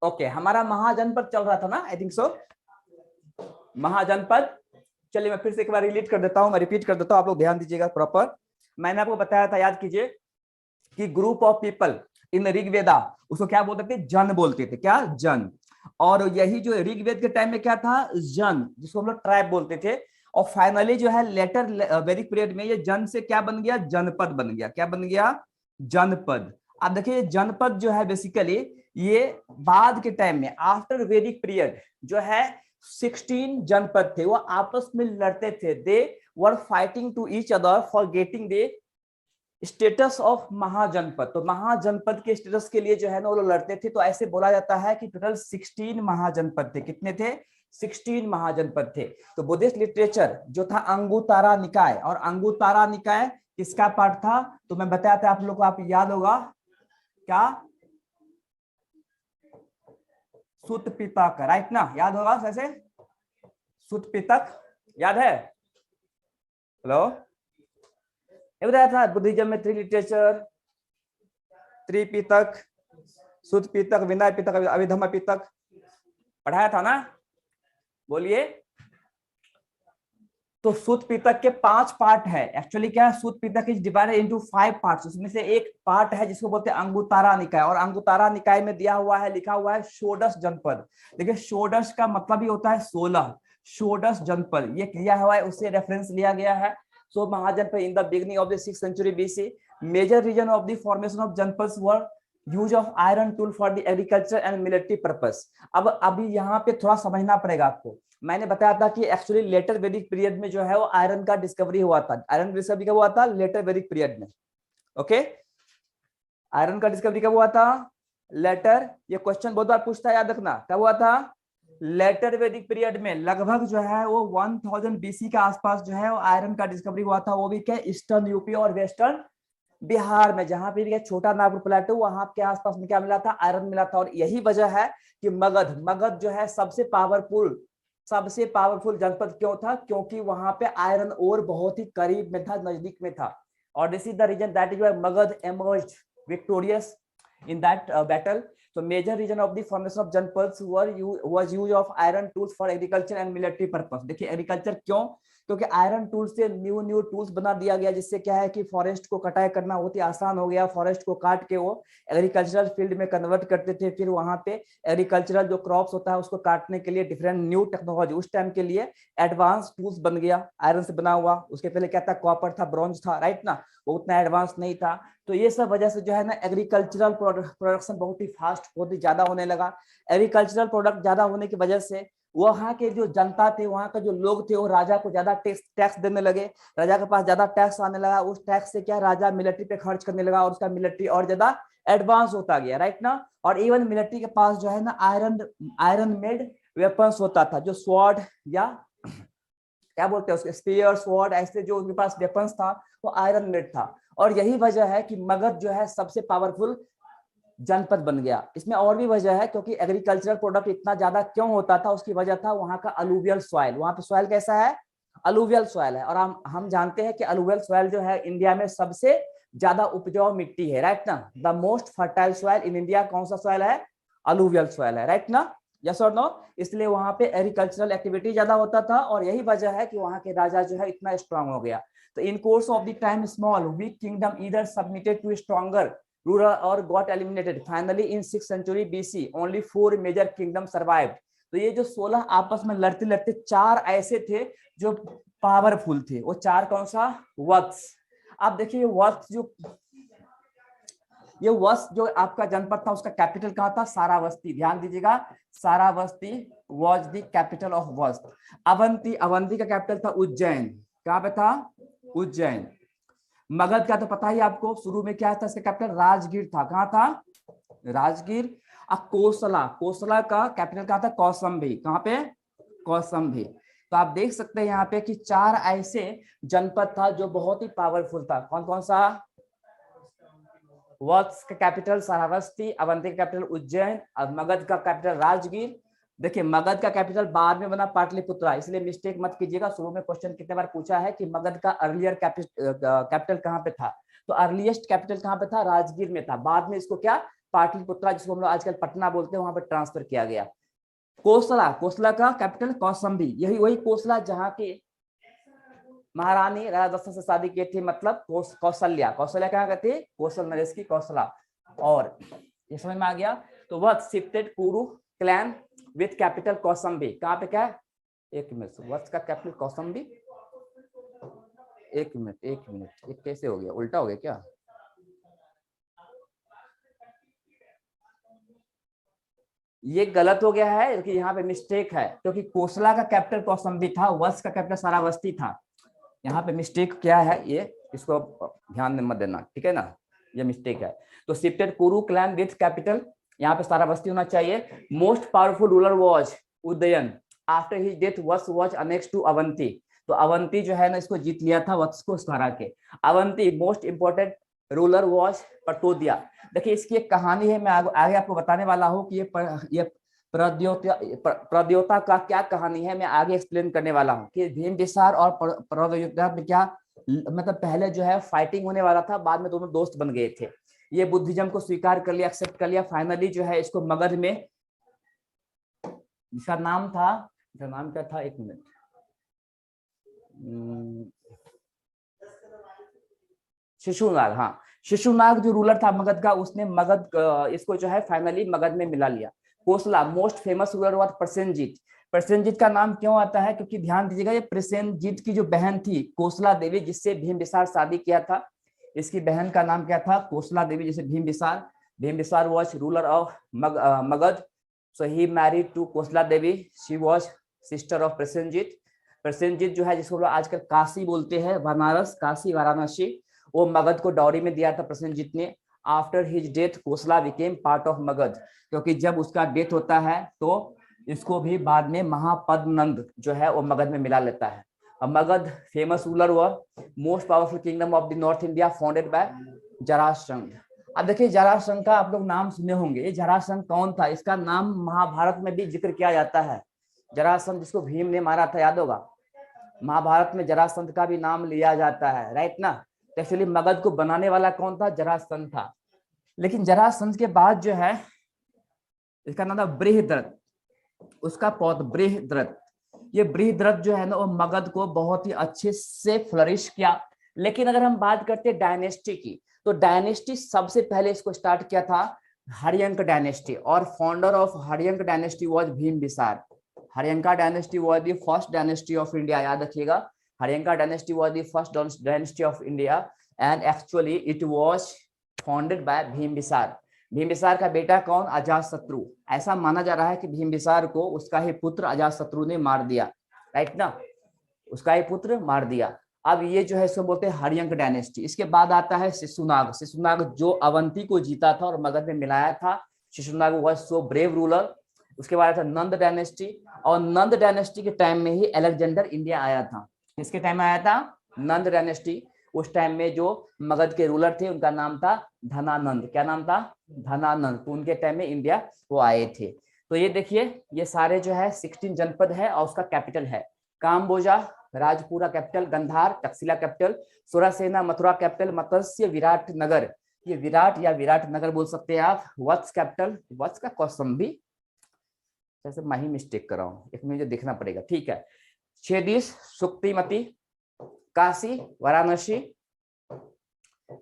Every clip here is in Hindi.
ओके, हमारा महाजनपद चल रहा था ना, आई थिंक सो, महाजनपद। चलिए मैं फिर से एक बार रिलीट कर देता हूं, मैं रिपीट कर देता हूं, आप लोग ध्यान दीजिएगा प्रॉपर। मैंने आपको बताया था, याद कीजिए, कि group of people in Rigveda, उसको क्या बोलते थे? जन बोलते थे। क्या? जन। और यही जो ऋग्वेद के टाइम में क्या था? जन, जिसको हम लोग ट्राइब बोलते थे। और फाइनली जो है लेटर वैदिक पीरियड में ये जन से क्या बन गया? जनपद बन गया। क्या बन गया? जनपद। अब देखिए जनपद जो है बेसिकली ये बाद के टाइम में आफ्टर वैदिक पीरियड जो है 16 जनपद थे, वो आपस में लड़ते थे। They were fighting to each other for getting the status of Mahajanapada. तो महाजनपद के स्टेटस के लिए जो है ना वो लोग लड़ते थे। तो ऐसे बोला जाता है कि टोटल 16 महाजनपद थे। कितने थे? 16 महाजनपद थे। तो बुद्धिस्ट लिटरेचर जो था अंगुतारा निकाय, और अंगुतारा निकाय किसका पार्ट था? तो मैं बताया था आप लोग को, आप याद होगा क्या? सुत पितक, राइट ना? याद होगा वैसे, सुत पितक याद है? हेलो, ये बताया था बुद्धिज्म में 3 लिटरेचर, त्रिपिटक, सुत पितक, विनय पितक, अभिधम्म पितक, पढ़ाया था ना? बोलिए। तो सुत पितक के 5 पार्ट है। एक्चुअली क्या है, सुत Pitaka is divided into 5 parts. उसमें से एक पार्ट है जिसको बोलते हैं अंगुतारा निकाय, और अंगुतारा निकाय में दिया हुआ है, लिखा हुआ है षोडश जनपद। देखिए षोडश का मतलब ही होता है 16, षोडश जनपद ये किया हुआ है, उससे रेफरेंस लिया गया है। So Mahajanapada in the beginning of the 6th century BC, major reason of the formation of Janapadas were use of iron tool for the agriculture and military purpose. अब अभी यहाँ पे थोड़ा समझना पड़ेगा आपको। मैंने बताया था कि एक्चुअली लेटर वैदिक पीरियड में जो है वो आयरन का डिस्कवरी हुआ था। आयरन डिस्कवरी कब हुआ था? लेटर वैदिक पीरियड में। ओके, आयरन का डिस्कवरी कब हुआ था? लेटर। ये क्वेश्चन बहुत बार पूछता है, याद रखना। कब हुआ था? लेटर वैदिक पीरियड में। लगभग जो है वो 1000 BC के आसपास जो है वो आयरन का डिस्कवरी हुआ था। वो भी क्या? ईस्टर्न यूपी और वेस्टर्न बिहार में, जहां पे भी छोटा नागपुर प्लेटो, वहां के आसपास में क्या मिला था? आयरन मिला था। और यही वजह है कि मगध, मगध जो है सबसे पावरफुल जनपद क्यों था? क्योंकि वहां पे आयरन ओर बहुत ही करीब में था, नजदीक में था। और this is the reason that is why Magadh emerged victorious in that battle. So major reason of the formation of janapads was use of iron tools for agriculture and military purpose. देखिए एग्रीकल्चर क्यों? क्योंकि आयरन टूल से न्यू टूल्स बना दिया गया, जिससे क्या है कि फॉरेस्ट को कटाई करना बहुत ही आसान हो गया। फॉरेस्ट को काट के वो एग्रीकल्चरल फील्ड में कन्वर्ट करते थे। फिर वहां पे एग्रीकल्चरल जो क्रॉप्स होता है उसको काटने के लिए डिफरेंट न्यू टेक्नोलॉजी, उस टाइम के लिए एडवांस टूल्स बन गया आयरन से बना हुआ। उसके पहले क्या था? कॉपर था, ब्रॉन्ज था, राइट ना? वो उतना एडवांस नहीं था। तो ये सब वजह से जो है ना एग्रीकल्चरल प्रोडक्शन बहुत ही फास्ट, बहुत ही ज्यादा होने लगा। एग्रीकल्चरल प्रोडक्ट ज्यादा होने की वजह से वहां के जो जनता थे, वहां के जो लोग थे, वो राजा को ज्यादा टैक्स देने लगे। राजा के पास ज्यादा टैक्स आने लगा। उस टैक्स से क्या, राजा मिलिट्री पे खर्च करने लगा और उसका मिलिट्री और ज्यादा एडवांस होता गया, राइट ना? और इवन मिलिट्री के पास जो है ना आयरन मेड वेपन्स होता था, जो स्वॉर्ड या क्या बोलते हैं उसके, स्पीयर, स्वॉर्ड, ऐसे जो उनके पास वेपन्स था वो आयरन मेड था। और यही वजह है कि मगध जो है सबसे पावरफुल जनपद बन गया। इसमें और भी वजह है, क्योंकि एग्रीकल्चरल प्रोडक्ट इतना ज्यादा क्यों होता था? उसकी वजह था वहां का अलुवियल सॉइल। वहां पे सॉइल कैसा है? अलुवियल सॉइल है। और हम जानते हैं कि अलुवियल सॉइल जो है इंडिया में सबसे ज्यादा उपजाऊ मिट्टी है, राइट ना? The most fertile soil in India कौन सा सॉइल है? अलुवियल सॉइल है, राइट ना? यस और नो? इसलिए वहां पे एग्रीकल्चरल एक्टिविटी ज्यादा होता था। और यही वजह है कि वहां के राजा जो है इतना स्ट्रांग हो गया। तो in course of the time small weak kingdom either submitted to stronger ruler or got eliminated. Finally in 6th century BC only 4 major kingdoms survived. तो ये जो 16 आपस में लड़ते लड़ते 4 ऐसे थे जो पावरफुल थे। वो 4 कौन सा? वत्स। आप देखिए ये वत्स जो आपका जनपद था उसका कैपिटल कहाँ था? सारावस्ती। ध्यान दीजिएगा, सारावस्ती was the capital of वत्स। अवंती का कैपिटल था उज्जैन। कहाँ पे था? उज्जैन। मगध का तो पता ही आपको, शुरू में क्या था? इसका कैपिटल राजगीर था। कहाँ था? राजगीर। कोसला का कैपिटल कहाँ था? कौसंबी। कहाँ पे? कौसंबी। तो आप देख सकते हैं यहाँ पे कि 4 ऐसे जनपद था जो बहुत ही पावरफुल था। कौन कौन सा? वत्स का कैपिटल सारावस्ती, अवंती का कैपिटल उज्जैन, मगध का कैपिटल राजगीर। देखिए मगध का कैपिटल बाद में बना पाटलिपुत्रा, इसलिए मिस्टेक मत कीजिएगा। शुरू में क्वेश्चन कितने बार पूछा है कि मगध का अर्लियर कैपिटल कहाँ पे था? तो अर्लीस्ट कैपिटल कहाँ पे था? राजगीर में था। बाद में इसको क्या पाटलिपुत्रा, जिसको हम लोग आजकल पटना बोलते हैं, वहां पर ट्रांसफर किया गया। कोसला, कोसला का कैपिटल कौसम्बी, यही वही कोसला जहाँ की महारानी राजा दशरथ से शादी की थी, मतलब कौशल्या, कौशल्या कहाँ का थी, कौशल नरेश की कौशला। और ये समझ में आ गया। तो वह शिफ्टेड कुरु क्लैन विथ कैपिटल कौसम्बी, कहाँ पे क्या है, एक मिनट, वत्स का कैपिटल कौसम्बी, एक मिनट, ये कैसे हो गया, उल्टा हो गया क्या, ये गलत हो गया है कि यहाँ पे मिस्टेक है, क्योंकि कोसला का कैपिटल कौसम्बी था, वत्स का कैपिटल सारावस्ती था। यहाँ पे मिस्टेक क्या है, ये इसको ध्यान मत देना, ठीक है ना, ये मिस्टेक है। तो शिफ्टेड कुरु क्लैन विथ कैपिटल, यहाँ पे सारावस्ती होना चाहिए। Most powerful ruler was Udayan, after his death Vatsa was annexed to Avanti. तो अवंती जो है ना, इसको जीत लिया था वत्स को हरा के। Avanti most important ruler was Patodia. देखिए इसकी एक कहानी है, मैं आगे आपको बताने वाला हूँ कि ये प्रद्योता का क्या कहानी है, मैं आगे एक्सप्लेन करने वाला हूँ कि भीमबिसार और प्रद्योता में क्या, मतलब पहले जो है फाइटिंग होने वाला था, बाद में दोनों दोस्त बन गए थे। ये बुद्धिज्म को स्वीकार कर लिया, एक्सेप्ट कर लिया, फाइनली जो है इसको मगध में, जिसका नाम था, इसका नाम क्या था, एक मिनट, शिशुनाग, हाँ शिशुनाग जो रूलर था मगध का, उसने मगध इसको जो है फाइनली मगध में मिला लिया। कोसला मोस्ट फेमस रूलर हुआ प्रसेनजीत। प्रसेनजीत का नाम क्यों आता है, क्योंकि ध्यान दीजिएगा, ये प्रसेनजीत की जो बहन थी कोसला देवी, जिससे भीमबिसार शादी किया था, इसकी बहन का नाम क्या था, कोसला देवी, जैसे Bimbisara. Bimbisara was ruler of Magadha, so he married to Kosala Devi, she was sister of Prasenajit. Prasenajit जो है, जिसको लोग आजकल काशी बोलते हैं, बनारस, काशी, वाराणसी, वो मगध को डॉरी में दिया था प्रसेनजीत ने। After his death Kosala became part of Magadh, क्योंकि जब उसका डेथ होता है तो इसको भी बाद में महापद्मनंद जो है वो मगध में मिला लेता है। मगध फेमस रूलर हुआ, most powerful kingdom of the north India, founded by Jarasandh. अब देखिए जरासंध का आप लोग नाम सुने होंगे, ये जरासंध कौन था, इसका नाम महाभारत में भी जिक्र किया जाता है। जरासंध जिसको भीम ने मारा था, याद होगा, महाभारत में जरासंध का भी नाम लिया जाता है, राइट ना। एक्चुअली मगध को बनाने वाला कौन था, जरासंध था। लेकिन जरासंध के बाद जो है, इसका नाम था बृहद्रथ, उसका पौध बृहद्रथ। ये बृहद्रथ जो है ना, वो मगध को बहुत ही अच्छे से फ्लरिश किया। लेकिन अगर हम बात करते हैं डायनेस्टी की, तो डायनेस्टी सबसे पहले इसको स्टार्ट किया था हर्यंक डायनेस्टी, और founder of Haryanka dynasty was Bimbisara. Haryanka dynasty was the first dynasty of India, याद रखिएगा, Haryanka dynasty was the first dynasty of India, and actually it was founded by Bimbisara. Bimbisara का बेटा कौन, अजातशत्रु। ऐसा माना जा रहा है कि भीमबिसार को उसका ही पुत्र अजातशत्रु ने मार दिया, राइट ना, उसका ही पुत्र मार दिया। अब ये जो है इसको बोलते हैं हर्यंक डायनेस्टी। इसके बाद आता है शिशुनाग। शिशुनाग जो अवंती को जीता था और मगध में मिलाया था, Shishunag was so brave ruler. उसके बाद था नंद डायनेस्टी, और नंद डायनेस्टी के टाइम में ही अलेक्जेंडर इंडिया आया था। किसके टाइम में आया था, नंद डायनेस्टी। उस टाइम में जो मगध के रूलर थे उनका नाम था धनानंद। क्या नाम था, धनानंद। तो उनके टाइम में इंडिया वो आए थे। तो ये देखिए, ये सारे जो है 16 जनपद है, और उसका कैपिटल है Kamboja, Rajapura capital, Gandhara Takshashila capital, Surasena Mathura capital, Matsya Virat Nagar, ये विराट या विराट नगर बोल सकते हैं आप। वत्स कैपिटल, वत्स का कौसम्बी, जैसे मैं ही मिस्टेक कर रहा हूँ, एक मुझे देखना पड़ेगा, ठीक है। छेदिस, सुक्तिमती, काशी, वाराणसी।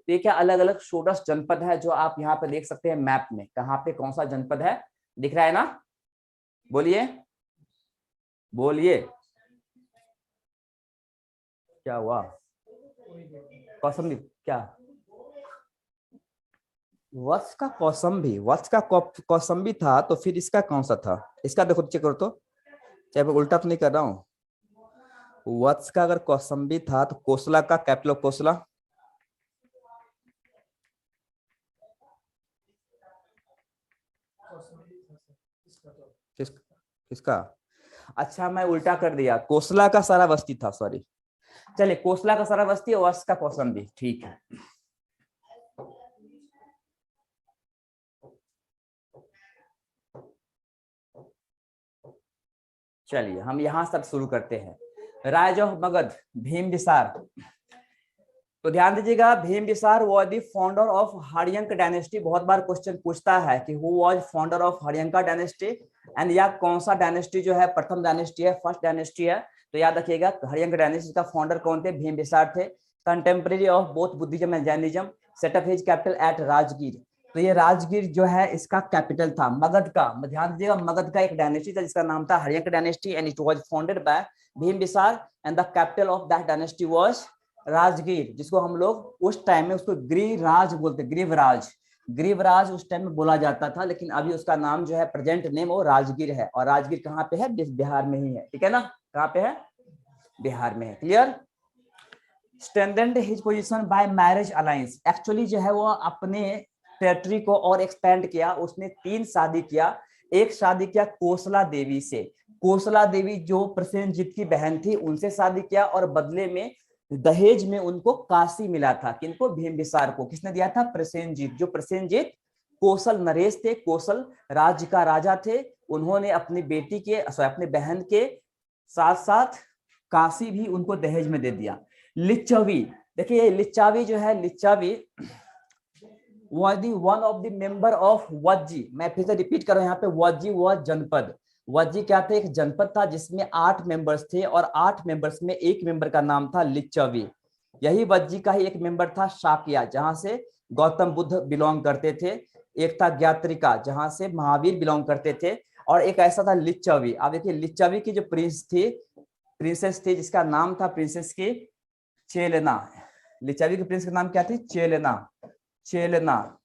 ये क्या अलग अलग 16 जनपद है जो आप यहाँ पे देख सकते हैं मैप में, कहाँ पे कौन सा जनपद है, दिख रहा है ना, बोलिए बोलिए, क्या हुआ, कौसम्बी क्या, वत्स का कौसम्बी, वत्स का कौसम्बी था, तो फिर इसका कौन सा था, इसका देखो चेक करो तो, चाहे मैं उल्टा तो नहीं कर रहा हूँ। वत्स का अगर कौसम्बी था तो कोसला का कैपिटल कोसला, किसका, अच्छा मैं उल्टा कर दिया, कोसला का सारा बस्ती था, सॉरी। चलिए कोसला का सारा बस्ती और वत्स का कौसम्बी, ठीक है। चलिए हम यहां से शुरू करते हैं। राज ऑफ मगध भीमबिसार। तो ध्यान दीजिएगा, Bimbisara was the founder of Haryanka dynasty. बहुत बार क्वेश्चन पूछता है कि who was founder of Haryanka dynasty, and या कौन सा डायनेस्टी जो है प्रथम डायनेस्टी है, फर्स्ट डायनेस्टी है। तो याद रखिएगा हर्यंक डायनेस्टी का फाउंडर कौन थे, भीमबिसार थे। Contemporary of both Buddhism and Jainism, set up his capital eight Rajgir. तो ये राजगीर जो है इसका कैपिटल था मगध का। ध्यान दीजिएगा, मगध का एक डायनेस्टी था जिसका नाम था Haryanka dynasty, and it was founded by Bimbisara, and the capital of that dynasty was Rajgir, जिसको हम लोग उस टाइम में उसको गिरिराज बोलते, गिरिवराज, गिरिवराज उस टाइम में बोला जाता था, लेकिन अभी उसका नाम जो है प्रेजेंट नेम वो राजगीर है। और राजगीर कहाँ पे है, बिहार में ही है, ठीक है ना, कहाँ पे है, बिहार में है। Clear. Strengthened his position by marriage alliance, actually जो है वो अपने टेरिटरी को और एक्सपेंड किया। उसने 3 शादी किया। एक शादी किया कोसला देवी से, कोसला देवी जो प्रसेनजीत की बहन थी उनसे शादी किया, और बदले में दहेज में उनको काशी मिला था। किनको, भीमबिसार को। किसने दिया था, प्रसेनजीत। जो प्रसेनजीत कोसल नरेश थे, कोसल राज्य का राजा थे, उन्होंने अपनी बेटी के अपने बहन के साथ साथ काशी भी उनको दहेज में दे दिया। लिच्छवी, देखिए लिच्छवी जो है, Licchavi was the one of the member of Vajji. मैं फिर से रिपीट कर रहा हूं यहाँ पे, वज्जी वह जनपद। वज्जी क्या थे, एक जनपद था जिसमें 8 मेंबर्स थे, और 8 मेंबर्स में एक मेंबर का नाम था लिच्छवी। यही वज्जी का ही एक मेंबर था शाक्या, जहां से गौतम बुद्ध बिलोंग करते थे। एक था ज्ञात्रिका, जहां से महावीर बिलोंग करते थे, और एक ऐसा था लिच्छवी। अब देखिए लिच्छवी की जो प्रिंसेस थी जिसका नाम था प्रिंसेस की चेलेना। लिच्छवी की प्रिंस का नाम क्या थी, चेलेना, चेलेना,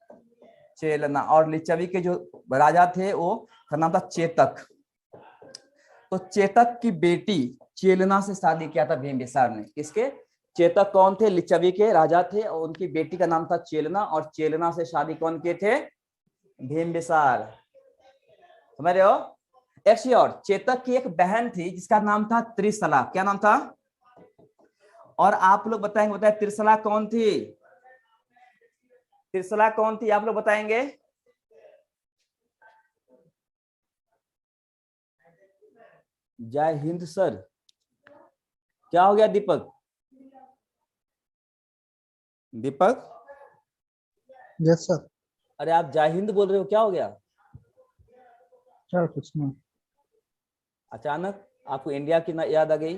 चेलेना। और लिच्छवी के जो राजा थे वो का नाम था चेतक। तो चेतक की बेटी चेलेना से शादी किया था भीमबिसार ने। किसके, चेतक कौन थे, लिच्छवी के राजा थे, और उनकी बेटी का नाम था चेलेना, और चेलेना से शादी कौन किए थे, भीमबिसार। समझ रहे हो। एक और चेतक की एक बहन थी जिसका नाम था त्रिशला। क्या नाम था, और आप लोग बताएंगे, त्रिशला कौन थी, त्रिशला कौन थी, आप लोग बताएंगे। जय हिंद सर। क्या हो गया दीपक, दीपक। Yes sir. अरे आप जय हिंद बोल रहे हो, क्या हो गया, क्या, कुछ नहीं। अचानक आपको इंडिया की याद आ गई।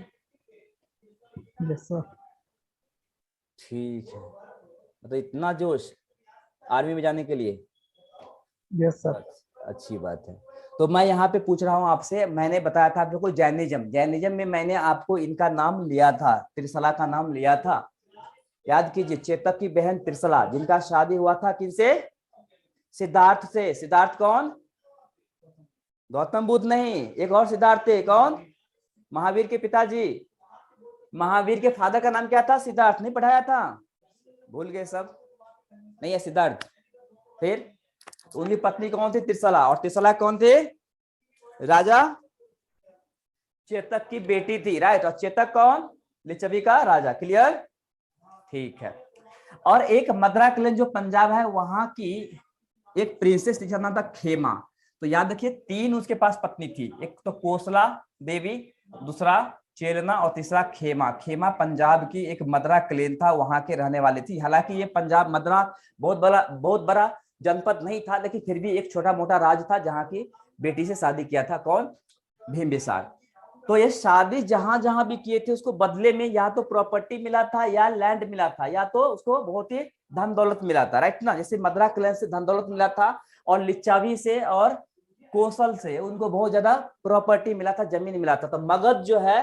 Yes sir. ठीक है, तो इतना जोश आर्मी में जाने के लिए। Yes sir. अच्छी बात है। तो मैं यहाँ पे पूछ रहा हूँ आपसे, मैंने बताया था आप लोगों को जैनिज्म, जैनिज्म में मैंने आपको इनका नाम लिया था, त्रिशला का नाम लिया था। याद कीजिए, चेतक की बहन त्रिशला, जिनका शादी हुआ था किनसे, सिद्धार्थ से। सिद्धार्थ कौन, गौतम बुद्ध नहीं, एक और सिद्धार्थ थे। कौन, महावीर के पिताजी। महावीर के फादर का नाम क्या था, सिद्धार्थ। नहीं पढ़ाया था, भूल गए सब, नहीं है सिद्धार्थ। फिर उनकी पत्नी कौन थी, त्रिशला। और त्रिशला कौन थे, राजा चेतक की बेटी थी, राइट। और चेतक कौन, लिच्छवी का राजा। क्लियर, ठीक है। और एक मद्रा क्लेन जो पंजाब है, वहां की एक प्रिंसेस जिसका नाम था खेमा। तो याद रखिए 3 उसके पास पत्नी थी, एक तो कोसला देवी, दूसरा चेलेना, और तीसरा खेमा। खेमा पंजाब की एक मद्रा क्लेन था, वहां के रहने वाली थी। हालांकि ये पंजाब मद्रा बहुत बड़ा जनपद नहीं था, लेकिन फिर भी एक छोटा मोटा राज था जहां की बेटी से शादी किया था कौन, भीमबिसार। तो ये शादी जहां जहां भी किए थे उसको बदले में या तो प्रॉपर्टी मिला था, या लैंड मिला था, या तो उसको बहुत ही धन दौलत मिला था, राइट ना। जैसे मद्रा क्लैन से धन दौलत मिला था, और लिच्छवी से और कोसल से उनको बहुत ज्यादा प्रॉपर्टी मिला था, जमीन मिला था। तो मगध जो है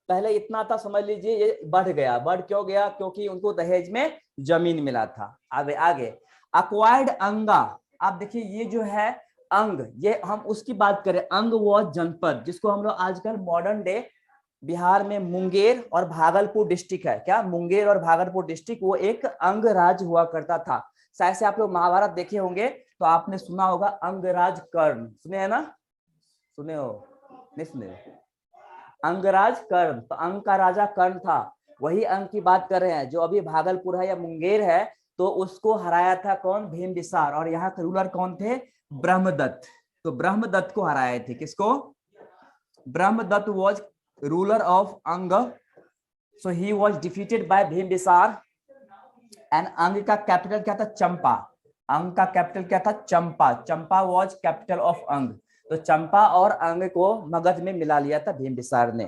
पहले इतना था, समझ लीजिए ये बढ़ गया। बढ़ क्यों गया, क्योंकि उनको दहेज में जमीन मिला था। आगे अक्वायर्ड अंगा। आप देखिए ये जो है अंग, ये हम उसकी बात करें, अंग वो जनपद जिसको हम लोग आजकल मॉडर्न डे बिहार में मुंगेर और भागलपुर डिस्ट्रिक्ट है। क्या, मुंगेर और भागलपुर डिस्ट्रिक्ट, वो एक अंग राज हुआ करता था। शायद से आप लोग महाभारत देखे होंगे तो आपने सुना होगा अंगराज कर्ण, सुने है ना, सुने हो, नहीं सुने हो, अंगराज कर्ण। तो अंग का राजा कर्ण था, वही अंग की बात कर रहे हैं। जो अभी भागलपुर है या मुंगेर है, तो उसको हराया था कौन, भीमबिसार। और यहाँ के रूलर कौन थे, ब्रह्मदत्त। तो ब्रह्मदत्त को हराए थे, किसको, Brahmadatta was ruler of Anga, so he was defeated by Bimbisara and Anga का कैपिटल क्या था? चंपा। अंग का कैपिटल क्या था? चंपा। चंपा वाज कैपिटल ऑफ अंग। तो चंपा और अंग को मगध में मिला लिया था बिंबिसार ने।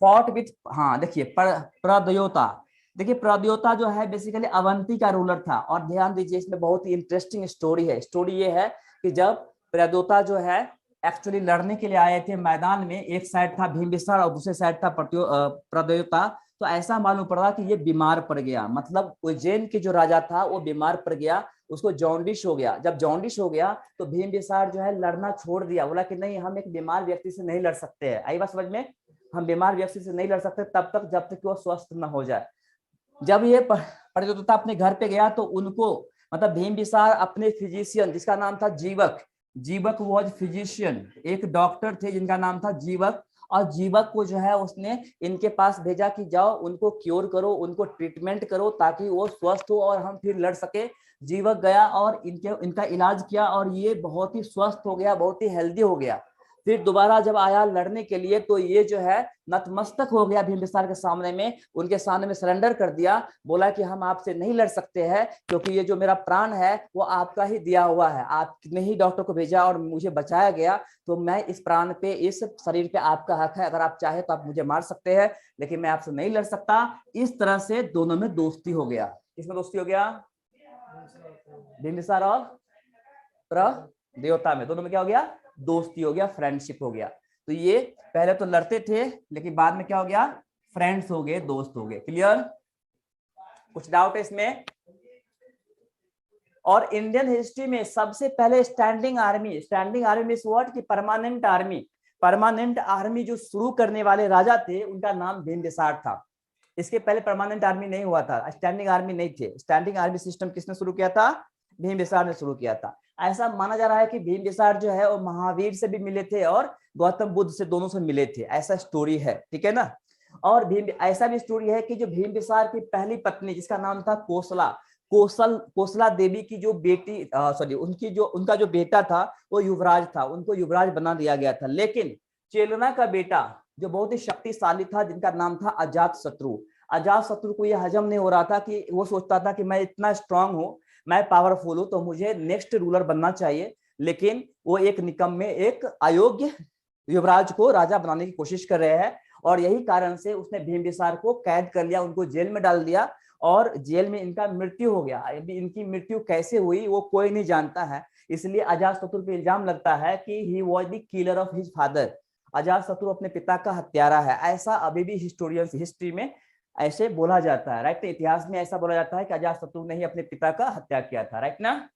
फॉट विथ, हाँ देखिए प्रद्योता। देखिए प्रद्योता जो है बेसिकली अवंती का रूलर था। और ध्यान दीजिए इसमें बहुत ही इंटरेस्टिंग स्टोरी है। स्टोरी ये है कि जब प्रद्योता जो है एक्चुअली लड़ने के लिए आए थे मैदान में, एक साइड था बिंबिसार और दूसरे साइड था प्रद्योता, तो ऐसा मालूम पड़ा कि ये बीमार पड़ गया। मतलब उज्जैन के जो राजा था वो बीमार पड़ गया, उसको जॉन्डिस हो गया। जब जॉन्डिस हो गया तो बिंबिसार जो है लड़ना छोड़ दिया, बोला कि नहीं हम एक बीमार व्यक्ति से नहीं लड़ सकते हैं। आई बात समझ में? हम बीमार व्यक्ति से नहीं लड़ सकते तब तक जब तक वो स्वस्थ न हो जाए। जब ये प्रद्योता अपने घर पे गया तो उनको मतलब बिंबिसार अपने फिजिशियन जिसका नाम था जीवक, जीवक वॉज फिजिशियन, एक डॉक्टर थे जिनका नाम था जीवक, और जीवक को जो है उसने इनके पास भेजा कि जाओ उनको क्योर करो, उनको ट्रीटमेंट करो ताकि वो स्वस्थ हो और हम फिर लड़ सके। जीवक गया और इनका इलाज किया और ये बहुत ही स्वस्थ हो गया, बहुत ही हेल्दी हो गया। फिर दोबारा जब आया लड़ने के लिए तो ये जो है नतमस्तक हो गया बिंबिसार के सामने में, उनके सामने में सरेंडर कर दिया। बोला कि हम आपसे नहीं लड़ सकते हैं क्योंकि ये जो मेरा प्राण है वो आपका ही दिया हुआ है, आपने ही डॉक्टर को भेजा और मुझे बचाया गया, तो मैं इस प्राण पे, इस शरीर पे आपका हक है, अगर आप चाहे तो आप मुझे मार सकते हैं लेकिन मैं आपसे नहीं लड़ सकता। इस तरह से दोनों में दोस्ती हो गया। किसमें दोस्ती हो गया? बिंबिसार और प्रद्योता में, दोनों में क्या हो गया? दोस्ती हो गया, फ्रेंडशिप हो गया। तो ये पहले तो लड़ते थे लेकिन बाद में क्या हो गया? फ्रेंड्स हो गए, दोस्त हो गए। क्लियर? कुछ डाउट है इसमें? और इंडियन हिस्ट्री में सबसे पहले standing army, standing army means what कि परमानेंट आर्मी, परमानेंट आर्मी जो शुरू करने वाले राजा थे उनका नाम बिंबिसार था। इसके पहले परमानेंट आर्मी नहीं हुआ था, स्टैंडिंग आर्मी नहीं थे। स्टैंडिंग आर्मी सिस्टम किसने शुरू किया था? बिंबिसार ने शुरू किया था। ऐसा माना जा रहा है कि बिंबिसार जो है वो महावीर से भी मिले थे और गौतम बुद्ध से, दोनों से मिले थे, ऐसा स्टोरी है। ठीक है ना? और ऐसा भी स्टोरी है कि जो बिंबिसार की पहली पत्नी जिसका नाम था कोसला देवी की जो बेटी सॉरी उनका जो बेटा था वो युवराज था, उनको युवराज बना दिया गया था। लेकिन चेलना का बेटा जो बहुत ही शक्तिशाली था जिनका नाम था अजातशत्रु, अजातशत्रु को यह हजम नहीं हो रहा था कि वो सोचता था कि मैं इतना स्ट्रांग हूँ, मैं पावरफुल हूँ, तो मुझे नेक्स्ट रूलर बनना चाहिए। लेकिन वो एक निकम्मे, एक अयोग्य युवराज को राजा बनाने की कोशिश कर रहे हैं और यही कारण से उसने बिंबिसार को कैद कर लिया, उनको जेल में डाल दिया और जेल में इनका मृत्यु हो गया। अभी इनकी मृत्यु कैसे हुई वो कोई नहीं जानता है, इसलिए अजातशत्रु पे इल्जाम लगता है कि he was the killer of his father, Ajatashatru अपने पिता का हत्यारा है। ऐसा अभी भी हिस्टोरियंस हिस्ट्री में ऐसे बोला जाता है, राइट? इतिहास में ऐसा बोला जाता है कि अजातशत्रु ने ही अपने पिता का हत्या किया था, राइट ना?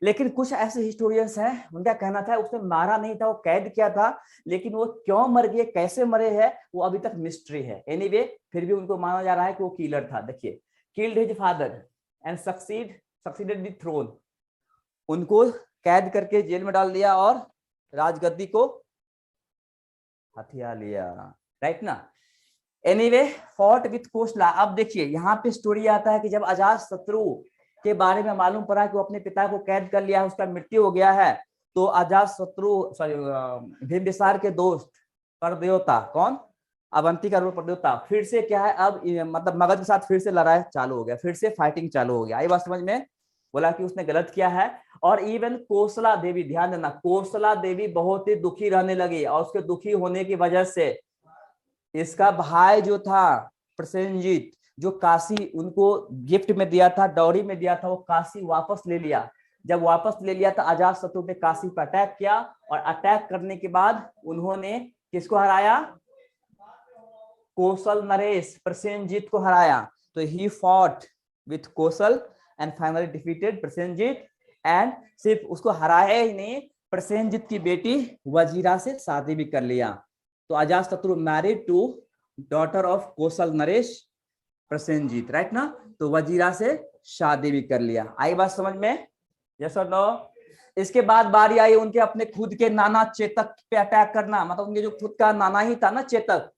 लेकिन कुछ ऐसे हिस्टोरियंस हैं उनका कहना था उसने मारा नहीं था, वो कैद किया था, लेकिन वो क्यों मर गए, कैसे मरे हैं, वो अभी तक मिस्ट्री है। एनीवे फिर भी उनको माना जा रहा है कि वो किलर था। देखिए, killed his father and succeeded the throne, उनको कैद करके जेल में डाल दिया और राजगद्दी को हथिया लिया, राइट ना? एनीवे फॉट विथ कोसला। अब देखिए यहाँ पे स्टोरी आता है कि जब अजातशत्रु के बारे में मालूम पड़ा कि वो अपने पिता को कैद कर लिया है, उसका मृत्यु हो गया है, तो अजातशत्रु बिंबिसार के दोस्त प्रद्योता, कौन? अवंती का रूप प्रद्योता, फिर से क्या है अब मतलब मगध के साथ फिर से लड़ाई चालू हो गया, फिर से फाइटिंग चालू हो गया। आई बात समझ में? बोला कि उसने गलत किया है। और इवन कोसला देवी, ध्यान देना, कोसला देवी बहुत ही दुखी रहने लगी और उसके दुखी होने की वजह से इसका भाई जो था प्रसेनजीत, जो काशी उनको गिफ्ट में दिया था, डॉरी में दिया था, वो काशी वापस ले लिया। जब वापस ले लिया तो अजातशत्रु ने काशी पर अटैक किया और अटैक करने के बाद उन्होंने किसको हराया? कौशल नरेश, प्रसेनजीत को हराया। तो he fought with Kaushal and finally defeated Prasenjit, and सिर्फ उसको हराया ही नहीं, प्रसेनजीत की बेटी वजीरा से शादी भी कर लिया। तो Ajatashatru married to daughter of Kaushal नरेश प्रसेनजीत, राइट ना? तो वजीरा से शादी भी कर लिया। आई बात समझ में? यस और नो? इसके बाद बारी आई उनके अपने खुद के नाना चेतक पे अटैक करना, मतलब उनके जो खुद का नाना ही था ना चेतक,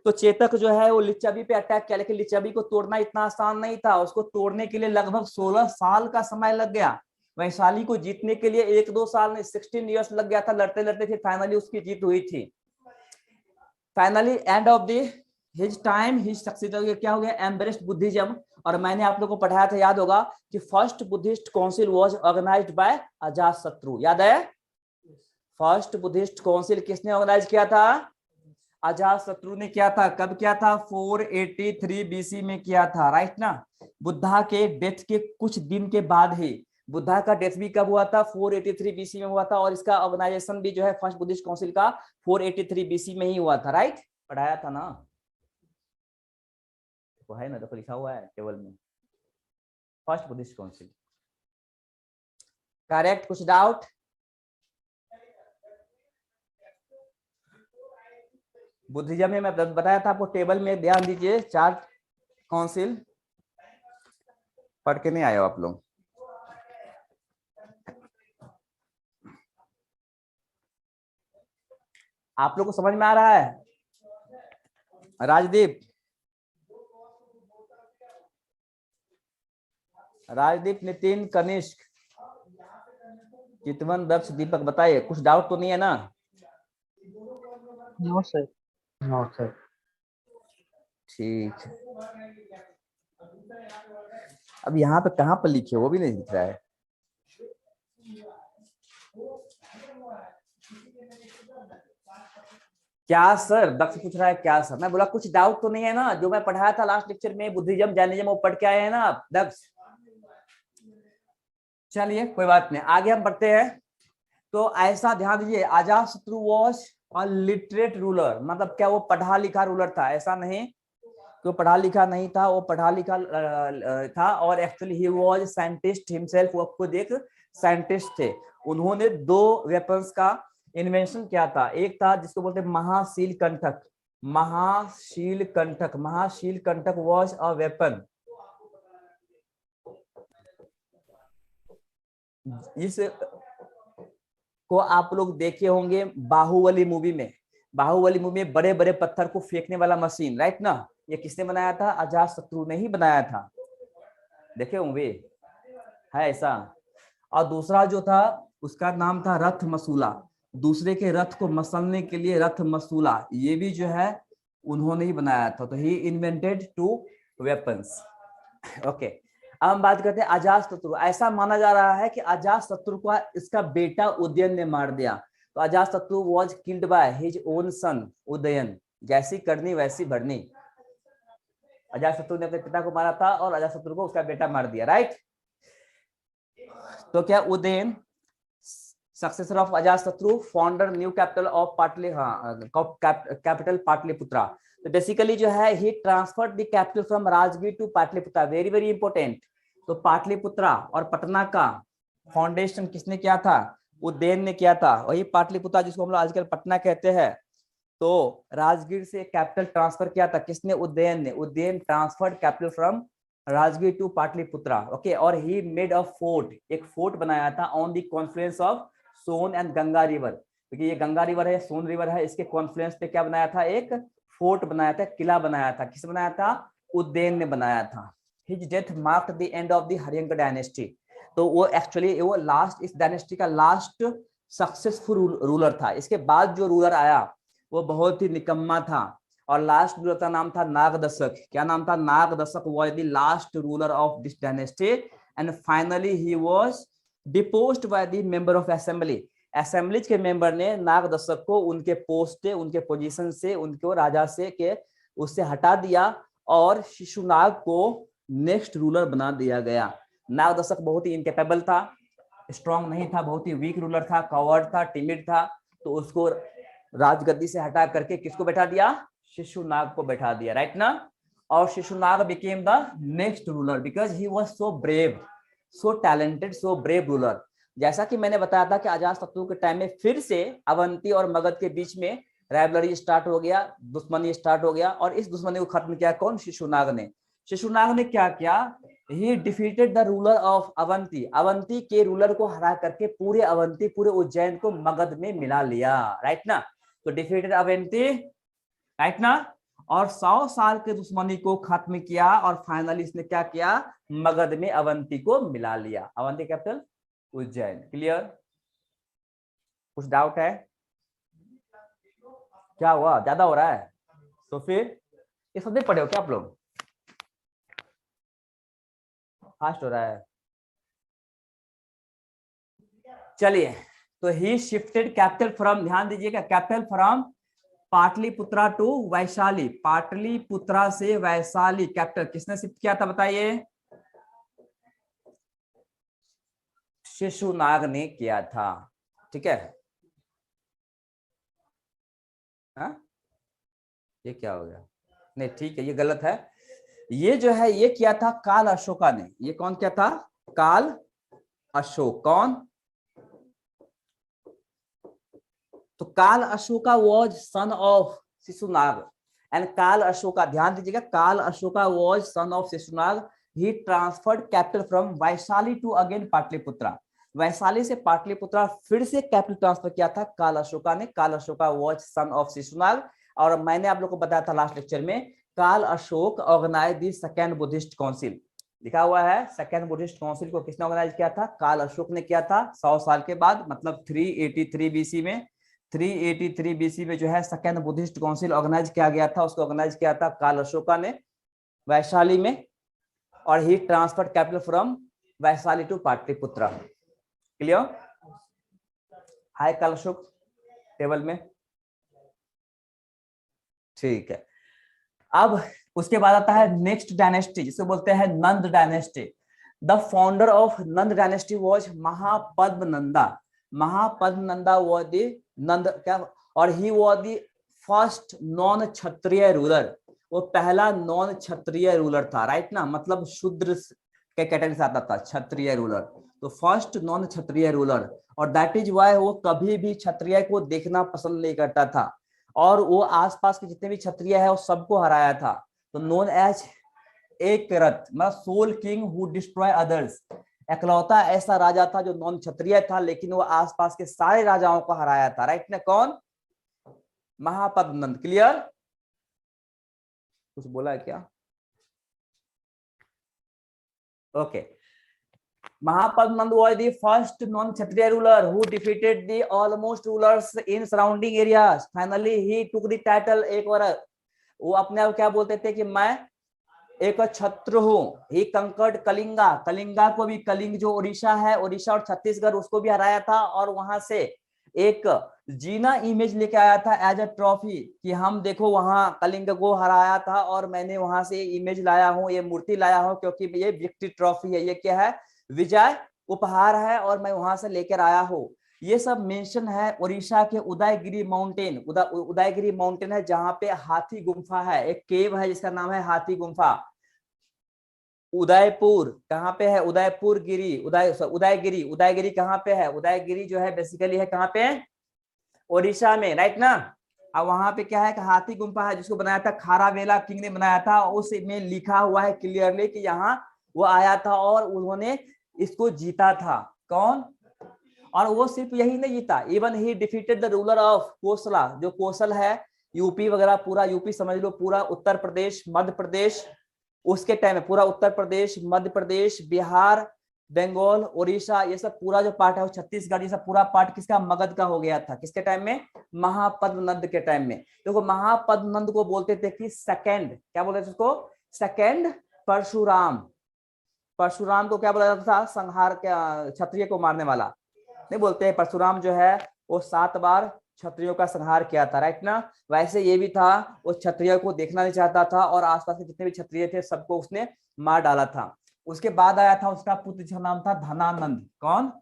तो चेतक जो है वो लिच्छवी पे अटैक किया, लेकिन लिच्छवी को तोड़ना इतना आसान नहीं था, उसको तोड़ने के लिए लगभग 16 साल का समय लग गया। वैशाली को जीतने के लिए 1-2 साल नहीं 16 इयर्स लग गया था, लड़ते लड़ते फिर फाइनली उसकी जीत हुई थी। Finally and of the his time his success क्या हो गया, एम्ब्रेस्ड बुद्धिज्म। और मैंने आप लोगों को पढ़ाया था, याद होगा, कि first Buddhist council was organised by Ajatashatru, याद है? फर्स्ट बुद्धिस्ट काउंसिल किसने ऑर्गेनाइज किया था? अजातशत्रु ने किया था। कब किया था? 483 बीसी में किया था, राइट ना? बुद्धा के डेथ के कुछ दिन के बाद ही, बुद्धा का डेथ भी कब हुआ था? 483 बीसी में हुआ था। और इसका ऑर्गेनाइजेशन भी जो है फर्स्ट बुद्धिस्ट काउंसिल का 483 बीसी में ही हुआ था, राइट? पढ़ाया था ना, वो है ना, देखो लिखा हुआ है टेबल में, फर्स्ट बुद्धिस्ट काउंसिल। करेक्ट? कुछ डाउट? बुद्धिज्म में मैं बताया था आपको, टेबल में ध्यान दीजिए, 4 काउंसिल पढ़ के नहीं आए हो आप लोग। आप लोग को समझ में आ रहा है? राजदीप, राजदीप, नितिन, कनिष्क, चितवन, दक्ष, दीपक, बताइए, कुछ डाउट तो नहीं है ना? No sir. No sir. ठीक। अब यहाँ पे कहाँ पर लिखे, वो भी नहीं दिख रहा है। क्या सर? दक्ष पूछ रहा है क्या सर? मैं बोला कुछ डाउट तो नहीं है ना? जो मैं पढ़ाया था लास्ट लेक्चर में, बुद्धिज्म जैनिज्म, वो पढ़ के आए हैं ना आप, दक्ष? चलिए कोई बात नहीं, आगे हम बढ़ते हैं। तो ऐसा ध्यान दीजिए, Ajatashatru was a literate ruler, मतलब क्या वो पढ़ा लिखा रूलर था? ऐसा नहीं कि वो पढ़ा लिखा नहीं था, वो पढ़ा लिखा था। और actually he was scientist himself, वो खुद एक साइंटिस्ट थे। उन्होंने 2 वेपन्स का इन्वेंशन किया था। एक था जिसको बोलते हैं महाशील कंठक, महाशील कंठक, महाशील कंठक वाज अ वेपन। इस को आप लोग देखे होंगे बाहुबली मूवी में। बाहुबली मूवी में बड़े बड़े पत्थर को फेंकने वाला मशीन, राइट ना? ये किसने बनाया था? अजातशत्रु ने ही बनाया था। देखे होंगे, है ऐसा। और दूसरा जो था उसका नाम था रथ मसूला, दूसरे के रथ को मसलने के लिए रथ मसूला, ये भी जो है उन्होंने ही बनाया था। तो ही इन्वेंटेड 2 वेपन्स। ओके, अब हम बात करते हैं अजातशत्रु। ऐसा माना जा रहा है कि अजातशत्रु को इसका बेटा उदयन ने मार दिया। तो Ajatashatru was killed by his own son Udayan, जैसी करनी वैसी भरनी। अजातशत्रु ने अपने पिता को मारा था और अजातशत्रु को उसका बेटा मार दिया, राइट? तो क्या Udayin, successor of Ajatashatru, founder new capital of Patali, capital Pataliputra. तो बेसिकली जो है he transferred the capital from Rajgir to Pataliputra, very very important. तो पाटलिपुत्रा और पटना का फाउंडेशन किसने किया था? उदयन ने किया था। वही पाटलिपुत्रा जिसको हम लोग आजकल पटना कहते हैं, तो राजगीर से कैपिटल ट्रांसफर किया था किसने? उदयन ने। Udayan transferred capital from Rajgir to Pataliputra, okay. और ही मेड अ फोर्ट, एक फोर्ट बनाया था on the confluence of Son and Ganga river, क्योंकि ये गंगा रिवर है, सोन रिवर है, इसके कॉन्फ्लुएंस पे क्या बनाया था? एक फोर्ट बनाया था, किला बनाया था। किस बनाया था? उदयन ने बनाया था। His death marked the end of the Haryanka dynasty. तो वो एक्चुअली वो लास्ट, इस डायनेस्टी का लास्ट सक्सेसफुल रूलर था। इसके बाद जो रूलर आया वो बहुत ही निकम्मा था। और लास्ट रूलर का नाम था नागदशक। क्या नाम था? Nagadasaka was the last ruler of this dynasty and finally he was deposed by the member of assembly. Assemblies के मेंबर ने नागदशक को उनके पोस्ट से, उनके पोजीशन से, उनको राजा से के उससे हटा दिया और शिशुनाग को नेक्स्ट रूलर बना दिया गया। नागदशक बहुत ही इनकेपेबल था, स्ट्रांग नहीं था, बहुत ही वीक रूलर था, कवर्ड था, टिमिड था। तो उसको राजगद्दी से हटा करके किसको बैठा दिया? शिशुनाग को बैठा दिया, राइट ना? और Shishunaga became the next ruler because he was so brave, so talented, so brave ruler. जैसा कि मैंने बताया था कि अजातशत्रु के टाइम में फिर से अवंती और मगध के बीच में राइवलरी स्टार्ट हो गया, दुश्मनी स्टार्ट हो गया। और इस दुश्मनी को खत्म किया कौन? शिशुनाग ने। शिशुनाग ने क्या किया? ही defeated the ruler of Avanti, Avanti के रूलर को हरा करके पूरे अवंती, पूरे उज्जैन को मगध में मिला लिया, राइट ना? तो डिफीटेड अवंती, राइट ना? और 100 साल के दुश्मनी को खत्म किया और फाइनली इसने क्या किया? मगध में अवंती को मिला लिया। अवंती कैपिटल उज्जैन। क्लियर? कुछ डाउट है? क्या हुआ? ज्यादा हो रहा है? तो फिर ये सब नहीं पढ़े हो क्या आप लोग? फास्ट हो रहा है। चलिए, तो ही शिफ्टेड कैपिटल फ्रॉम, ध्यान दीजिएगा, capital from Pataliputra to Vaishali. Pataliputra से वैशाली कैपिटल किसने शिफ्ट किया था बताइए? शिशुनाग ने किया था। ठीक है, हाँ ये क्या हो गया? नहीं ठीक है, ये गलत है। ये जो है ये किया था काल अशोका ने। ये कौन किया था? काल अशोक। कौन? तो Kal Ashoka was son of Shishunaga and Kal Ashoka, ध्यान दीजिएगा, Kal Ashoka was son of Shishunaga. He transferred capital from Vaishali to again Pataliputra. Vaishali से पाटलिपुत्रा फिर से कैपिटल ट्रांसफर किया था काल अशोका ने। Kal Ashoka was son of Shishunaga. और मैंने आप लोग को बताया था लास्ट लेक्चर में, Kal Ashoka organise the second Buddhist council. लिखा हुआ है सेकेंड बुद्धिस्ट काउंसिल को किसने ऑर्गेनाइज किया था? काल अशोक ने किया था। 100 साल के बाद, मतलब 383 बीसी में, 383 बीसी में जो है सेकेंड बुद्धिस्ट काउंसिल ऑर्गेनाइज किया गया था। उसको ऑर्गेनाइज किया था काल अशोका ने वैशाली में। और he transferred capital from Vaishali to Pataliputra. Clear? हाय काल अशोक टेबल में, ठीक है। अब उसके बाद आता है नेक्स्ट डायनेस्टी, जिसे बोलते हैं Nanda dynasty. The founder of Nanda dynasty was Mahapadmananda. Mahapadmananda was the Nanda क्या, और he was the first non Kshatriya ruler. वो पहला नॉन क्षत्रिय रूलर था, राइट ना, मतलब शूद्र के कैटेगरी से आता था, क्षत्रिय रूलर। तो फर्स्ट नॉन क्षत्रिय रूलर, और दैट इज वाई वो कभी भी क्षत्रिय को देखना पसंद नहीं करता था। और वो आसपास के जितने भी क्षत्रिय है वो सबको हराया था। तो नोन एज एक रथ, मतलब sole king who destroy others. एकलौता ऐसा राजा था जो नॉन क्षत्रिय था, लेकिन वो आसपास के सारे राजाओं को हराया था, राइट ना। कौन? महापद्मनंद। क्लियर? कुछ बोला है क्या? Okay. Mahapadmanand was the first non-Kshatriya ruler who defeated the almost rulers in surrounding areas. Finally, he took the title एक बार वो अपने आप क्या बोलते थे कि मैं एक छत्र हूँ। ही कंकर्ड कलिंगा, कलिंगा को भी, कलिंग जो उड़ीसा है, उड़ीसा और छत्तीसगढ़, उसको भी हराया था। और वहां से एक जीना इमेज लेके आया था एज अ ट्रॉफी, कि हम देखो वहां कलिंग को हराया था और मैंने वहां से इमेज लाया हूँ, ये मूर्ति लाया हूँ, क्योंकि ये विक्ट्री ट्रॉफी है। ये क्या है? विजय उपहार है, और मैं वहां से लेकर आया हूँ। ये सब मेंशन है उड़ीसा के उदयगिरी माउंटेन। उदयगिरी माउंटेन है जहां पे हाथी गुम्फा है, एक केव है जिसका नाम है हाथी गुम्फा। उदयपुर कहाँ पे है? उदयपुर गिरी, उदयगिरी, उदयगिरी कहाँ पे है? उदयगिरी जो है बेसिकली है कहाँ पे? ओडिशा में, राइट ना। अब वहां पे क्या है कि हाथी गुम्फा है, जिसको बनाया था खारावेला किंग ने बनाया था। उसमें लिखा हुआ है क्लियरली कि यहाँ वो आया था और उन्होंने इसको जीता था। कौन? और वो सिर्फ यही नहीं जीता, even he defeated the ruler of Kosala. जो कोसल है, यूपी वगैरह, पूरा यूपी समझ लो, पूरा उत्तर प्रदेश, मध्य प्रदेश, उसके टाइम में पूरा उत्तर प्रदेश, मध्य प्रदेश, बिहार, बंगाल, उड़ीसा, ये सब पूरा जो पार्ट है, वो छत्तीसगढ़, ये सब पूरा पार्ट किसका? मगध का हो गया था। किसके टाइम में? महापद्मनंद के टाइम में। देखो महापद्मनंद को बोलते थे कि सेकंड, क्या बोलते थे उसको? सेकंड परशुराम। परशुराम को क्या बोला जाता था? संहार, क्या क्षत्रिय को मारने वाला नहीं बोलते। परशुराम जो है वो 7 बार क्षत्रियों का संहार किया था, राइट ना। वैसे ये भी था, वो क्षत्रिय को देखना नहीं चाहता था और आसपास के जितने भी क्षत्रिय थे सबको उसने मार डाला था। उसके बाद आया था उसका पुत्र, जिसका नाम था धनानंद। कौन?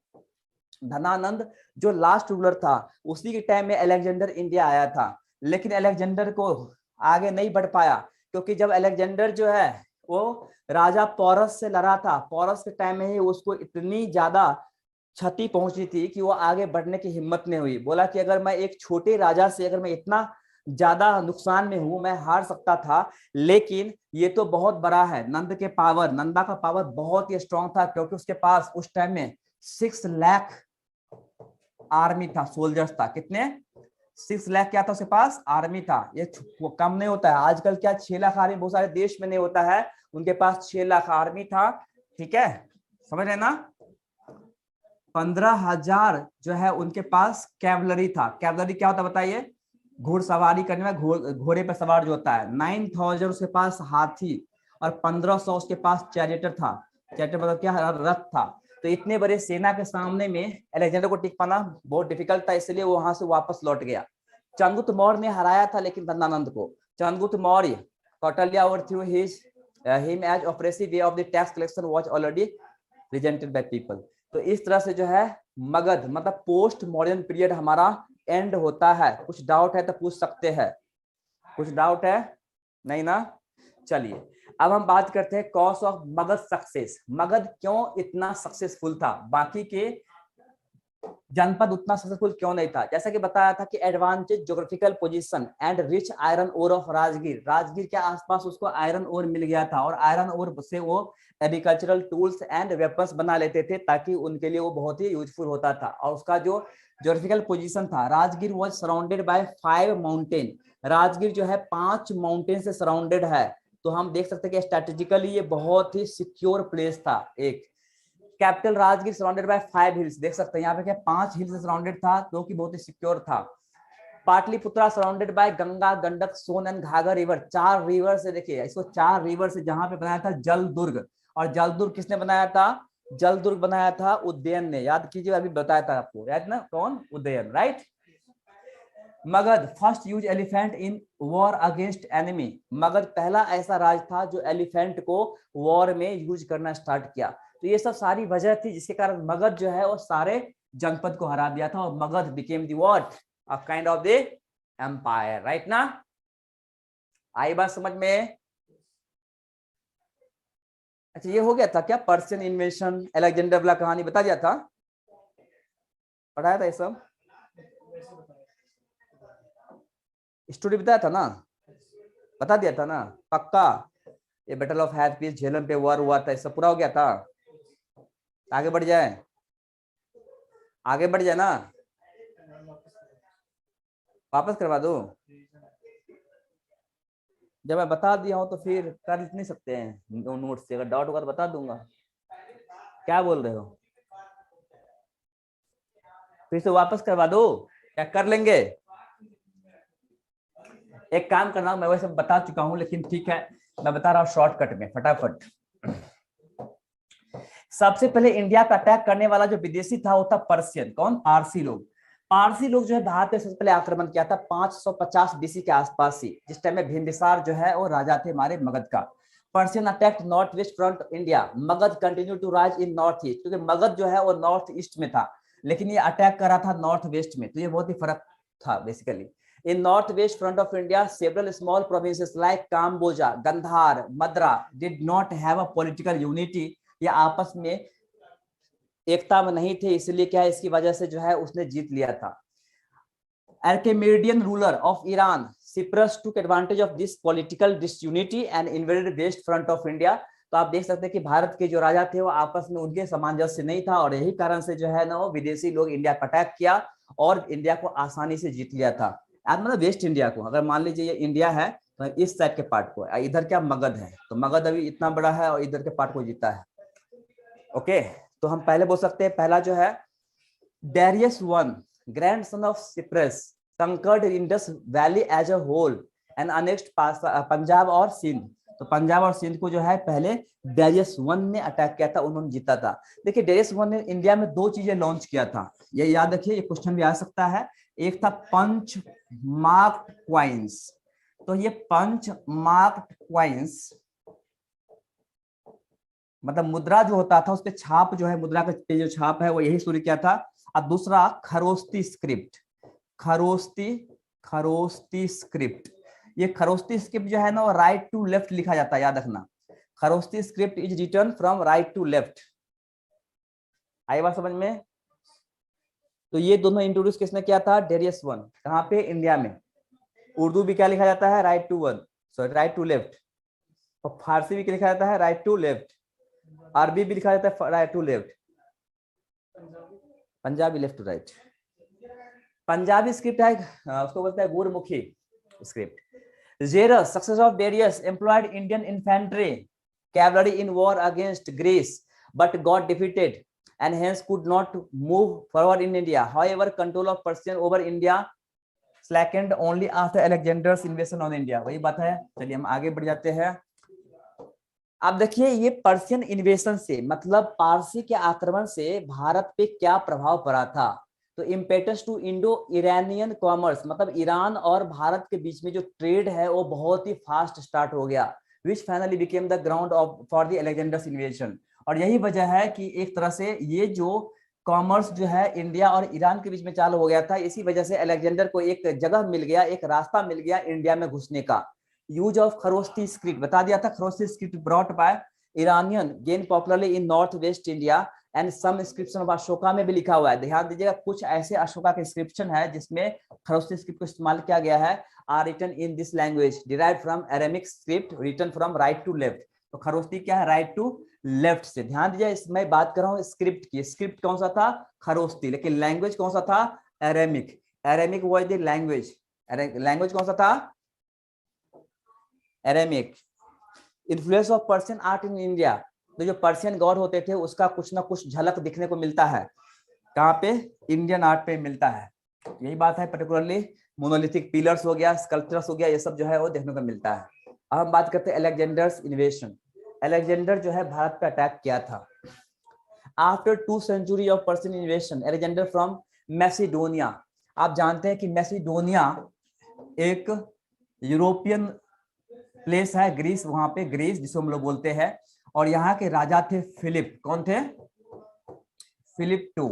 धनानंद जो लास्ट रूलर था। उसी के टाइम में अलेक्जेंडर इंडिया आया था, लेकिन अलेक्जेंडर को आगे नहीं बढ़ पाया, क्योंकि जब अलेक्जेंडर जो है वो राजा पोरस से लड़ा था, पोरस के टाइम में ही उसको इतनी ज्यादा क्षति पहुंची थी कि वो आगे बढ़ने की हिम्मत नहीं हुई। बोला कि अगर मैं एक छोटे राजा से, अगर मैं इतना ज्यादा नुकसान में हूं, मैं हार सकता था, लेकिन ये तो बहुत बड़ा है। नंद के पावर, नंदा का पावर बहुत ही स्ट्रांग था, क्योंकि उसके पास उस टाइम में 6 लाख आर्मी था, सोल्जर्स था। कितने? 6 लाख क्या था उसके पास? आर्मी था। ये कम नहीं होता है। आजकल क्या 6 लाख आर्मी बहुत सारे देश में नहीं होता है, उनके पास 6 लाख आर्मी था। ठीक है, समझ रहे ना। 15,000 जो है उनके पास कैवलरी था। कैवलरी क्या होता है बताइए? घुड़सवारी करने में, घोड़े पर सवार जो होता है। 9000 उसके पास हाथी और 1500 उसके पास चैरियटर था। चैरियटर मतलब क्या, रथ था। तो इतने बड़े सेना के सामने में अलेक्जेंडर को टिक पाना बहुत डिफिकल्ट था, इसलिए वो वहां से वापस लौट गया। चंद्रगुप्त मौर्य ने हराया था लेकिन धनानंद को। Chandragupta Maurya Kautilya overthrew him as oppressive way of the tax collection was already resented by people। तो इस तरह से जो है मगध मतलब पोस्ट मॉडर्न पीरियड हमारा एंड होता है। कुछ डाउट है तो पूछ सकते हैं, कुछ डाउट है नहीं ना? चलिए अब हम बात करते हैं cause of Magadh success. Magadh क्यों इतना सक्सेसफुल था, बाकी के जनपद उतना सक्सेसफुल क्यों नहीं था? जैसा कि बताया था कि advantage geographical position and rich iron ore of Rajgir. Rajgir के आसपास उसको आयरन ओर मिल गया था और आयरन ओर से वो एग्रीकल्चरल टूल्स एंड वेपन्स बना लेते थे ताकि उनके लिए वो बहुत ही यूजफुल होता था। और उसका जो ज्योग्राफिकल पोजीशन था, Rajgir was surrounded by 5 mountain. Rajgir जो है 5 माउंटेन से सराउंडेड है। तो हम देख सकते हैं कि स्ट्रेटेजिकली ये बहुत ही सिक्योर प्लेस था। एक capital Rajgir surrounded by 5 hills, देख सकते हैं यहाँ पे क्या 5 हिल्स से सराउंडेड था जो कि बहुत ही सिक्योर था। Pataliputra surrounded by Ganga, Gandak, Son and Ghaghar river. 4 river से, देखिए इसको 4 रिवर से जहां पे बनाया था जल दुर्ग। और जल दुर्ग किसने बनाया था? जल दुर्ग बनाया था उदयन ने। याद कीजिए, अभी बताया था आपको, याद ना? कौन? Udayan, right. Magadh first use elephant in war against enemy. Magadh पहला ऐसा राज था जो एलिफेंट को वॉर में यूज करना स्टार्ट किया। तो ये सब सारी वजह थी जिसके कारण मगध जो है वो सारे जनपद को हरा दिया था और Magadha became the what, a kind of the empire, right ना? आई बात समझ में? अच्छा ये हो गया था क्या, पर्शियन इन्वेशन, अलेक्जेंडर वाला कहानी बता दिया था, पढ़ाया था ये सब, स्टोरी बताया था ना, बता दिया था ना पक्का? ये बैटल ऑफ हैथपीस, झेलम पे वॉर हुआ था, सब पूरा हो गया था? आगे बढ़ जाए, आगे बढ़ जाए ना, वापस करवा दो? जब मैं बता दिया हूं तो फिर कर नहीं सकते हैं नोट से? अगर डाउट होगा तो बता दूंगा। क्या बोल रहे हो? फिर से वापस करवा दो, क्या कर लेंगे? एक काम करना, मैं वैसे बता चुका हूं लेकिन ठीक है मैं बता रहा हूं शॉर्टकट में फटाफट। सबसे पहले इंडिया का अटैक करने वाला जो विदेशी था वो था पर्शियन। कौन? पारसी लोग। पारसी लोग जो है भारत पे सबसे पहले आक्रमण किया था 550 बीसी के आसपास ही, जिस टाइम में बिंबिसार जो है वो राजा थे हमारे मगध का। Persian attacked north west front India. Magadha continue to rise in north east, क्योंकि मगध जो है वो नॉर्थ ईस्ट में था लेकिन ये अटैक कर रहा था नॉर्थ वेस्ट में। तो ये बहुत ही फर्क था basically. In northwest front of India, several small provinces like Kamboja, Gandhar, Madra did not have a political unity। ये आपस में एकता में नहीं थे, इसलिए क्या है, इसकी वजह से जो है उसने जीत लिया था। Archimedean ruler of Iran, Cyprus took advantage of this political disunity and invaded west front of India। तो आप देख सकते हैं कि भारत के जो राजा थे वो आपस में उनके सामंजस्य नहीं था और यही कारण से जो है ना वो विदेशी लोग इंडिया पर अटैक किया और इंडिया को आसानी से जीत लिया था। मतलब वेस्ट इंडिया को, अगर मान लीजिए ये इंडिया है तो इस साइड के पार्ट को, इधर क्या मगध है, तो मगध अभी इतना बड़ा है और इधर के पार्ट को जीता है। ओके, तो हम पहले बोल सकते हैं पहला जो है Darius I, grandson of Cyprus, conquered Indus Valley as a whole and annexed Punjab और सिंध। तो पंजाब और सिंध को जो है पहले डेरियस I ने अटैक किया था, उन्होंने जीता था। देखिए डेरियस I ने इंडिया में 2 चीजें लॉन्च किया था, ये याद रखिए, ये क्वेश्चन भी आ सकता है। एक था पंच मार्क्ड क्वाइंस। तो ये पंच मार्क्ड क्वाइंस मतलब मुद्रा जो होता था उस पे छाप जो है, मुद्रा के जो छाप है वो यही शुरू किया था। और दूसरा खरोस्ती स्क्रिप्ट। खरोस्ती स्क्रिप्ट, ये खरोस्ती स्क्रिप्ट जो है ना वो राइट टू लेफ्ट लिखा जाता है, याद रखना। Kharosthi script is written from right to left. आई बात समझ में? तो ये दोनों इंट्रोड्यूस किसने किया था? Darius I। कहाँ पे? इंडिया में। उर्दू भी क्या लिखा जाता है? Right to one, sorry right to left. और फारसी भी क्या लिखा जाता है? Right to left. अरबी भी लिखा जाता है right to left. Punjabi left to right. Punjabi script है उसको बोलते हैं Gurmukhi script. Xerxes, successor of Darius, employed Indian infantry cavalry in war against Greece, but got defeated and hence could not move forward in India. However, control of Persian over India second only after Alexander's invasion on India, वही बात है। चलिए हम आगे बढ़ जाते हैं। अब देखिए ये पर्शियन इन्वेजन से मतलब पारसी के आक्रमण से भारत पे क्या प्रभाव पड़ा था। तो impetus to Indo Iranian commerce, मतलब ईरान और भारत के बीच में जो ट्रेड है वो बहुत ही फास्ट स्टार्ट हो गया, which finally became the ground of for the Alexander's invasion. और यही वजह है कि एक तरह से ये जो कॉमर्स जो है इंडिया और ईरान के बीच में चालू हो गया था, इसी वजह से अलेक्जेंडर को एक जगह मिल गया, एक रास्ता मिल गया इंडिया में घुसने का। यूज ऑफ खरोस्ती स्क्रिप्ट बता दिया था, Kharosthi script brought by Iranian gain popularly in north west India and some inscription of Ashoka में भी लिखा हुआ है। ध्यान दीजिएगा कुछ ऐसे अशोका के इंस्क्रिप्शन है जिसमें खरोस्ती स्क्रिप्ट को इस्तेमाल किया गया है। Are written in this language derived from Aramaic script written from right to left. तो खरोस्ती क्या है, राइट टू लेफ्ट से। ध्यान दीजिए इसमें बात कर रहा हूँ स्क्रिप्ट की, स्क्रिप्ट कौन सा था, खरोस्ती, लेकिन लैंग्वेज कौन सा था, Aramaic. Aramaic was the language, language कौन सा था, Aramaic. Influence of Persian art in India, तो जो पर्शियन गॉड होते थे उसका कुछ ना कुछ झलक दिखने को मिलता है, कहाँ पे, इंडियन आर्ट पे मिलता है। यही बात है, पर्टिकुलरली मोनोलिथिक पिलर्स हो गया, स्कल्पचर्स हो गया, ये सब जो है वो देखने को मिलता है। अब हम बात करते हैं अलेक्जेंडर्स इन्वेशन। अलेक्जेंडर जो है भारत पे अटैक किया था। After 2 century of Persian इन्वेशन Alexander from Macedonia. आप जानते हैं कि मैसिडोनिया एक यूरोपियन प्लेस है, ग्रीस, वहां पे ग्रीस जिसको हम लोग बोलते हैं। और यहाँ के राजा थे फिलिप, कौन थे, फिलिप टू।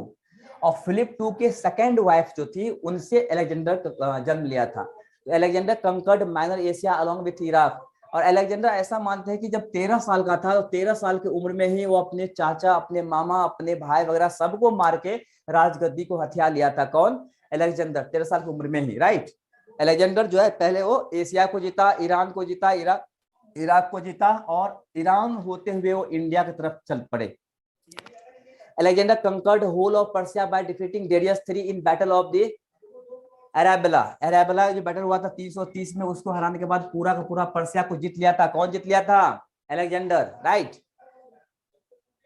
और फिलिप टू के सेकंड वाइफ जो थी उनसे अलेक्जेंडर जन्म लिया था। तो Alexander conquered minor Asia along with Iraq. और अलेक्जेंडर ऐसा मानते हैं कि जब 13 साल का था तो 13 साल की उम्र में ही वो अपने चाचा, अपने मामा, अपने भाई वगैरह सबको मार के राजगद्दी को हथिया लिया था। कौन, अलेक्जेंडर, 13 साल की उम्र में ही, राइट। अलेक्जेंडर जो है पहले वो एशिया को जीता, ईरान को जीता, इराक को जीता, और ईरान होते हुए वो इंडिया की तरफ चल पड़े। Alexander conquered whole of Persia by defeating Darius III in battle of the Arbela. Arbela जो बैटल हुआ था 330 में, उसको हराने के बाद पूरा का पूरा पर्सिया को जीत लिया था। कौन जीत लिया था, अलेक्जेंडर, राइट।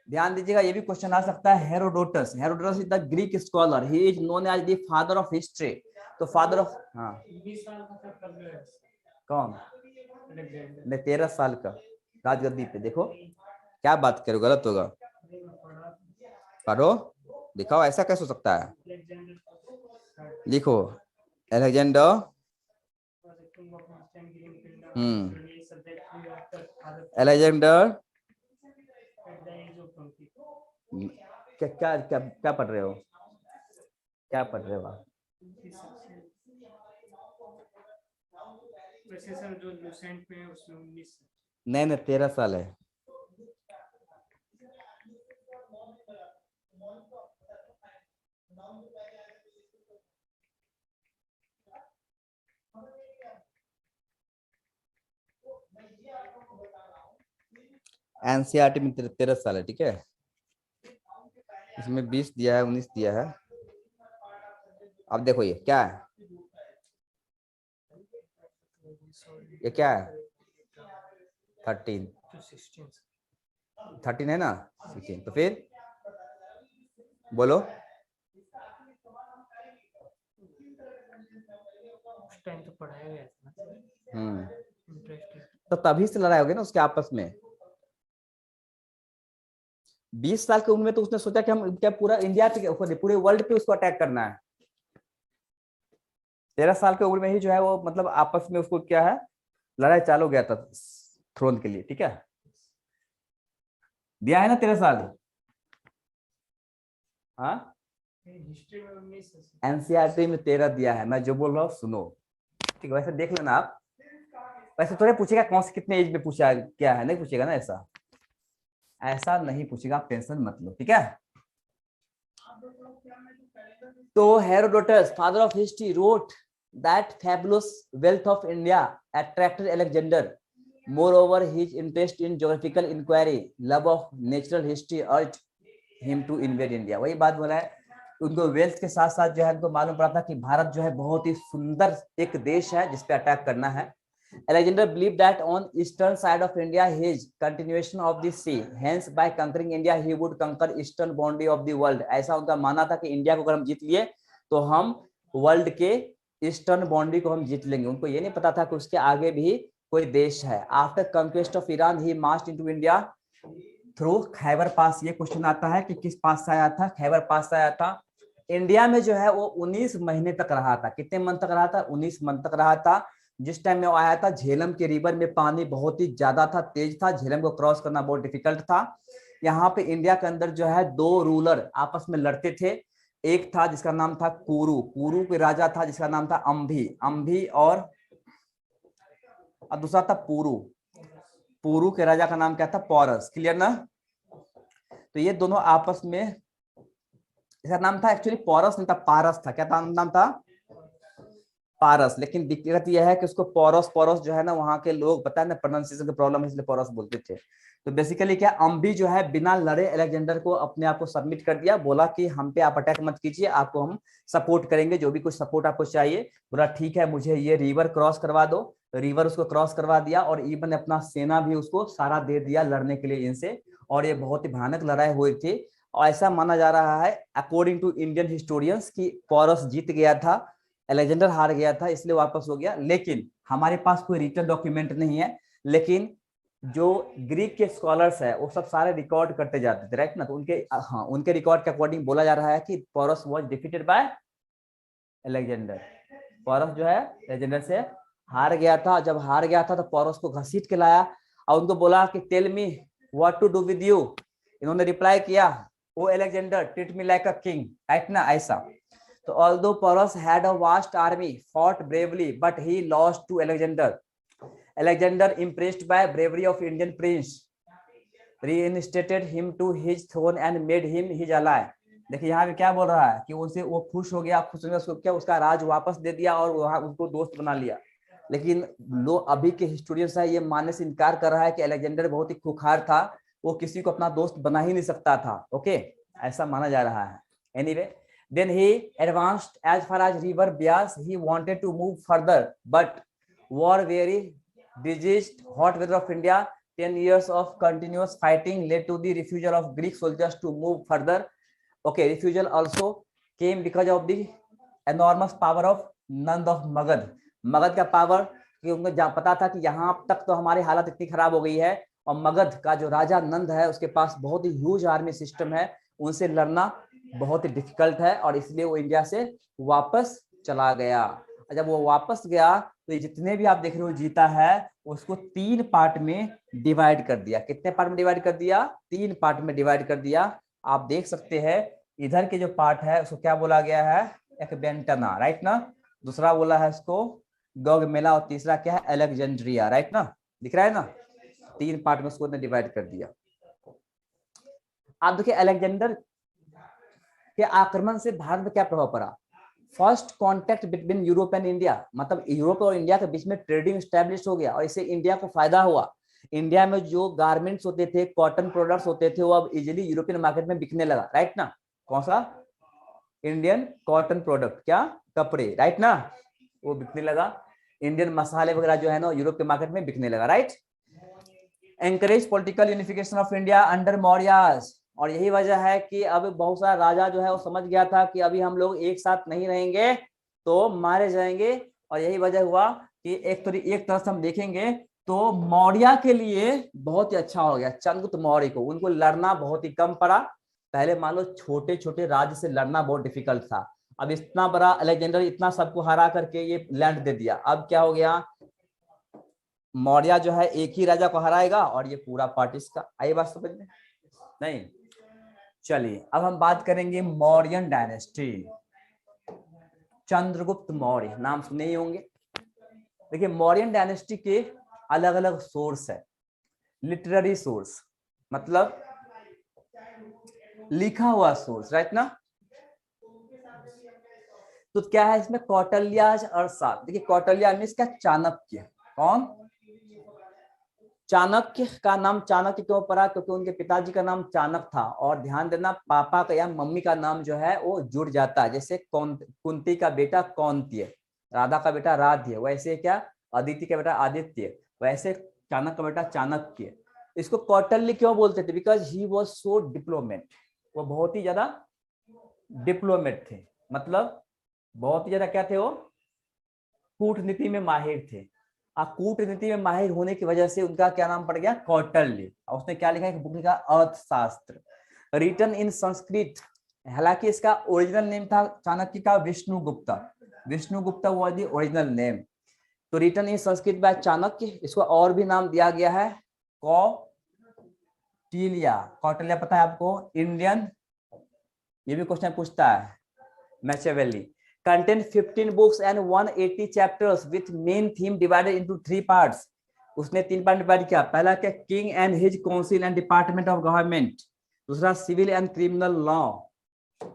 ध्यान दीजिएगा ये भी क्वेश्चन आ सकता है। Herodotus, Herodotus is the Greek scholar, he is known as the father of history. तो फादर ऑफ, हाँ, 20 साल का था तब गया। कौन, अलेक्जेंडर। नहीं 13 साल का राजगद्दी पे। देखो क्या बात करो, गलत होगा, पढ़ो दिखाओ, ऐसा कैसे हो सकता है, लिखो अलेक्जेंडर, अलेक्जेंडर, क्या क्या क्या क्या पढ़ रहे हो, क्या पढ़ रहे हो आप? वैसे सर जो लूसेंट में है उसमें 19। नहीं 13 साल है। एनसीईआरटी में 13 साल है, ठीक है। इसमें 20 दिया है, 19 दिया है। अब देखो ये क्या है, ये क्या है, 13 13 है ना, 16। तो फिर बोलो, उस टाइम तो पढ़ाया गया था। तो तभी से लड़ाई हो गई ना उसके आपस में। 20 साल की उम्र में तो उसने सोचा कि हम क्या पूरा इंडिया पे, पूरे वर्ल्ड पे उसको अटैक करना है। 13 साल की उम्र में ही जो है वो मतलब आपस में उसको क्या है, लड़ाई चालू हो गया था थ्रोन के लिए, ठीक है। दिया है ना 13 साल, हाँ, एनसीईआरटी में 13 दिया है। मैं जो बोल रहा हूँ सुनो, ठीक है। वैसे देख लेना आप, वैसे थोड़े पूछेगा कौन से कितने एज में पूछा क्या है, नहीं पूछेगा ना, ऐसा ऐसा नहीं पूछेगा, आप टेंशन मत लो, ठीक है। तो Herodotus, father of history, wrote that fabulous wealth of India attracted Alexander. Moreover, his interest in geographical inquiry, love of natural history urged him to invade India. वही बात बोला है, उनको वेल्थ के साथ साथ जो है उनको मालूम पड़ा था कि भारत जो है बहुत ही सुंदर एक देश है जिसपे अटैक करना है। Alexander believed that on eastern side of India his continuation of the sea, hence by conquering India he would conquer eastern boundary of the world. ऐसा उनका मानना था कि इंडिया को अगर हम जीत लिए तो हम वर्ल्ड के ईस्टर्न बाउंड्री को हम जीत लेंगे। उनको ये नहीं पता था कि उसके आगे भी कोई देश है। After conquest of Iran he marched into India through Khyber pass. ये क्वेश्चन आता है कि किस पास से आया था? खैबर पास से आया था। इंडिया में जो है वो 19 महीने तक रहा था। कितने मंथ तक रहा था? 19 मंथ तक रहा था। जिस टाइम में वो आया था झेलम के रिवर में पानी बहुत ही ज्यादा था, तेज था, झेलम को क्रॉस करना बहुत डिफिकल्ट था। यहाँ पे इंडिया के अंदर जो है दो रूलर आपस में लड़ते थे। एक था जिसका नाम था कुरु, कुरु के राजा था जिसका नाम था अंभी, अंभी और दूसरा था पुरु, पुरु के राजा का नाम क्या था? पौरस। क्लियर ना? तो ये दोनों आपस में, इसका नाम था एक्चुअली पौरस नहीं था, पारस था। क्या नाम था? पारस। लेकिन दिक्कत यह है कि उसको पौरस पौरस जो है ना, वहां के लोग पता है ना प्रोनाउंसिएशन की प्रॉब्लम है इसलिए पौरस बोलते थे। तो बेसिकली क्या, अंबी जो है बिना लड़े अलेक्जेंडर को अपने आप को सबमिट कर दिया। बोला कि हम पे आप अटैक मत कीजिए, आपको हम सपोर्ट करेंगे, जो भी कुछ सपोर्ट आपको चाहिए। बोला ठीक है, मुझे ये रिवर क्रॉस करवा दो। रिवर उसको क्रॉस करवा दिया और इवन अपना सेना भी उसको सारा दे दिया लड़ने के लिए इनसे। और ये बहुत ही भयानक लड़ाई हुई थी। और ऐसा माना जा रहा है अकॉर्डिंग टू इंडियन हिस्टोरियंस कि पौरस जीत गया था, अलेक्जेंडर हार गया था, इसलिए वापस हो गया। लेकिन हमारे पास कोई रिटन डॉक्यूमेंट नहीं है। लेकिन जो ग्रीक के स्कॉलर्स है वो सब सारे रिकॉर्ड करते जाते थे, राइट ना? तो उनके हाँ उनके रिकॉर्ड के अकॉर्डिंग बोला जा रहा है कि Paurus was defeated by Alexander. Paurus जो है अलेक्जेंडर से हार गया था। जब हार गया था तो पौरस को घसीट के लाया और उनको बोला कि tell me what to do with you. इन्होंने रिप्लाई किया, O Alexander treat me like a king, right ना? ऐसा। So although Porus had a vast army, fought bravely, but he lost to Alexander. Alexander, impressed by bravery of Indian prince, reinstated him to his throne and made him his ally. देखिए यहाँ पे क्या बोल रहा है कि उनसे वो खुश हो गया, खुश हो गया, उसको क्या उसका राज वापस दे दिया और वहां उसको दोस्त बना लिया। लेकिन लोग अभी के हिस्टोरियंस है ये मानने से इनकार कर रहा है कि अलेक्जेंडर बहुत ही खुखार था, वो किसी को अपना दोस्त बना ही नहीं सकता था। ओके, ऐसा माना जा रहा है। Anyway, then he advanced as far as river Bias. He wanted to move further, but war weary, diseased, hot weather of India, 10 years of continuous fighting led to the refusal of Greek soldiers to move further. Okay, refusal also came because of the enormous power of Nand of Magad. Magadh का पावर, कि उनको पता था कि यहाँ तक तो हमारी हालत इतनी खराब हो गई है और मगध का जो राजा नंद है उसके पास बहुत ही ह्यूज आर्मी सिस्टम है, उनसे लड़ना बहुत ही डिफिकल्ट है और इसलिए वो इंडिया से वापस चला गया। जब वो वापस गया तो जितने भी आप देख रहे हो जीता है उसको 3 पार्ट में डिवाइड कर दिया। कितने पार्ट में डिवाइड कर दिया? 3 पार्ट में डिवाइड कर दिया। आप देख सकते हैं इधर के जो पार्ट है उसको क्या बोला गया है? एक बेंटना, राइट ना? दूसरा बोला है इसको गौगमेला और तीसरा क्या है? अलेक्जेंड्रिया, राइट ना? दिख रहा है ना? 3 पार्ट में उसको डिवाइड कर दिया। आप देखिए अलेक्जेंडर के आक्रमण से भारत में क्या प्रभाव पड़ा? First contact between Europe and India, मतलब यूरोप और इंडिया के बीच में ट्रेडिंग स्टैब्लिश हो गया और इससे इंडिया को फायदा हुआ। इंडिया में जो गारमेंट्स होते थे, कॉटन प्रोडक्ट्स होते थे, वो अब इजीली यूरोपियन मार्केट में बिकने लगा, राइट ना? कौन सा? इंडियन कॉटन प्रोडक्ट, क्या? कपड़े, राइट ना? वो बिकने लगा। इंडियन मसाले वगैरह जो है ना यूरोप के मार्केट में बिकने लगा, right? Encourage political unification of India under Mauryas. और यही वजह है कि अब बहुत सारा राजा जो है वो समझ गया था कि अभी हम लोग एक साथ नहीं रहेंगे तो मारे जाएंगे। और यही वजह हुआ कि एक तरह से हम देखेंगे तो मौर्य के लिए बहुत ही अच्छा हो गया। चंद्रगुप्त मौर्य को उनको लड़ना बहुत ही कम पड़ा। पहले मान लो छोटे छोटे राज्य से लड़ना बहुत डिफिकल्ट था, अब इतना बड़ा अलेक्जेंडर इतना सबको हरा करके ये लैंड दे दिया। अब क्या हो गया? मौर्य जो है एक ही राजा को हराएगा और ये पूरा पार्ट इसका। आइए बात समझ में? नहीं, चलिए अब हम बात करेंगे मौर्यन डायनेस्टी। चंद्रगुप्त मौर्य नाम सुने ही होंगे। देखिए मौर्यन डायनेस्टी के अलग अलग सोर्स है। लिटरेरी सोर्स मतलब लिखा हुआ सोर्स, राइट ना? तो क्या है इसमें? कौटिल्याज अर्थशास्त्र। देखिए कौटिल्य मीन्स क्या? चाणक्य। कौन? चाणक्य का नाम चाणक्य क्यों पड़ा? क्योंकि उनके पिताजी का नाम चाणक्य था। और ध्यान देना पापा का या मम्मी का नाम जो है वो जुड़ जाता है। जैसे कुंती का बेटा कौंत्य, राधा का बेटा राध्य, वैसे क्या अदिति का बेटा आदित्य, वैसे चाणक्य का बेटा चाणक्य। इसको कौटिल्य क्यों बोलते थे? Because he was so diplomat. वो बहुत ही ज्यादा डिप्लोमेट थे, मतलब बहुत ही ज्यादा क्या थे वो? कूटनीति में माहिर थे। कूटनीति में माहिर होने की वजह से उनका क्या नाम पड़ गया, कौटिल्य। और उसने क्या लिखा, एक बुक लिखा अर्थशास्त्र, रिटन इन संस्कृत। हालांकि इसका ओरिजिनल नेम था चाणक्य का Vishnugupta. Vishnugupta was the original name. तो written in Sanskrit by Chanakya, इसको और भी नाम दिया गया है कौटिल्य। कौटिल्य पता है आपको, इंडियन, ये भी क्वेश्चन पूछता है, Machiavelli. Contain 15 books and 180 chapters with main theme divided into 3 parts. उसने 3 पार्ट डिवाइड किया। पहला क्या, king and his council and department of government. दूसरा सिविल एंड क्रिमिनल लॉ,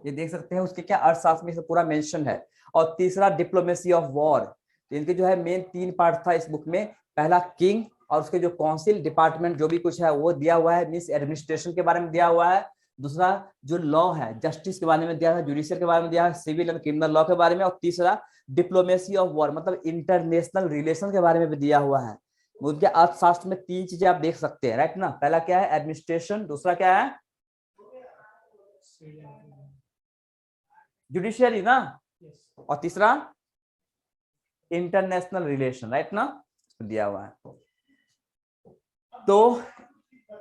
ये देख सकते हैं उसके क्या अर्थशास्त्र में से पूरा मेंशन है। और तीसरा डिप्लोमेसी ऑफ वॉर। तो इनके जो है मेन 3 पार्ट था इस बुक में। पहला किंग और उसके जो काउंसिल डिपार्टमेंट जो भी कुछ है वो दिया हुआ है, मींस एडमिनिस्ट्रेशन के बारे में दिया हुआ है। दूसरा जो लॉ है, जस्टिस के बारे में दिया है, जुडिशियल के बारे में दिया है, सिविल एंड क्रिमिनल लॉ के बारे में। और तीसरा डिप्लोमेसी ऑफ वॉर, मतलब इंटरनेशनल रिलेशन के बारे में भी दिया हुआ है। उनके अर्थशास्त्र में 3 चीजें आप देख सकते हैं, राइट ना। पहला क्या है, एडमिनिस्ट्रेशन। दूसरा क्या है, जुडिशियरी ना। और तीसरा इंटरनेशनल रिलेशन, राइट ना, दिया हुआ है। तो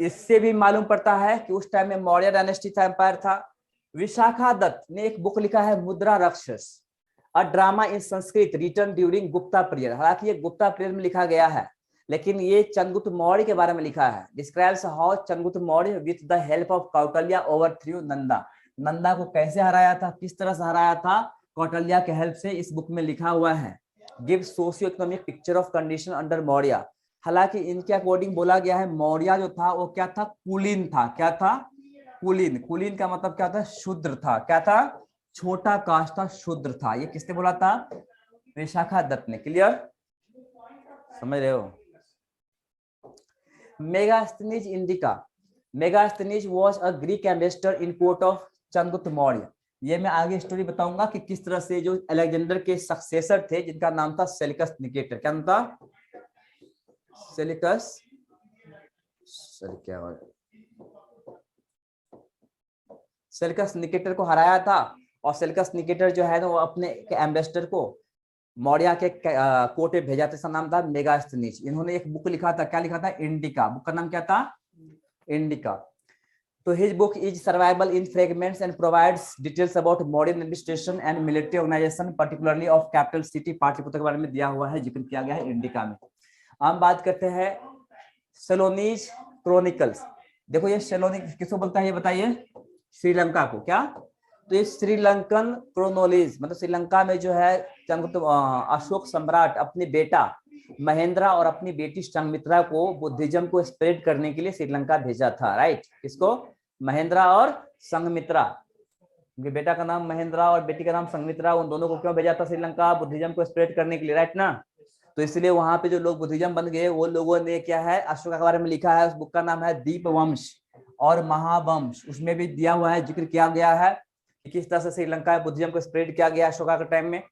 इससे भी मालूम पड़ता है कि उस टाइम में मौर्य डायनेस्टी था, एम्पायर था। विशाखा दत्त ने एक बुक लिखा है Mudra Rakshasa, a drama in Sanskrit written during Gupta period. हालांकि ये गुप्ता पीरियड में लिखा गया है, लेकिन ये चंद्रगुप्त मौर्य के बारे में लिखा है। Describes how Chandragupta Maurya with the help of Kautilya overthrew Nanda. Nanda को कैसे हराया था, किस तरह से हराया था, कौटिल्य के हेल्प से, इस बुक में लिखा हुआ है। Give socio economic picture of condition under Maurya. हालांकि इनके अकॉर्डिंग बोला गया है मौर्य जो था वो क्या था, कुलीन था। क्या था, कुलीन। कुलीन का मतलब क्या था, शूद्र था। क्या था, छोटा कास्ट था, शूद्र था। ये किसने बोला था, विशाखा दत्त ने। क्लियर, समझ रहे हो। Megasthenes indica. Megasthenes was a Greek ambassador in court of Chandragupta Maurya. ये मैं आगे स्टोरी बताऊंगा कि किस तरह से जो अलेक्जेंडर के सक्सेसर थे, जिनका नाम था सेलिकस निकेटर। क्या नाम था, सेलिकस, क्या सेलिकस निकेटर को हराया था। और सेलिकस निकेटर जो है ना वो अपने एम्बेसडर को मौर्य के कोर्ट में भेजा था। इसका नाम था मेगास्थनीज। इन्होंने एक बुक लिखा था, क्या लिखा था, इंडिका। बुक का नाम क्या था, इंडिका। तो his book is survival in fragments and provides details about modern administration and military organisation particularly of capital city. Pataliputra के बारे में दिया हुआ है, जिक्र किया गया है इंडिका में। हम बात करते हैं सेलोनीज क्रोनिकल्स। देखो ये सेलोनिक किसको बोलता है, ये बताइए, श्रीलंका को। क्या, तो ये श्रीलंकन क्रोनोलॉजी, मतलब श्रीलंका में जो है अशोक सम्राट अपने बेटा महेंद्रा और अपनी बेटी संघमित्रा को बुद्धिज्म को स्प्रेड करने के लिए श्रीलंका भेजा था, राइट। किसको, महेंद्रा और संघमित्रा। उनके बेटा का नाम महेंद्रा और बेटी का नाम संघमित्रा। उन दोनों को क्यों भेजा था श्रीलंका, बुद्धिज्म को स्प्रेड करने के लिए, राइट ना। तो इसलिए वहां पे जो लोग बुद्धिज्म बन गए वो लोगों ने क्या है, अशोका के बारे में लिखा है। उस बुक का नाम है दीपवंश और महावंश। उसमें भी दिया हुआ है, जिक्र किया गया है कि किस तरह से श्रीलंका में बुद्धिज्म को स्प्रेड किया गया अशोका के टाइम में।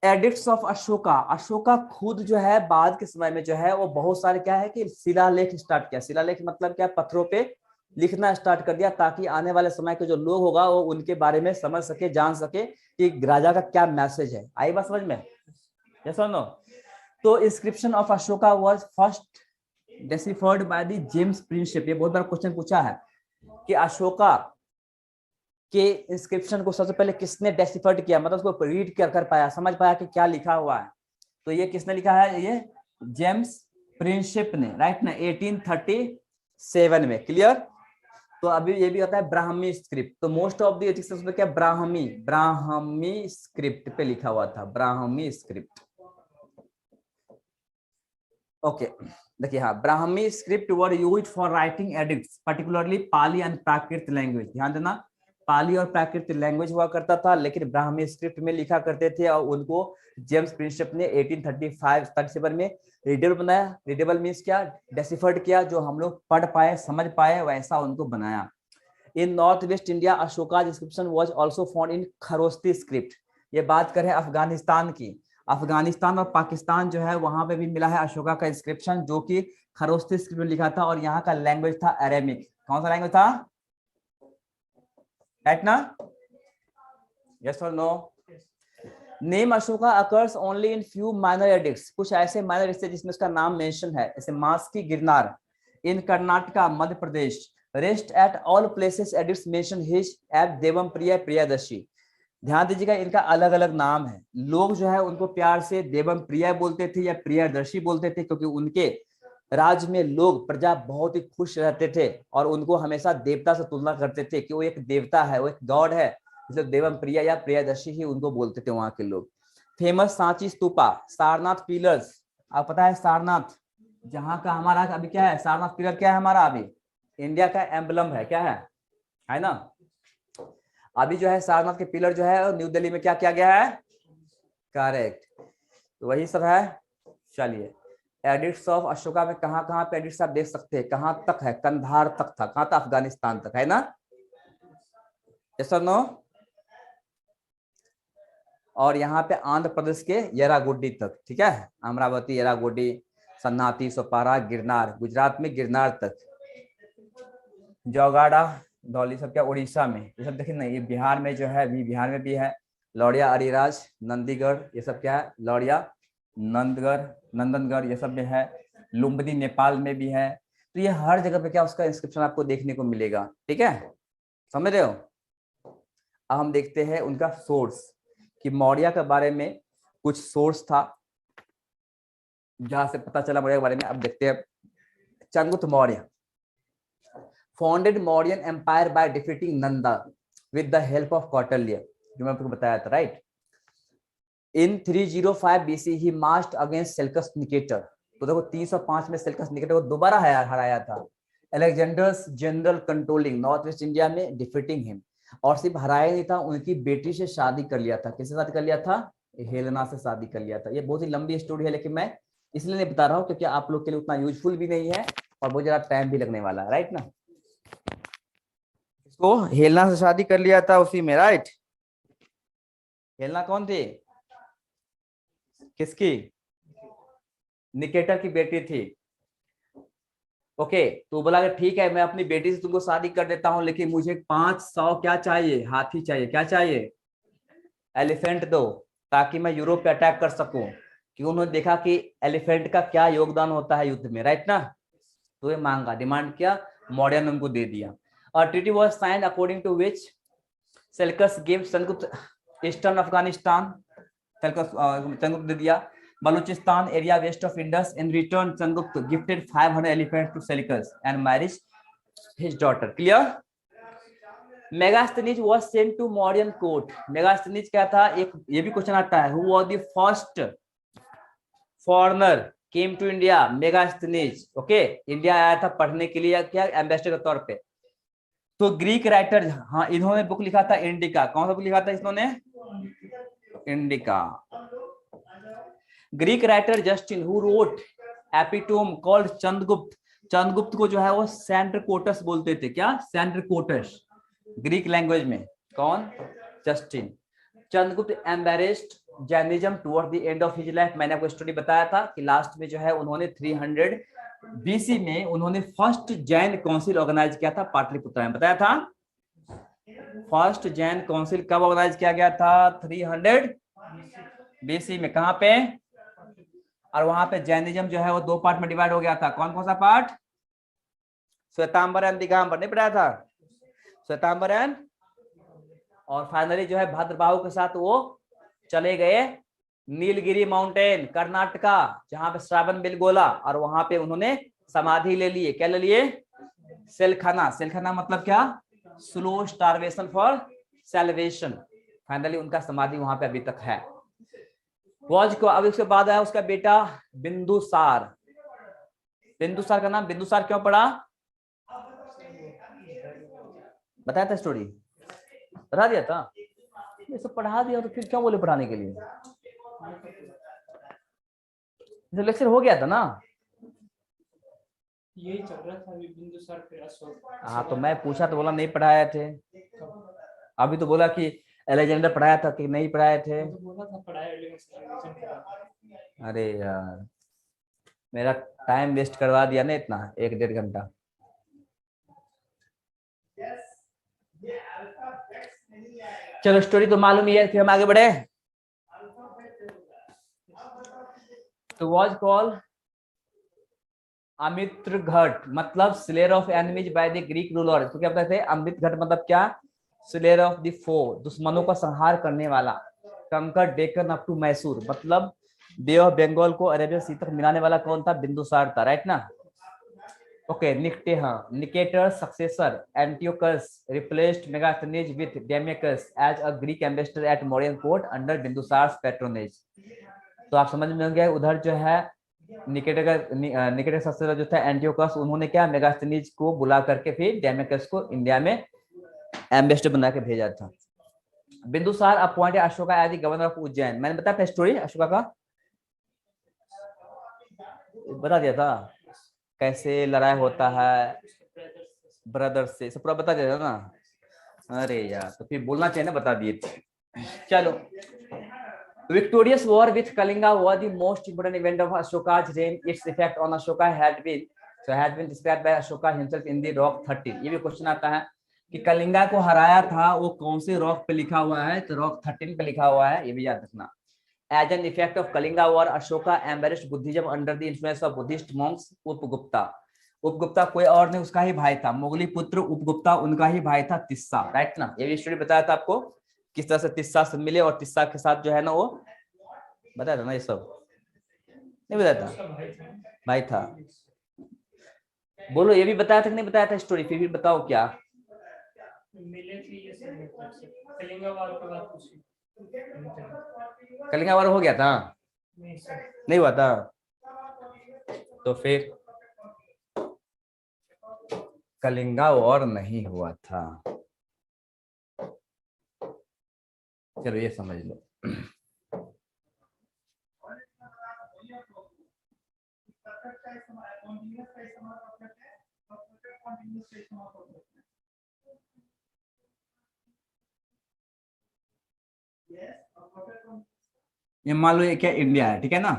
Addicts of Ashoka. अशोका खुद जो है बाद के समय में जो है वो बहुत सारे क्या है कि शिलालेख स्टार्ट किया। शिलालेख मतलब क्या, पत्थरों पे लिखना स्टार्ट कर दिया, ताकि आने वाले समय के जो लोग होगा वो उनके बारे में समझ सके, जान सके कि राजा का क्या मैसेज है। आई बात समझ में, यस और नो। तो inscription of Ashoka was first deciphered by the James Prinsep. ये बहुत बड़ा क्वेश्चन पूछा है कि अशोका के इंस्क्रिप्शन को सबसे पहले किसने डेसिफर्ड किया, मतलब उसको रीड कर पाया, समझ पाया कि क्या लिखा हुआ है। तो ये किसने लिखा है, ये जेम्स प्रिंसशिप ने, राइट ना, 1837 में। क्लियर। तो अभी ये भी होता है ब्राह्मी स्क्रिप्ट। तो मोस्ट ऑफ द एथिक्स क्या, ब्राह्मी स्क्रिप्ट पे लिखा हुआ था, ब्राह्मी स्क्रिप्ट। ओके देखिए, हाँ, Brahmi script were used for writing addicts particularly Pali and Prakrit language. ध्यान देना, पाली और प्राकृत लैंग्वेज हुआ करता था, लेकिन ब्राह्मी स्क्रिप्ट में लिखा करते थे। और उनको जेम्स प्रिंसशिप ने 1837 में रीडेबल बनाया। रीडेबल मीन्स क्या, डेसिफर्ड किया, जो हम लोग पढ़ पाए, समझ पाए, वैसा उनको बनाया। In north west India Ashoka inscription was also found in Kharosthi script. ये बात करें अफगानिस्तान की, अफगानिस्तान और पाकिस्तान जो है वहां पे भी मिला है अशोका का इंस्क्रिप्शन, जो कि खरोस्ती स्क्रिप्ट में लिखा था। और यहाँ का लैंग्वेज था अरेमिक। कौन सा लैंग्वेज था, राइट ना, यस और no. Name Ashoka occurs only in few minor edicts, कुछ ऐसे माइनर एडिक्ट्स जिसमें उसका नाम मेंशन है, जैसे मास की Girnar in Karnataka Madhya Pradesh, rest at all places edicts mention his at Devam Priya Priyadarshi. ध्यान दीजिएगा, इनका अलग अलग नाम है। लोग जो है उनको प्यार से देवम प्रिय बोलते थे या प्रियदर्शी बोलते थे, क्योंकि उनके राज्य में लोग प्रजा बहुत ही खुश रहते थे और उनको हमेशा देवता से तुलना करते थे कि वो एक देवता है, वो एक गॉड है, इसलिए देवम प्रिय या प्रियदर्शी ही उनको बोलते थे वहां के लोग। फेमस सांची स्तूपा, सारनाथ पिलर्स, आप पता है सारनाथ जहां का हमारा अभी क्या है, सारनाथ पिलर क्या है हमारा अभी इंडिया का एम्बलम है, क्या है ना। अभी जो है सारनाथ के पिलर जो है न्यू दिल्ली में क्या किया गया है, करेक्ट, तो वही सब है। चलिए, एडिक्ट्स ऑफ अशोका में कहां कहां पे एडिक्ट्स आप देख सकते हैं, कहां तक है, कंधार तक था, कहां था, अफगानिस्तान तक, है ना, यस और नो। और यहाँ पे आंध्र प्रदेश के येरागुड्डी तक, ठीक है, अमरावती, येरागुड्डी, सन्नाटी, सोपारा, गिरनार, गुजरात में गिरनार तक, जौगाड़ा, धौली सब क्या उड़ीसा में, ये सब देखिए ना, ये बिहार में जो है, अभी बिहार में भी है, लौड़िया, अरिराज, नंदीगढ़, ये सब क्या है, लौड़िया, नंदनगढ़, ये सब में है, लुम्बिनी नेपाल में भी है। तो ये हर जगह पे क्या उसका इंस्क्रिप्शन आपको देखने को मिलेगा, ठीक है, समझ रहे हो। अब हम देखते हैं उनका सोर्स, कि मौर्य के बारे में कुछ सोर्स था जहां से पता चला मौर्य के बारे में। अब देखते हैं, Chandragupta Maurya founded Mauryan empire by defeating Nanda with the help of Kautilya, जो मैं आपको बताया था, right. In 305 BC he marched against Seleucus Nicator, तो देखो 305 में सेल्कस निकेटर को दोबारा हराया था। Alexander's general controlling north west India में डिफीटिंग हिम, और सिर्फ हराया नहीं था, उनकी बेटी से शादी कर लिया था। किससे शादी कर लिया था, हेलेना से शादी कर लिया था। ये बहुत ही लंबी स्टोरी है, लेकिन मैं इसलिए नहीं बता रहा हूँ क्योंकि आप लोग के लिए उतना यूजफुल भी नहीं है और बहुत ज्यादा टाइम भी लगने वाला है, राइट ना। इसको हेलेना से शादी कर लिया था उसी में, राइट। हेलेना कौन थी, किसकी, निकेटर की बेटी थी। ओके, तो बोला कि ठीक है मैं अपनी बेटी से तुमको शादी कर देता हूं, लेकिन मुझे 500 क्या चाहिए, हाथी चाहिए, क्या चाहिए, एलिफेंट दो, ताकि मैं यूरोप पे अटैक कर सकूं। कि उन्होंने देखा कि एलिफेंट का क्या योगदान होता है युद्ध में, राइट ना। तो ये मांगा, डिमांड किया, मौर्य ने उनको दे दिया। और treaty was signed according to which Seleucus give Chandragupta eastern Afghanistan, Chandragupta दे दिया Baluchistan area west of Indus. In return Chandragupta gifted 500 elephant to Seleucus and marriage his daughter. Clear. Megasthenes was sent to Mauryan court. Megasthenes क्या था, एक ये भी क्वेश्चन आता है, who was the first foreigner came to India, Megasthenes. Okay, India आया था पढ़ने के लिए, क्या एम्बेसडर के तौर पे। तो ग्रीक राइटर, हाँ, इन्होंने बुक लिखा था इंडिका। कौन सा बुक लिखा था इन्होंने, indica. Greek writer Justin who wrote epitome called Chandragupta. Chandragupta को जो है वो सैंड्रकोटस बोलते थे, क्या, सैंड्रकोटस ग्रीक लैंग्वेज में। कौन, Justin. Chandragupta embarrassed Jainism toward the end of his life. मैंने आपको स्टोरी बताया था कि लास्ट में जो है उन्होंने 300 BC में उन्होंने फर्स्ट जैन काउंसिल ऑर्गेनाइज किया था पाटलिपुत्र में, बताया था। फर्स्ट जैन काउंसिल कब ऑर्गेनाइज किया गया था, 300 BC में, कहां पे, और वहां पे जैनिज्म जो है वो 2 पार्ट में डिवाइड हो गया था। कौन कौन सा पार्ट, श्वेतांबर एंड दिगंबर, नहीं पढ़ाया था, श्वेतांबर एंड, और फाइनली जो है भद्रबाहु के साथ वो चले गए नीलगिरी माउंटेन कर्नाटका, जहां पे श्रावण बेलगोला, और वहां पे उन्होंने समाधि ले लिए। क्या ले लिए, सेलखाना। सेलखाना मतलब क्या, slow starvation for salvation. Finally उनका समाधि वहां पे अभी तक है। वॉज को अब उसके बाद आया उसका बेटा बिंदुसार। बिंदुसार का नाम बिंदुसार क्यों पड़ा, बताया था स्टोरी, बता दिया था, ये सब पढ़ा दिया तो फिर क्यों बोले पढ़ाने के लिए, लेक्चर हो गया था ना। यही चल रहा था अभी, बिंदुसार फिर अशोक। हाँ, तो मैं पूछा तो बोला नहीं पढ़ाए थे, अभी तो बोला कि अलेक्जेंडर पढ़ाया था कि नहीं पढ़ाए थे। तो बोला था पढ़ाया, लेकिन अरे यार, मेरा टाइम वेस्ट करवा दिया ना इतना, 1-1.5 घंटा। चलो, स्टोरी तो मालूम ही है, फिर हम आगे बढ़े। तो was called अमित्रघट, मतलब slayer of enemies by the Greek ruler. तो क्या बताते हैं अमृतघट मतलब क्या? स्लेयर ऑफ द फो, दुश्मनों का संहार करने वाला। कंकर डेकन अप टू मैसूर, मतलब बे ऑफ बंगाल को अरेबियन सी तक मिलाने वाला कौन था? बिंदुसार था, राइट ना? Okay, Nicator successor Antiochus replaced Megasthenes with Deimachus as a Greek ambassador at Mauryan court under Bindusara patronage. तो आप समझ में होंगे, उधर जो है निकेटर सक्सेसर जो था एंटियोकस, उन्होंने क्या मेगास्थनीज को बुला करके फिर डेमेकस को इंडिया में एम्बेसडर बना के भेजा था। Bindusara appointed Ashoka as the governor of Ujjain. मैंने बताया था स्टोरी अशोका का, बता दिया था कैसे लड़ाई होता है ब्रदर से, सब पूरा बता दिया था ना। अरे यार, तो फिर बोलना चाहिए ना, बता दिए थे। चलो, victorious war with Kalinga was the most important event of Ashoka's reign. Its effect on Ashoka had been described by Ashoka himself in the Rock 13। ये भी क्वेश्चन आता है कि कलिंगा को हराया था वो कौन से रॉक पे लिखा हुआ है? तो रॉक 13 पे लिखा हुआ है, ये भी याद रखना। As an effect of Kalinga war, Ashoka embraced Buddhism under the influence of Buddhist monks उपगुप्ता। उपगुप्ता कोई और नहीं, उसका ही भाई था, मुगली पुत्र उपगुप्ता, उनका ही भाई था तिस्सा, राइट ना? ये भी स्टोरी बताया था आपको किस तरह से तिस्सा से मिले और तिस्सा के साथ जो है ना वो बताया था ना, ये सब नहीं बताया था? भाई था, बोलो ये भी बताया था कि नहीं बताया था स्टोरी? फिर भी बताओ क्या मिले थे ये सब। कलिंगा वार के बाद कुछ कलिंगा वार हो गया था? नहीं हुआ था? तो फिर कलिंगा वार नहीं हुआ था, चलो ये समझ लो। ये मान लो ये क्या इंडिया है, ठीक है ना?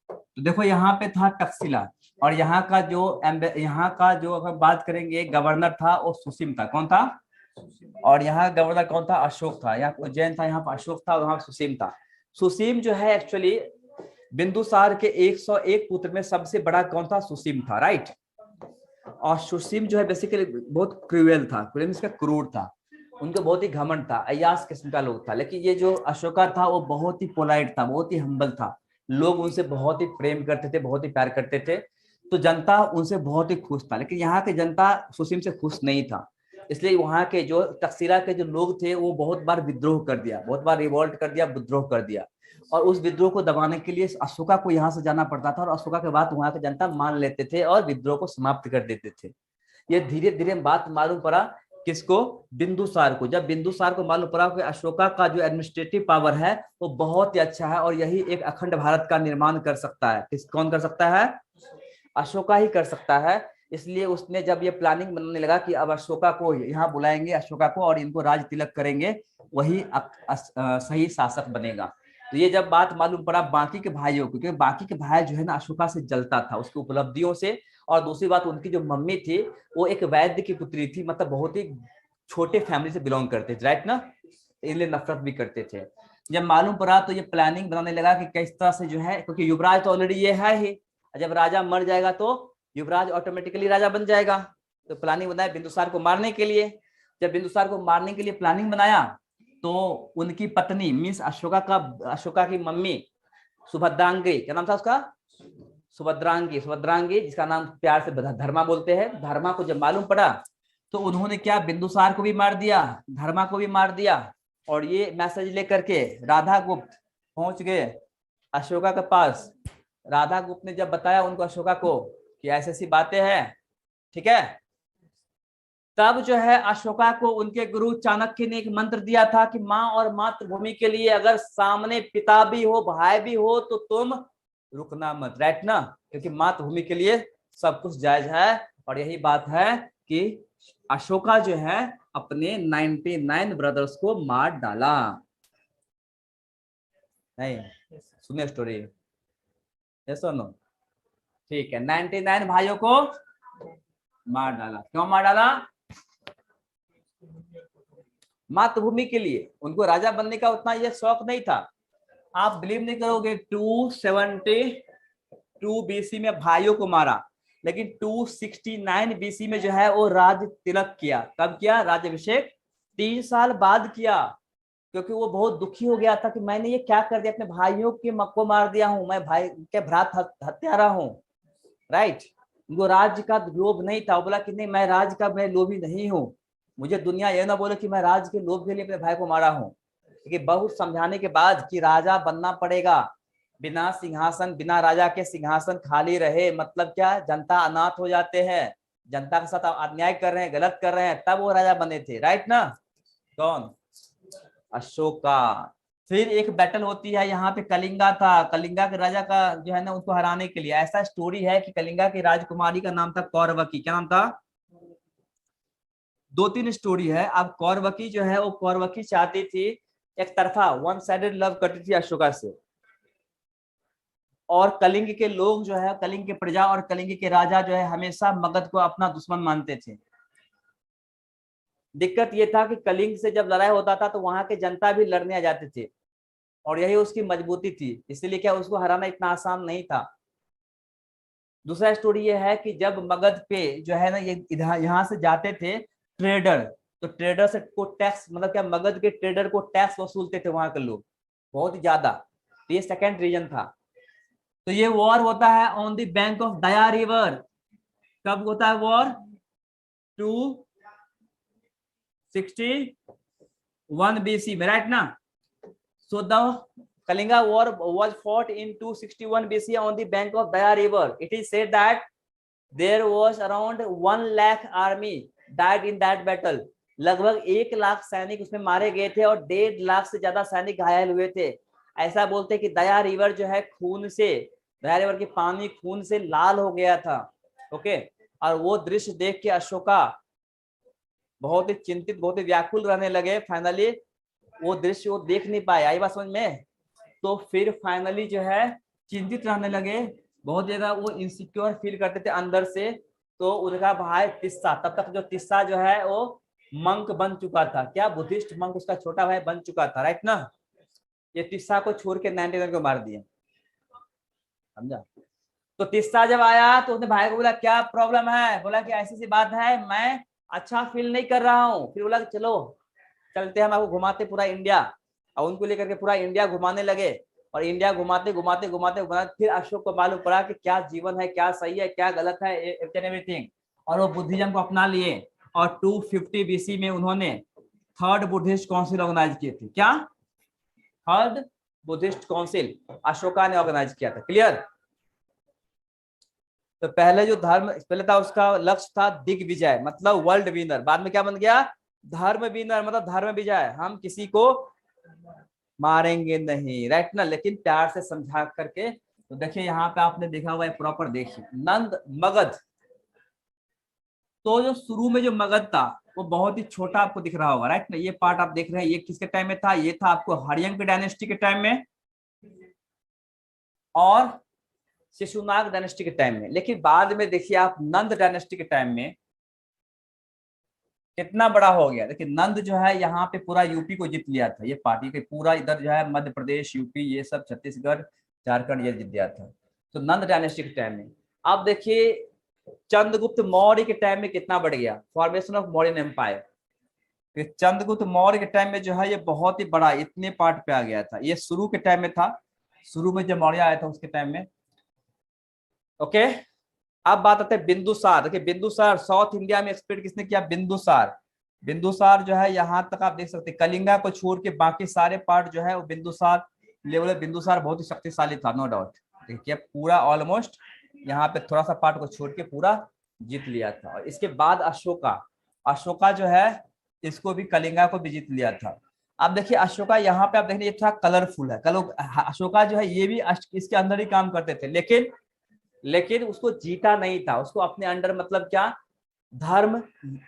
तो देखो यहाँ पे था तक्षशिला, और यहाँ का जो अगर बात करेंगे गवर्नर था वो सुसीम था। कौन था? और यहाँ गवर्नर कौन था? अशोक था। यहाँ उज्जैन था, यहाँ पर अशोक था, वहां सुसीम था। सुसीम जो है एक्चुअली बिंदुसार के 101 पुत्र में सबसे बड़ा कौन था? सुसीम था, राइट? और सुसीम जो है बेसिकली बहुत क्रूएल था, क्रूर था, उनको बहुत ही घमंड था, अय्यास किस्म का लोग था। लेकिन ये जो अशोका था वो बहुत ही पोलाइट था, बहुत ही हम्बल था, लोग उनसे बहुत ही प्रेम करते थे, बहुत ही प्यार करते थे, तो जनता उनसे बहुत ही खुश था। लेकिन यहाँ की जनता सुसीम से खुश नहीं था, इसलिए वहां के जो तक्षशिला के जो लोग थे वो बहुत बार विद्रोह कर दिया, बहुत बार रिवोल्ट कर दिया, विद्रोह कर दिया, और उस विद्रोह को दबाने के लिए अशोका को यहाँ से जाना पड़ता था, और अशोका के बाद वहां की जनता मान लेते थे और विद्रोह को समाप्त कर देते थे। ये धीरे धीरे बात मालूम पड़ा किसको? बिंदुसार को। जब बिंदुसार को मालूम पड़ा कि अशोका का जो एडमिनिस्ट्रेटिव पावर है वो बहुत ही अच्छा है और यही एक अखंड भारत का निर्माण कर सकता है, कौन कर सकता है? अशोका ही कर सकता है। इसलिए उसने जब ये प्लानिंग बनाने लगा कि अब अशोका को यहाँ बुलाएंगे, अशोका को, और इनको राज तिलक करेंगे, वही सही शासक बनेगा। तो ये जब बात मालूम पड़ा बाकी के भाइयों को, क्योंकि बाकी के भाई जो है ना अशोका से जलता था, उसकी उपलब्धियों से, और दूसरी बात उनकी जो मम्मी थी वो एक वैद्य की पुत्री थी, मतलब बहुत ही छोटे फैमिली से बिलोंग करते थे, राइट ना? इसलिए नफरत भी करते थे। जब मालूम पड़ा तो ये प्लानिंग बनाने लगा कि किस तरह से जो है, क्योंकि युवराज तो ऑलरेडी ये है ही, जब राजा मर जाएगा तो युवराज ऑटोमेटिकली राजा बन जाएगा। तो प्लानिंग बनाया बिंदुसार को मारने के लिए। जब बिंदुसार को मारने के लिए प्लानिंग बनाया तो उनकी पत्नी मीन्स अशोका की मम्मी सुभद्रांगी, क्या नाम था उसका? सुभद्रांगी, जिसका नाम प्यार से धर्मा बोलते हैं। धर्मा को जब मालूम पड़ा तो उन्होंने क्या, बिंदुसार को भी मार दिया, धर्मा को भी मार दिया, और ये मैसेज लेकर के राधा गुप्त पहुंच गए अशोका के पास। राधा गुप्त ने जब बताया उनको, अशोका को, कि ऐसी ऐसी बातें हैं, ठीक है, तब जो है अशोका को उनके गुरु चाणक्य ने एक मंत्र दिया था कि माँ और मातृभूमि के लिए अगर सामने पिता भी हो, भाई भी हो, तो तुम रुकना मत, राइट ना? क्योंकि मातृभूमि के लिए सब कुछ जायज है। और यही बात है कि अशोका जो है अपने 99 ब्रदर्स को मार डाला। नहीं सुनिए स्टोरी, यस और नो? ठीक है, 99 भाइयों को मार डाला। क्यों मार डाला? मातृभूमि के लिए। उनको राजा बनने का उतना ये शौक नहीं था, आप बिलीव नहीं करोगे 272 बीसी में भाइयों को मारा, लेकिन 269 बीसी में जो है वो राज तिलक किया। कब किया? राज्यभिषेक 3 साल बाद किया, क्योंकि वो बहुत दुखी हो गया था कि मैंने ये क्या कर दिया, अपने भाइयों के को मार दिया हूं, मैं भाई के भ्रात हत्यारा हूं, राइट। उनको राज्य का लोभ नहीं था। वो बोला कि नहीं, मैं राज्य का मैं लोभी नहीं हूँ, मुझे दुनिया ये ना बोले कि मैं राज्य के लोभ के लिए अपने भाई को मारा हूँ। लेकिन बहुत समझाने के बाद कि राजा बनना पड़ेगा, बिना सिंहासन, बिना राजा के सिंहासन खाली रहे मतलब क्या, जनता अनाथ हो जाते हैं, जनता के साथ अन्याय कर रहे हैं, गलत कर रहे हैं, तब वो राजा बने थे, राइट ना। कौन? अशोका। फिर एक बैटल होती है यहाँ पे, कलिंगा था, कलिंगा के राजा का जो है ना उसको हराने के लिए। ऐसा स्टोरी है कि कलिंगा की राजकुमारी का नाम था कौरवकी। क्या नाम था? 2-3 स्टोरी है। अब कौरवकी जो है वो कौरवकी चाहती थी, एक तरफा वन साइडेड लव करती थी अशोका से, और कलिंग के लोग जो है, कलिंग के प्रजा और कलिंग के राजा जो है हमेशा मगध को अपना दुश्मन मानते थे। दिक्कत ये था कि कलिंग से जब लड़ाई होता था तो वहां के जनता भी लड़ने आ जाते थे, और यही उसकी मजबूती थी, इसलिए क्या उसको हराना इतना आसान नहीं था। दूसरा स्टोरी ये है कि जब मगध पे जो है ना, ये इधर यहाँ से जाते थे ट्रेडर, तो ट्रेडर से को टैक्स, मतलब क्या, मगध के ट्रेडर को टैक्स वसूलते थे वहां के लोग बहुत ही ज्यादा। तो ये सेकंड रीजन था। तो ये वॉर होता है on the bank of Daya river. कब होता है वॉर? 261 बीसी में, राइट ना। So the Kalinga War was fought in 261 BC on the bank of Daya River. It is said that there was around 1 lakh army died in that battle. लगभग 1 लाख सैनिक उसमें मारे गए थे और 1.5 लाख से ज्यादा सैनिक घायल हुए थे। ऐसा बोलते हैं कि दया रिवर जो है खून से, दया रिवर की पानी खून से लाल हो गया था। ओके, और वो दृश्य देख के अशोका बहुत ही चिंतित, बहुत ही व्याकुल रहने लगे। फाइनली वो दृश्य वो देख नहीं पाए। आई बात समझ में? तो फिर फाइनली जो है चिंतित रहने लगे, बहुत ज्यादा वो इनसिक्योर फील करते थे अंदर से। तो उनका भाई तिस्सा, तब तक जो तिस्सा जो है वो मंक बन चुका था। क्या? बुद्धिस्ट मंक उसका छोटा भाई बन चुका था, राइट ना। ये तिस्सा को छोड़ के 99 को मार दिया, समझा। तो तिस्सा जब आया तो उसने भाई को बोला क्या प्रॉब्लम है, बोला कि ऐसी सी बात है, मैं अच्छा फील नहीं कर रहा हूँ। फिर बोला चलो चलते हम आपको घुमाते पूरा इंडिया, और उनको लेकर के पूरा इंडिया घुमाने लगे। और इंडिया घुमाते घुमाते घुमाते घुमाते फिर अशोक को मालूम पड़ा कि क्या जीवन है, क्या सही है, क्या गलत है, एवरीथिंग। और वो बुद्धिज्म को अपना लिए, और 250 बीसी में उन्होंने थर्ड बुद्धिस्ट काउंसिल ऑर्गेनाइज किए थे। क्या? थर्ड बुद्धिस्ट काउंसिल अशोका ने ऑर्गेनाइज किया था। क्लियर? तो पहले जो धर्म पहले था उसका लक्ष्य था दिग्विजय, मतलब वर्ल्ड विनर। बाद में क्या बन गया? धर्म विनर, मतलब धर्म विजय, हम किसी को मारेंगे नहीं, राइट ना, लेकिन प्यार से समझा करके। तो देखिए यहाँ पे आपने देखा हुआ है, प्रॉपर देखिए नंद मगध। तो जो शुरू में जो मगध था वो बहुत ही छोटा आपको दिख रहा होगा, राइट ना। ये पार्ट आप देख रहे हैं, ये किसके टाइम में था? ये था आपको हरियंक डायनेस्टी के टाइम में और शिशुनाग डायनेस्टी के टाइम में। लेकिन बाद में देखिए आप नंद डायनेस्टी के टाइम में कितना बड़ा हो गया। देखिए नंद जो है यहाँ पे पूरा यूपी को जीत लिया था, ये पार्टी के पूरा इधर जो है मध्य प्रदेश, यूपी, ये सब छत्तीसगढ़, झारखंड ये जीत लिया था। तो नंद डायनेस्टी के टाइम में आप देखिए चंद्रगुप्त मौर्य के टाइम में कितना बढ़ गया, फॉर्मेशन ऑफ मौर्यन एम्पायर। फिर चंद्रगुप्त मौर्य के टाइम में जो है ये बहुत ही बड़ा, इतने पार्ट पे आ गया था। ये शुरू के टाइम में था, शुरू में जब मौर्य आया था उसके टाइम में। ओके, अब बात आते हैं बिंदुसार। देखिए बिंदुसार साउथ इंडिया में एक्सपेक्ट किसने किया? बिंदुसार। बिंदुसार जो है यहाँ तक आप देख सकते हैं, कलिंगा को छोड़ के बाकी सारे पार्ट जो है वो बिंदुसार लेवल है। बिंदुसार बहुत ही शक्तिशाली था, नो डाउट। देखिए पूरा ऑलमोस्ट यहाँ पे थोड़ा सा पार्ट को छोड़ के पूरा जीत लिया था। और इसके बाद अशोका, अशोका जो है इसको भी, कलिंगा को भी जीत लिया था। अब देखिए अशोका यहाँ पे आप देखिए ये थोड़ा कलरफुल है। कल अशोका जो है ये भी इसके अंदर ही काम करते थे, लेकिन उसको जीता नहीं था। उसको अपने अंडर, मतलब क्या, धर्म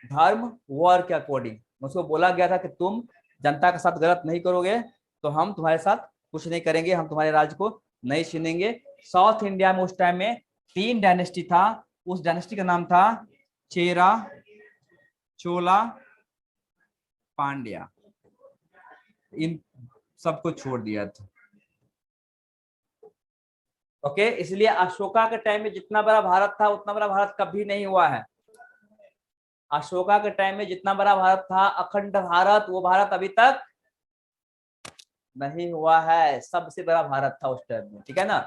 धर्म वॉर के अकॉर्डिंग उसको बोला गया था कि तुम जनता के साथ गलत नहीं करोगे तो हम तुम्हारे साथ कुछ नहीं करेंगे, हम तुम्हारे राज्य को नहीं छीनेंगे। साउथ इंडिया में उस टाइम में 3 डायनेस्टी था। उस डायनेस्टी का नाम था चेरा, चोला, पांड्या। इन सबको छोड़ दिया था। ओके, इसलिए अशोका के टाइम में जितना बड़ा भारत था उतना बड़ा भारत कभी नहीं हुआ है। अशोका के टाइम में जितना बड़ा भारत था, अखंड भारत, वो भारत अभी तक नहीं हुआ है। सबसे बड़ा भारत था उस टाइम में, ठीक है ना।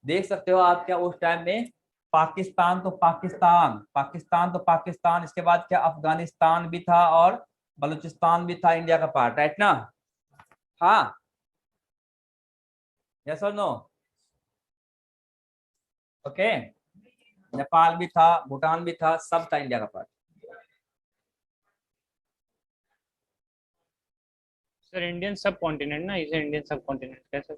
देख सकते हो आप क्या उस टाइम में पाकिस्तान तो पाकिस्तान, पाकिस्तान तो पाकिस्तान, इसके बाद क्या अफगानिस्तान भी था और बलूचिस्तान भी था इंडिया का पार्ट, राइट ना। हाँ, यस और नो। ओके, नेपाल भी था, भूटान भी था, सब था इंडिया का पार्ट। सर इंडियन सब कॉन्टिनेंट ना, इसे इंडियन सब कॉन्टिनेंट कैसे?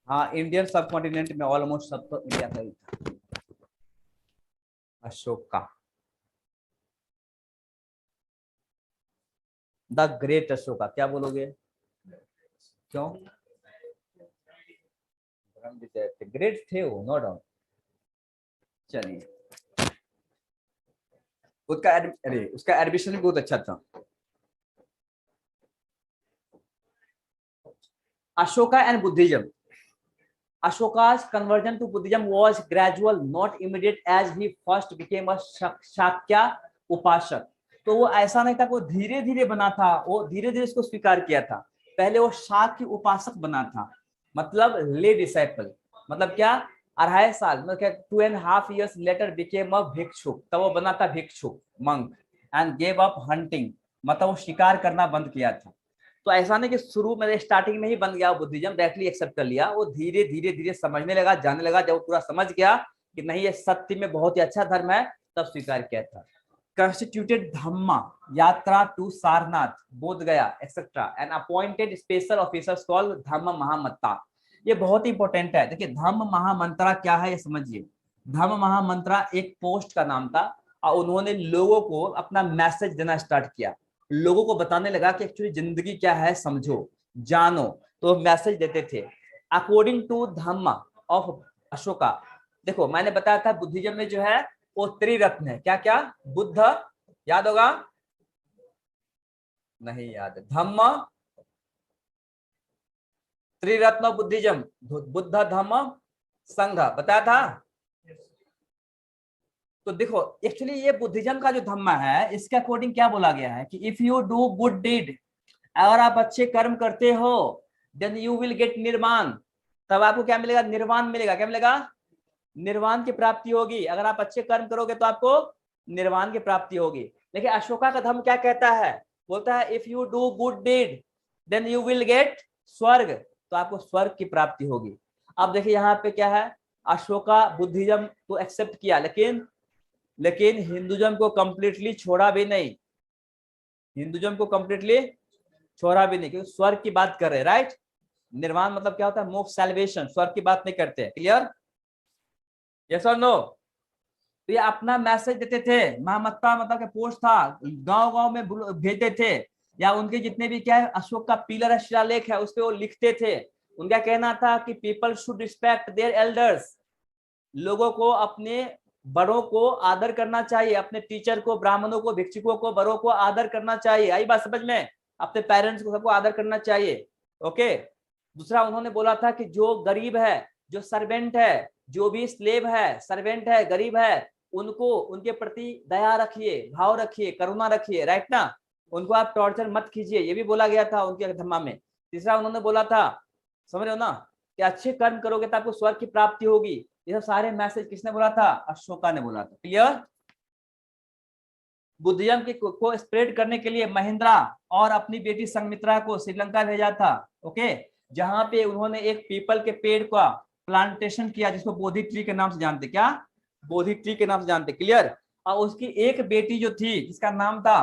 हाँ, इंडियन सब कॉन्टिनेंट में ऑलमोस्ट सब तो इंडिया का ही था। अशोका, द ग्रेट अशोका, क्या बोलोगे, क्यों? ग्रेट थे वो, नो डाउट। चलिए, अरे उसका एडमिशन भी बहुत अच्छा था। Ashoka and Buddhism, Ashoka's conversion to Buddhism was gradual, not immediate, as he first became a Shakya उपासक। तो वो ऐसा नहीं था कि वो धीरे धीरे बना था, वो धीरे धीरे इसको स्वीकार किया था। पहले वो शाक्य उपासक बना था, मतलब ले डिसाइपल, मतलब क्या, 2.5 साल, मतलब क्या, 2.5 years लेटर बिकेम अ भिक्षुक, तब वो बना था भिक्षुक, monk, and gave up hunting, मतलब वो शिकार करना बंद किया था। तो ऐसा नहीं कि शुरू में स्टार्टिंग में ही बन गया बुद्धिज्म, डायरेक्टली एक्सेप्ट कर लिया, वो धीरे धीरे धीरे समझने लगा, जानने लगा, जब वो पूरा समझ गया कि नहीं ये सत्य में बहुत ही अच्छा धर्म है, तब स्वीकार किया था। कंस्टिट्यूटेड धम्मा यात्रा to Sarnath, Bodh Gaya etcetera, and appointed special officers called Dhamma Mahamatra. ये बहुत ही इंपॉर्टेंट है। देखिए धम्म महामंत्रा क्या है ये समझिए। धम्म महामंत्रा एक पोस्ट का नाम था, और उन्होंने लोगों को अपना मैसेज देना स्टार्ट किया, लोगों को बताने लगा कि एक्चुअली जिंदगी क्या है, समझो, जानो, तो मैसेज देते थे। According to Dhamma of Ashoka, देखो मैंने बताया था बुद्धिज्म में जो है वो त्रिरत्न है, क्या क्या, बुद्ध, याद होगा, नहीं याद, धम्म, त्रिरत्न बुद्धिज्म, बुद्ध धम्म संघ, बताया था। तो देखो एक्चुअली ये बुद्धिज्म का जो धम्मा है, इसके अकॉर्डिंग क्या बोला गया है कि if you do good deed, अगर आप अच्छे कर्म करते हो, देन यू विल गेट निर्वाण, तब आपको क्या मिलेगा, निर्वाण मिलेगा, क्या मिलेगा, निर्वाण की प्राप्ति होगी। अगर आप अच्छे कर्म करोगे तो आपको निर्वाण की प्राप्ति होगी। लेकिन अशोका का धर्म क्या कहता है, बोलता है if you do good deed then you will get swarg, तो आपको स्वर्ग की प्राप्ति होगी। अब देखिए यहाँ पे क्या है, अशोका बुद्धिज्म को एक्सेप्ट किया, लेकिन हिंदुज्म को कंप्लीटली छोड़ा भी नहीं, हिंदुज्म को कंप्लीटली छोड़ा भी नहीं, क्योंकि स्वर्ग की बात कर रहे हैं, राइट। निर्वाण मतलब क्या होता है, मोक्ष, सैल्वेशन, स्वर्ग की बात नहीं करते, क्लियर, यस और नो। तो ये अपना मैसेज देते थे, महामत्ता मतलब के पोस्ट था, गांव गांव में भेजते थे, या उनके जितने भी क्या है अशोक का पिलर है, शिलालेख है, उस पे वो लिखते थे। उनका कहना था कि people should respect their elders, लोगों को अपने बड़ों को आदर करना चाहिए, अपने टीचर को, ब्राह्मणों को, भिक्षुकों को, बड़ों को आदर करना चाहिए, आई बात समझ में, अपने पेरेंट्स को, सबको आदर करना चाहिए। ओके, दूसरा उन्होंने बोला था कि जो गरीब है, जो सर्वेंट है, जो भी स्लेव है, सर्वेंट है, गरीब है, उनको, उनके प्रति दया रखिए, भाव रखिए, करुणा रखिए, राइट ना, उनको आप टॉर्चर मत कीजिए, ये भी बोला गया था उनके धम्मा में। तीसरा उन्होंने बोला था, समझ रहे हो ना, कि अच्छे कर्म करोगे तो आपको स्वर्ग की प्राप्ति होगी। ये सब सारे मैसेज किसने बोला था, अशोका ने बोला था, क्लियर। बुद्धिज्म की को स्प्रेड करने के लिए महिंद्रा और अपनी बेटी संगमित्रा को श्रीलंका भेजा था। ओके, जहां पे उन्होंने एक पीपल के पेड़ का प्लांटेशन किया, जिसको बोधि ट्री के नाम से जानते, क्या, बोधि ट्री के नाम से जानते, क्लियर। और उसकी एक बेटी जो थी, जिसका नाम था,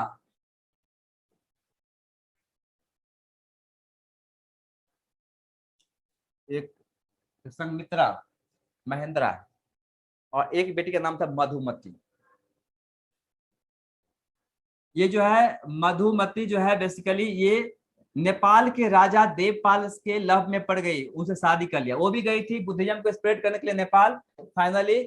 एक संगमित्रा, महेंद्रा, और एक बेटी का नाम था मधुमती। ये जो है मधुमती जो है बेसिकली ये नेपाल के राजा देवपाल के लव में पड़ गई, उनसे शादी कर लिया, वो भी गई थी बुद्धिज्म को स्प्रेड करने के लिए नेपाल, फाइनली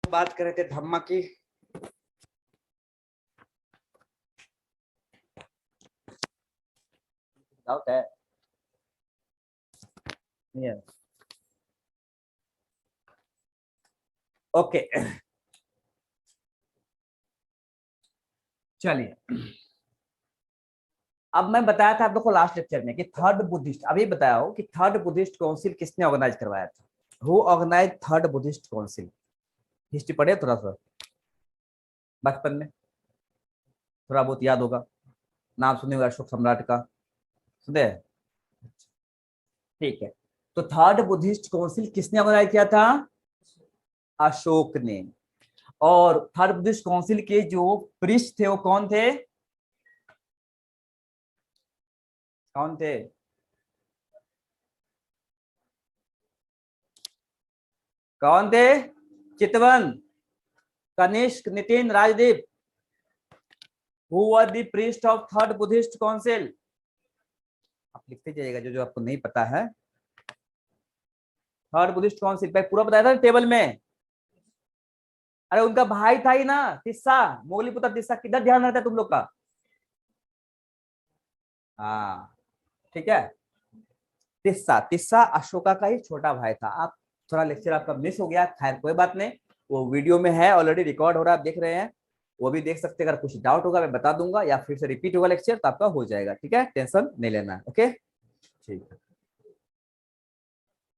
बात कर रहे थे धम्म की। डाउट है? ओके चलिए, अब मैं बताया था आप लोग को लास्ट लेक्चर में कि थर्ड बुद्धिस्ट, अभी बताया हो कि थर्ड बुद्धिस्ट काउंसिल किसने ऑर्गेनाइज करवाया था? Who organise third Buddhist council? History पढ़े थोड़ा सा बचपन में, थोड़ा बहुत याद होगा, नाम सुने होगा अशोक सम्राट का, सुने? ठीक है, तो थर्ड बुद्धिस्ट काउंसिल किसने ऑर्गेनाइज किया था? अशोक ने। और थर्ड बुद्धिस्ट काउंसिल के जो प्रीस्ट थे वो कौन थे? कौन थे? कौन थे? चितवन, Kanishka, Nitin, Rajdeep. Who were the priest of third Buddhist council? आप लिखते जाइएगा जो जो आपको नहीं पता है। थर्ड बुद्धिस्ट काउंसिल पे पूरा बताया था टेबल में। अरे उनका भाई था ही ना, तिस्सा, मोगलीपुत्र तिस्सा। किधर ध्यान रहता है तुम लोग का? हाँ ठीक है, तिस्सा, तिस्सा अशोका का ही छोटा भाई था। आप थोड़ा लेक्चर आपका मिस हो गया, खैर कोई बात नहीं, वो वीडियो में है ऑलरेडी, रिकॉर्ड हो रहा है, आप देख रहे हैं, वो भी देख सकते हैं। अगर कुछ डाउट होगा मैं बता दूंगा, या फिर से रिपीट होगा लेक्चर तो आपका हो जाएगा, ठीक है, टेंशन नहीं लेना है। ओके ठीक है,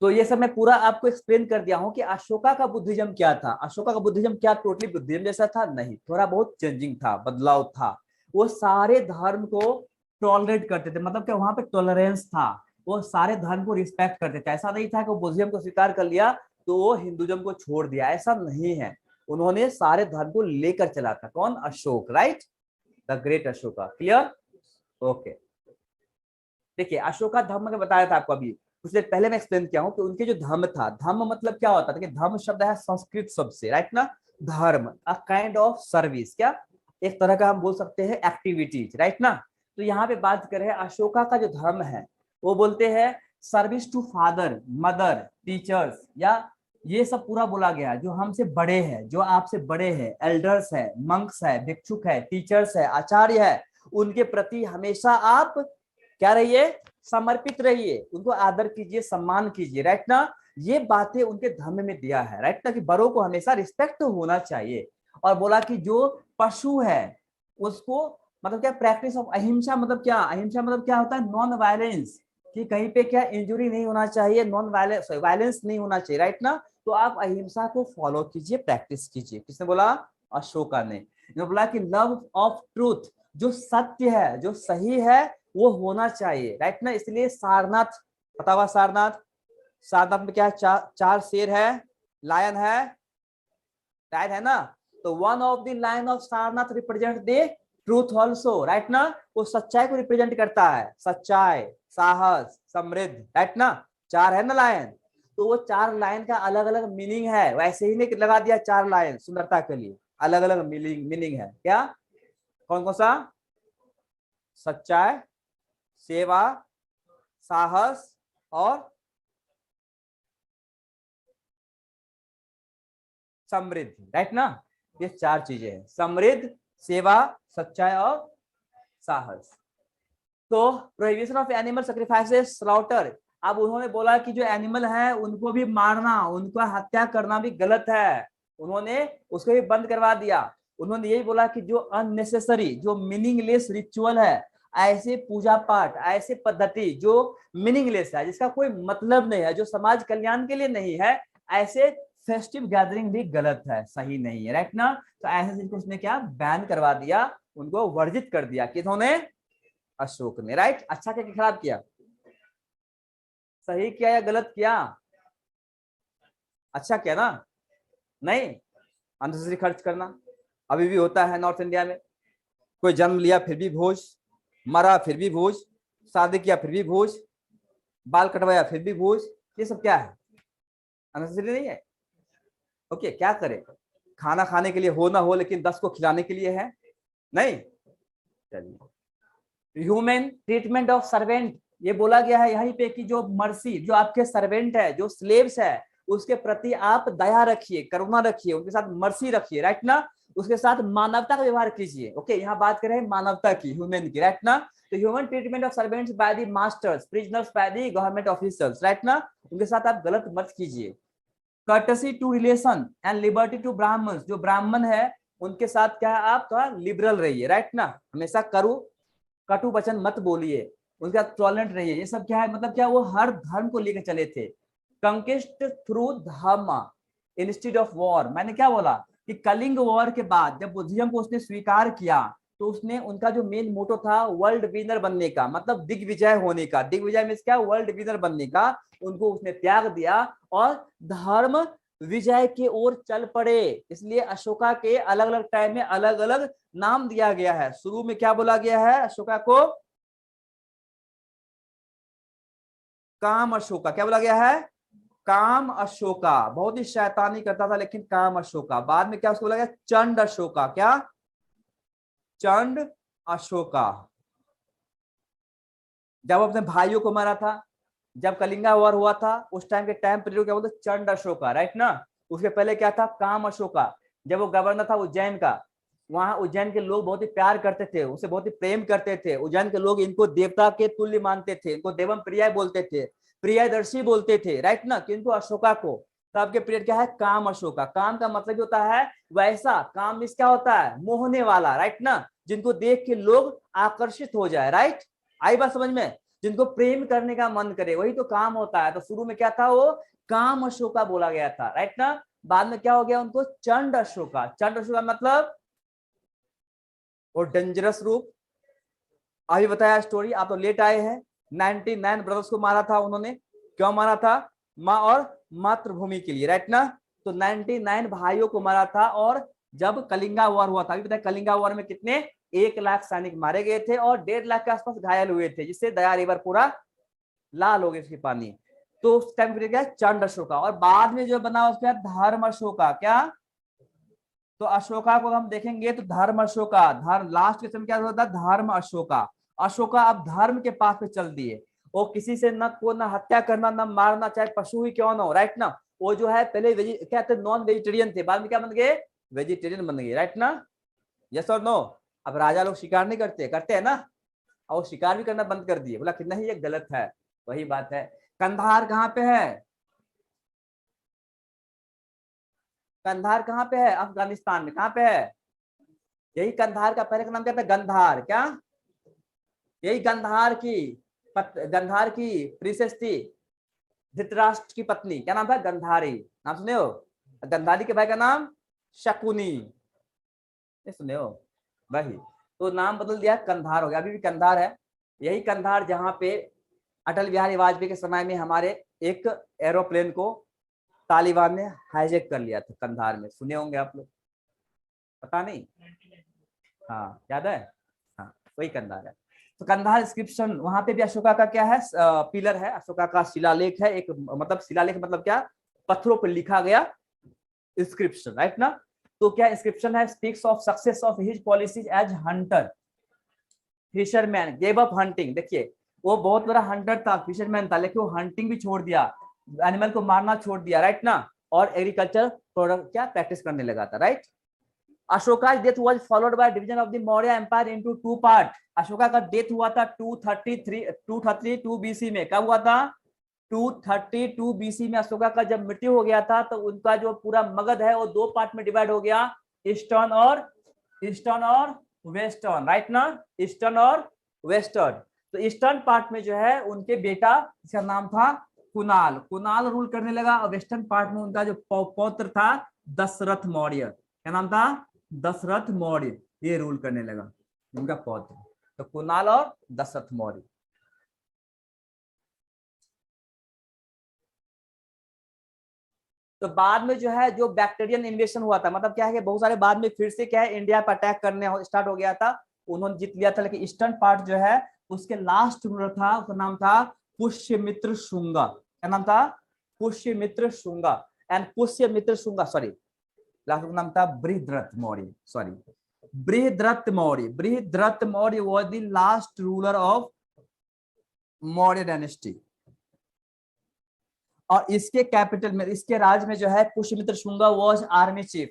तो ये सब मैं पूरा आपको एक्सप्लेन कर दिया हूं कि अशोका का बुद्धिज्म क्या था। अशोका का बुद्धिज्म क्या टोटली बुद्धिज्म जैसा था? नहीं, थोड़ा बहुत चेंजिंग था, बदलाव था। वो सारे धर्म को टॉलरेट करते थे, मतलब कि वहां पे टॉलरेंस था, वो सारे धर्म को रिस्पेक्ट करते थे। ऐसा नहीं था कि वो बुद्धिज्म को स्वीकार कर लिया तो वो हिंदुज्म को छोड़ दिया, ऐसा नहीं है। उन्होंने सारे धर्म को लेकर चला था। कौन? Ashok, right, the great Ashoka. Clear? Okay, देखिए अशोका धर्म में बताया था आपको अभी कुछ देर पहले मैं एक्सप्लेन किया हूं कि उनके जो धर्म था, धर्म मतलब क्या होता था कि धर्म शब्द है संस्कृत शब्द से, राइट ना? धर्म, अ काइंड ऑफ सर्विस, क्या एक तरह का हम बोल सकते हैं एक्टिविटीज, राइट ना? तो यहाँ पे बात करें अशोका का जो धर्म है, वो बोलते हैं service to father, mother, teachers, या ये सब पूरा बोला गया जो हमसे बड़े हैं, जो आपसे बड़े हैं, एल्डर्स है, मंक्स है, भिक्षुक है, टीचर्स है, आचार्य है, उनके प्रति हमेशा आप क्या रहिए? समर्पित रहिए, उनको आदर कीजिए, सम्मान कीजिए, राइट ना? ये बातें उनके धर्म में दिया है, राइट ना, कि बड़ों को हमेशा रिस्पेक्ट होना चाहिए। और बोला कि जो पशु है उसको, मतलब क्या, प्रैक्टिस ऑफ अहिंसा, मतलब क्या, अहिंसा मतलब क्या होता है? नॉन वायलेंस, कि कहीं पे क्या इंजुरी नहीं होना चाहिए, नॉन वायलेंस, वायलेंस नहीं होना चाहिए, राइट ना? तो आप अहिंसा को फॉलो कीजिए, प्रैक्टिस कीजिए। किसने बोला? अशोका ने। जो बोला कि लव ऑफ ट्रूथ, जो सत्य है, जो सही है, वो होना चाहिए, राइट ना? इसलिए सारनाथ, पता हुआ सारनाथ, सारनाथ में क्या है? चार शेर है, लायन है, राइट है ना? तो one of the lion of Sarnath represent the truth also, right ना? वो सच्चाई को रिप्रेजेंट करता है, सच्चाई, साहस, समृद्ध, राइट ना? चार है ना लायन, तो वो चार लाइन का अलग अलग मीनिंग है, वैसे ही नहीं लगा दिया चार लाइन सुंदरता के लिए, अलग अलग मीनिंग है। क्या? कौन कौन सा? सच्चाई, सेवा, साहस और समृद्धि, राइट ना? ये चार चीजें हैं, समृद्ध, सेवा, सच्चाई और साहस। तो prohibition of animal sacrifices, slaughter, अब उन्होंने बोला कि जो एनिमल है उनको भी मारना, उनका हत्या करना भी गलत है, उन्होंने उसको भी बंद करवा दिया। उन्होंने यही बोला कि जो अननेसेसरी, जो मीनिंगलेस रिचुअल है, ऐसे पूजा पाठ, ऐसे पद्धति जो मीनिंगलेस है, जिसका कोई मतलब नहीं है, जो समाज कल्याण के लिए नहीं है, ऐसे फेस्टिव गैदरिंग भी गलत है, सही नहीं है, राइट ना? तो ऐसे चीज को उसने क्या बैन करवा दिया, उनको वर्जित कर दिया। किन्होंने? अशोक ने, राइट? अच्छा क्या खराब किया? सही किया या गलत किया? अच्छा किया ना? नहीं, अननेसेसरी खर्च करना अभी भी होता है नॉर्थ इंडिया में। कोई जन्म लिया फिर भी भोज, मरा फिर भी भोज, शादी किया फिर भी भोज, बाल कटवाया फिर भी भोज। ये सब क्या है? अननेसेसरी नहीं है? ओके, क्या करें, खाना खाने के लिए हो ना हो, लेकिन 10 को खिलाने के लिए है, नहीं? चलिए, ह्यूमन ट्रीटमेंट ऑफ सर्वेंट, ये बोला गया है यहीं पे कि जो मर्सी, जो आपके सर्वेंट है, जो स्लेव्स है, उसके प्रति आप दया रखिए, करुणा रखिए, उनके साथ मर्सी रखिए, राइट ना, उसके साथ मानवता का व्यवहार कीजिए। ओके, यहाँ बात कर रहे हैं मानवता की, ह्यूमन की, राइट ना। तो human treatment of servants by the masters, prisoners by the government officers, right ना, उनके साथ आप गलत मत कीजिए। Courtesy to relation and liberty to Brahmin, जो ब्राह्मण है उनके साथ क्या है, आप थोड़ा लिबरल रहिए, राइट ना, हमेशा कटु वचन मत बोलिए, उनके साथ टॉलरेंट रहिए। ये सब क्या है, मतलब क्या, वो हर धर्म को लेकर चले थे। कंक्विस्ट थ्रू धर्म इंस्टीड ऑफ वॉर, मैंने क्या बोला कि कलिंग वॉर के बाद जब बुद्धिज्म को उसने स्वीकार किया, तो उसने, उनका जो मेन मोटो था वर्ल्ड विनर बनने का, मतलब दिग्विजय होने का, दिग्विजय मींस क्या, वर्ल्ड विनर बनने का, उनको उसने त्याग दिया और धर्म विजय की ओर चल पड़े। इसलिए अशोका के अलग अलग टाइम में अलग अलग नाम दिया गया है। शुरू में क्या बोला गया है अशोका को, काम अशोका, क्या बोला गया है, काम अशोका, बहुत ही शैतानी करता था लेकिन काम अशोका। बाद में क्या उसको बोला गया, चंड अशोका, क्या, चंड अशोका। जब अपने भाइयों को मारा था, जब कलिंगा वॉर हुआ था, उस टाइम के टाइम पीरियड क्या बोलते, चंड अशोका, राइट ना। उसके पहले क्या था, काम अशोका। जब वो गवर्नर था उज्जैन का, वहां उज्जैन के लोग बहुत ही प्यार करते थे, उसे बहुत ही प्रेम करते थे। उज्जैन के लोग इनको देवता के तुल्य मानते थे, इनको देवम प्रिय बोलते थे, प्रियदर्शी बोलते थे, राइट ना। किंतु अशोका को, तब के पीरियड क्या है, काम अशोका। काम का मतलब होता है वैसा, काम मींस क्या होता है, मोहने वाला, राइट ना, जिनको देख के लोग आकर्षित हो जाए, राइट। आई बात समझ में, जिनको प्रेम करने का मन करे, वही तो काम होता है। तो शुरू में क्या था, वो काम अशोका बोला गया था, राइट ना। बाद में क्या हो गया उनको, चंड अशोका। चंड अशोका मतलब वो डेंजरस रूप। अभी बताया स्टोरी, आप तो लेट आए हैं। 99 ब्रदर्स को मारा था उन्होंने, क्यों मारा था, माँ और मातृभूमि के लिए, राइट ना। तो 99 भाइयों को मारा था। और जब कलिंगा वॉर हुआ था, अभी बताया कलिंगा वॉर में कितने, 1 लाख सैनिक मारे गए थे और 1.5 लाख के आसपास घायल हुए थे, जिससे दया रिवर पूरा लाल हो गई उसकी पानी। तो उस टाइम पीरियड क्या, चंड अशोका। और बाद में जो बना उसका धर्म अशोका, क्या, तो अशोका को हम देखेंगे तो धर्म अशोका, धर्म लास्ट के समय क्या होता है, धर्म अशोका। अशोका अब धर्म के पास पे चल दिए। वो किसी से न को न हत्या करना, न मारना, चाहे पशु ही क्यों ना हो, राइट ना। वो जो है पहले क्या थे, नॉन वेजिटेरियन थे, बाद में क्या बन गए, वेजिटेरियन बन गए, राइट ना। यस और नो। अब राजा लोग शिकार नहीं करते, करते हैं ना, और वो शिकार भी करना बंद कर दिए, बोला कि नहीं ये गलत है। वही बात है। कंधार कहाँ पे है, कंधार कहाँ पे है, अफगानिस्तान में, कहाँ पे है, यही कंधार का पहले का नाम क्या था, गंधार, क्या, यही गंधार की प्रिंसेस थी, धृतराष्ट्र की पत्नी, क्या नाम था, गंधारी। नाम सुने हो, गंधारी के भाई का नाम शकुनी, नहीं सुने हो, वही तो नाम बदल दिया, कंधार हो गया, अभी भी कंधार है। यही कंधार जहां पे अटल बिहारी वाजपेयी के समय में हमारे एक एरोप्लेन को तालिबान ने हाईजैक कर लिया था, कंधार में, सुने होंगे आप लोग, पता नहीं, हाँ याद है, हाँ वही कंधार है। तो कंधार इंस्क्रिप्शन, वहां पे भी अशोका का क्या है, पिलर है, अशोका का शिलालेख है एक, मतलब शिलालेख मतलब क्या, पत्थरों पर लिखा गया इंस्क्रिप्शन, राइट ना। तो क्या इंस्क्रिप्शन है, speaks of success of his policies as hunter, fisherman gave up hunting. देखिए वो बहुत बड़ा हंटर था, फिशरमैन था, लेकिन वो हंटिंग भी छोड़ दिया, एनिमल को मारना छोड़ दिया, राइट ना, और एग्रीकल्चर प्रोडक्ट क्या प्रैक्टिस करने लगा था, right. Ashoka death was followed by division of the Maurya empire into 2 part. Ashoka का डेथ हुआ था 232 बीसी में, कब हुआ था, 232 बीसी में अशोका का जब मृत्यु हो गया था, तो उनका जो पूरा मगध है वो 2 पार्ट में डिवाइड हो गया, ईस्टर्न और वेस्टर्न, राइट ना, ईस्टर्न और वेस्टर्न। तो ईस्टर्न पार्ट में जो है उनके बेटा, इसका नाम था कुणाल, कुणाल रूल करने लगा, और वेस्टर्न पार्ट में उनका जो पौत्र था दशरथ मौर्य, क्या नाम था, दशरथ मौर्य, ये रूल करने लगा, उनका पौत्र। तो कुणाल और दशरथ मौर्य। तो बाद में जो है जो बैक्टीरियन इन्वेशन हुआ था, मतलब क्या है कि बहुत सारे बाद में फिर से क्या है इंडिया पर अटैक करने स्टार्ट हो गया था, उन्होंने जीत लिया था, लेकिन ईस्टर्न पार्ट जो है उसके लास्ट रूलर था, उसका नाम था पुष्यमित्र शुंगा। क्या नाम था, Pushyamitra Shunga. And Pushyamitra Shunga, sorry last का नाम था Brihadratha Maurya, sorry Brihadratha Maurya. Brihadratha Maurya was the last ruler of Maurya dynasty. और इसके कैपिटल में, इसके राज में जो है Pushyamitra Shunga was army chief.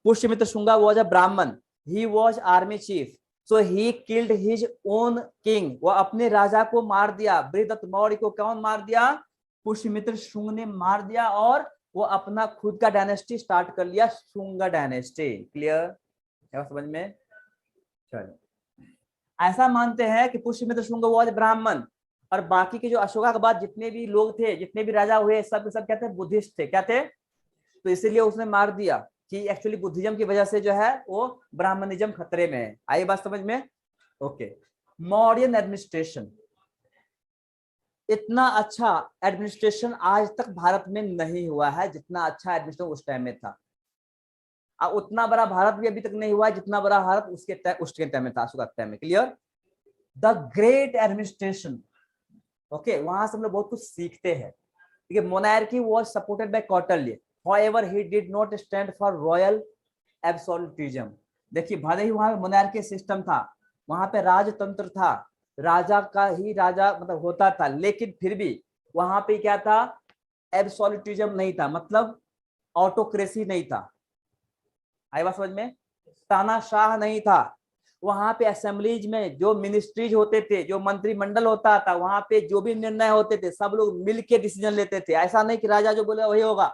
Pushyamitra Shunga was a Brahmin, he was army chief, so he killed his own king, वो अपने राजा को मार दिया। बृहदत्त मौर्य को कौन मार दिया? पुष्यमित्र शुंग ने मार दिया, और वो अपना खुद का डायनेस्टी स्टार्ट कर लिया, शुंगा डायनेस्टी। क्लियर है समझ में? चलो, ऐसा मानते हैं कि पुष्यमित्र शुंग वाज ब्राह्मण, और बाकी के जो अशोका के बाद जितने भी लोग थे, जितने भी राजा हुए, सब क्या थे? बुद्धिस्ट थे। क्या थे? तो इसीलिए उसने मार दिया कि एक्चुअली बुद्धिज्म की वजह से जो है वो ब्राह्मणिज्म खतरे में है। आई बात समझ में? ओके। मौर्यन एडमिनिस्ट्रेशन, इतना अच्छा एडमिनिस्ट्रेशन आज तक भारत में नहीं हुआ है जितना अच्छा एडमिनिस्ट्रेशन उस टाइम में था। उतना बड़ा भारत भी अभी तक नहीं हुआ है जितना बड़ा भारत उसके टाइम में था, अशोका टाइम में। Clear? The great administration. Okay, वहां से हम लोग बहुत कुछ सीखते हैं। ठीक है, monarchy was supported by Kautilya, however he did not stand for royal absolutism। देखिए, भले ही वहां मोनार्की सिस्टम था, वहां पे राजतंत्र था, राजा का ही राजा मतलब होता था, लेकिन फिर भी वहां पे क्या था? एब्सोल्यूटिज्म नहीं था, मतलब ऑटोक्रेसी नहीं था। आई बात समझ में? तानाशाह नहीं था। वहां पे असेंबलीज में जो मिनिस्ट्रीज होते थे, जो मंत्रिमंडल होता था, वहां पे जो भी निर्णय होते थे सब लोग मिलके डिसीजन लेते थे। ऐसा नहीं कि राजा जो बोले वही होगा।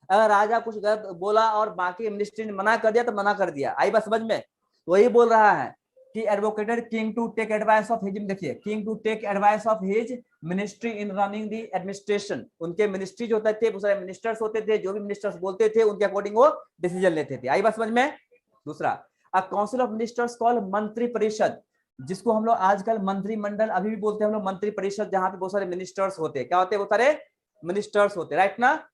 अगर राजा कुछ गलत बोला और बाकी मिनिस्ट्री ने मना कर दिया तो मना कर दिया। आई बात समझ में? वही बोल रहा है कि advocated king to take advice of his, देखिए, king to take advice of his ministry in running the administration. उनके मिनिस्ट्री जो होते थे, बहुत सारे मिनिस्टर्स होते थे, जो भी मिनिस्टर्स बोलते थे उनके अकॉर्डिंग वो डिसीजन लेते थे। आई बात समझ में? दूसरा, a council of ministers called मंत्री परिषद, जिसको हम लोग आजकल मंत्रिमंडल अभी भी बोलते हैं हम लोग मंत्री परिषद, जहां पे बहुत सारे मिनिस्टर्स होते हैं। क्या होते हैं? बहुत सारे मिनिस्टर्स होते हैं, राइट ना?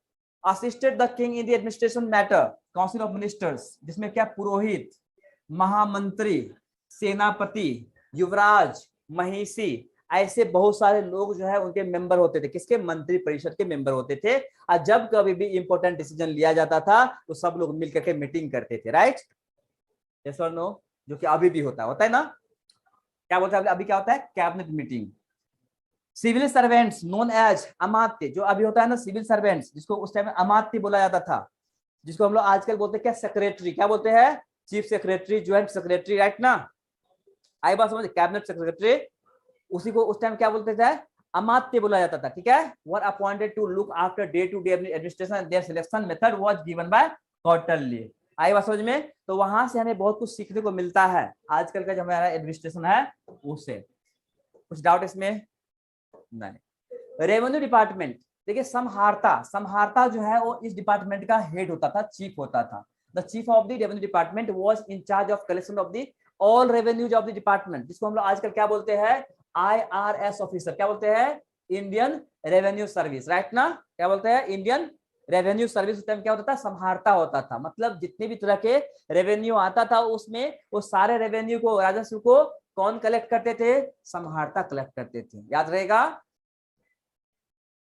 Assisted the king in the administration matter, council of ministers, जिसमें क्या? पुरोहित, महामंत्री, सेनापति, युवराज, महिषी, ऐसे बहुत सारे लोग जो है उनके मेंबर होते थे। किसके? मंत्री परिषद के मेंबर होते थे। और जब कभी भी इंपॉर्टेंट डिसीजन लिया जाता था तो सब लोग मिलकर के मीटिंग करते थे, राइट? यस और नो? जो कि अभी भी होता है ना? क्या बोलते हैं अभी? क्या होता है? Cabinet meeting. Civil servants known as Amatya, जो अभी होता है ना सिविल सर्वेंट्स, जिसको उस टाइम में अमात्य बोला जाता था, जिसको हम लोग आजकल बोलते हैं क्या? सेक्रेटरी। क्या बोलते हैं? Chief secretary, joint secretary, right ना? आई बात समझ? कैबिनेट सेक्रेटरी, उसी को उस टाइम क्या बोलते थे? अमात्य बोला जाता था। ठीक है? Were appointed to look after day to day administration, their selection method was given by Kautilya. आई बात समझ में? तो वहां से हमें बहुत कुछ सीखने को मिलता है आजकल का जो हमारा एडमिनिस्ट्रेशन है उससे। कुछ डाउट इसमें? नहीं। रेवेन्यू डिपार्टमेंट, देखिए, समहारता जो है वो इस डिपार्टमेंट का हेड होता था, चीफ होता था। The chief of the revenue department was in charge of collection of the all revenues of the department, जिसको हम लोग आजकल क्या बोलते हैं? IRS officer. क्या बोलते हैं? इंडियन रेवेन्यू सर्विस, राइट ना? क्या बोलते हैं? Indian revenue service. उस टाइम क्या होता था? समहारता होता था, मतलब जितने भी तरह के रेवेन्यू आता था उसमें वो सारे रेवेन्यू को, राजस्व को कौन कलेक्ट करते थे? समहारता कलेक्ट करते थे। याद रहेगा?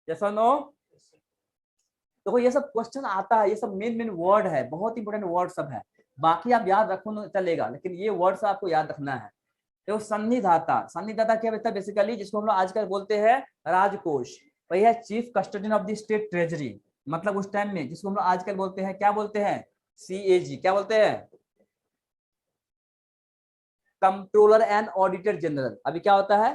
यस और नो? देखो, ये सब क्वेश्चन आता है, ये सब मेन वर्ड है, बहुत इंपोर्टेंट वर्ड सब है। बाकी आप याद रखो ना चलेगा, लेकिन ये वर्ड्स आपको याद रखना है। तो सन्निधाता क्या होता है? बेसिकली जिसको हम लोग आजकल बोलते हैं राजकोष, वही है chief custodian of the state treasury, मतलब उस टाइम में जिसको हम लोग आजकल बोलते हैं, क्या बोलते हैं? CAG। क्या बोलते हैं? Controller and auditor general. अभी क्या होता है?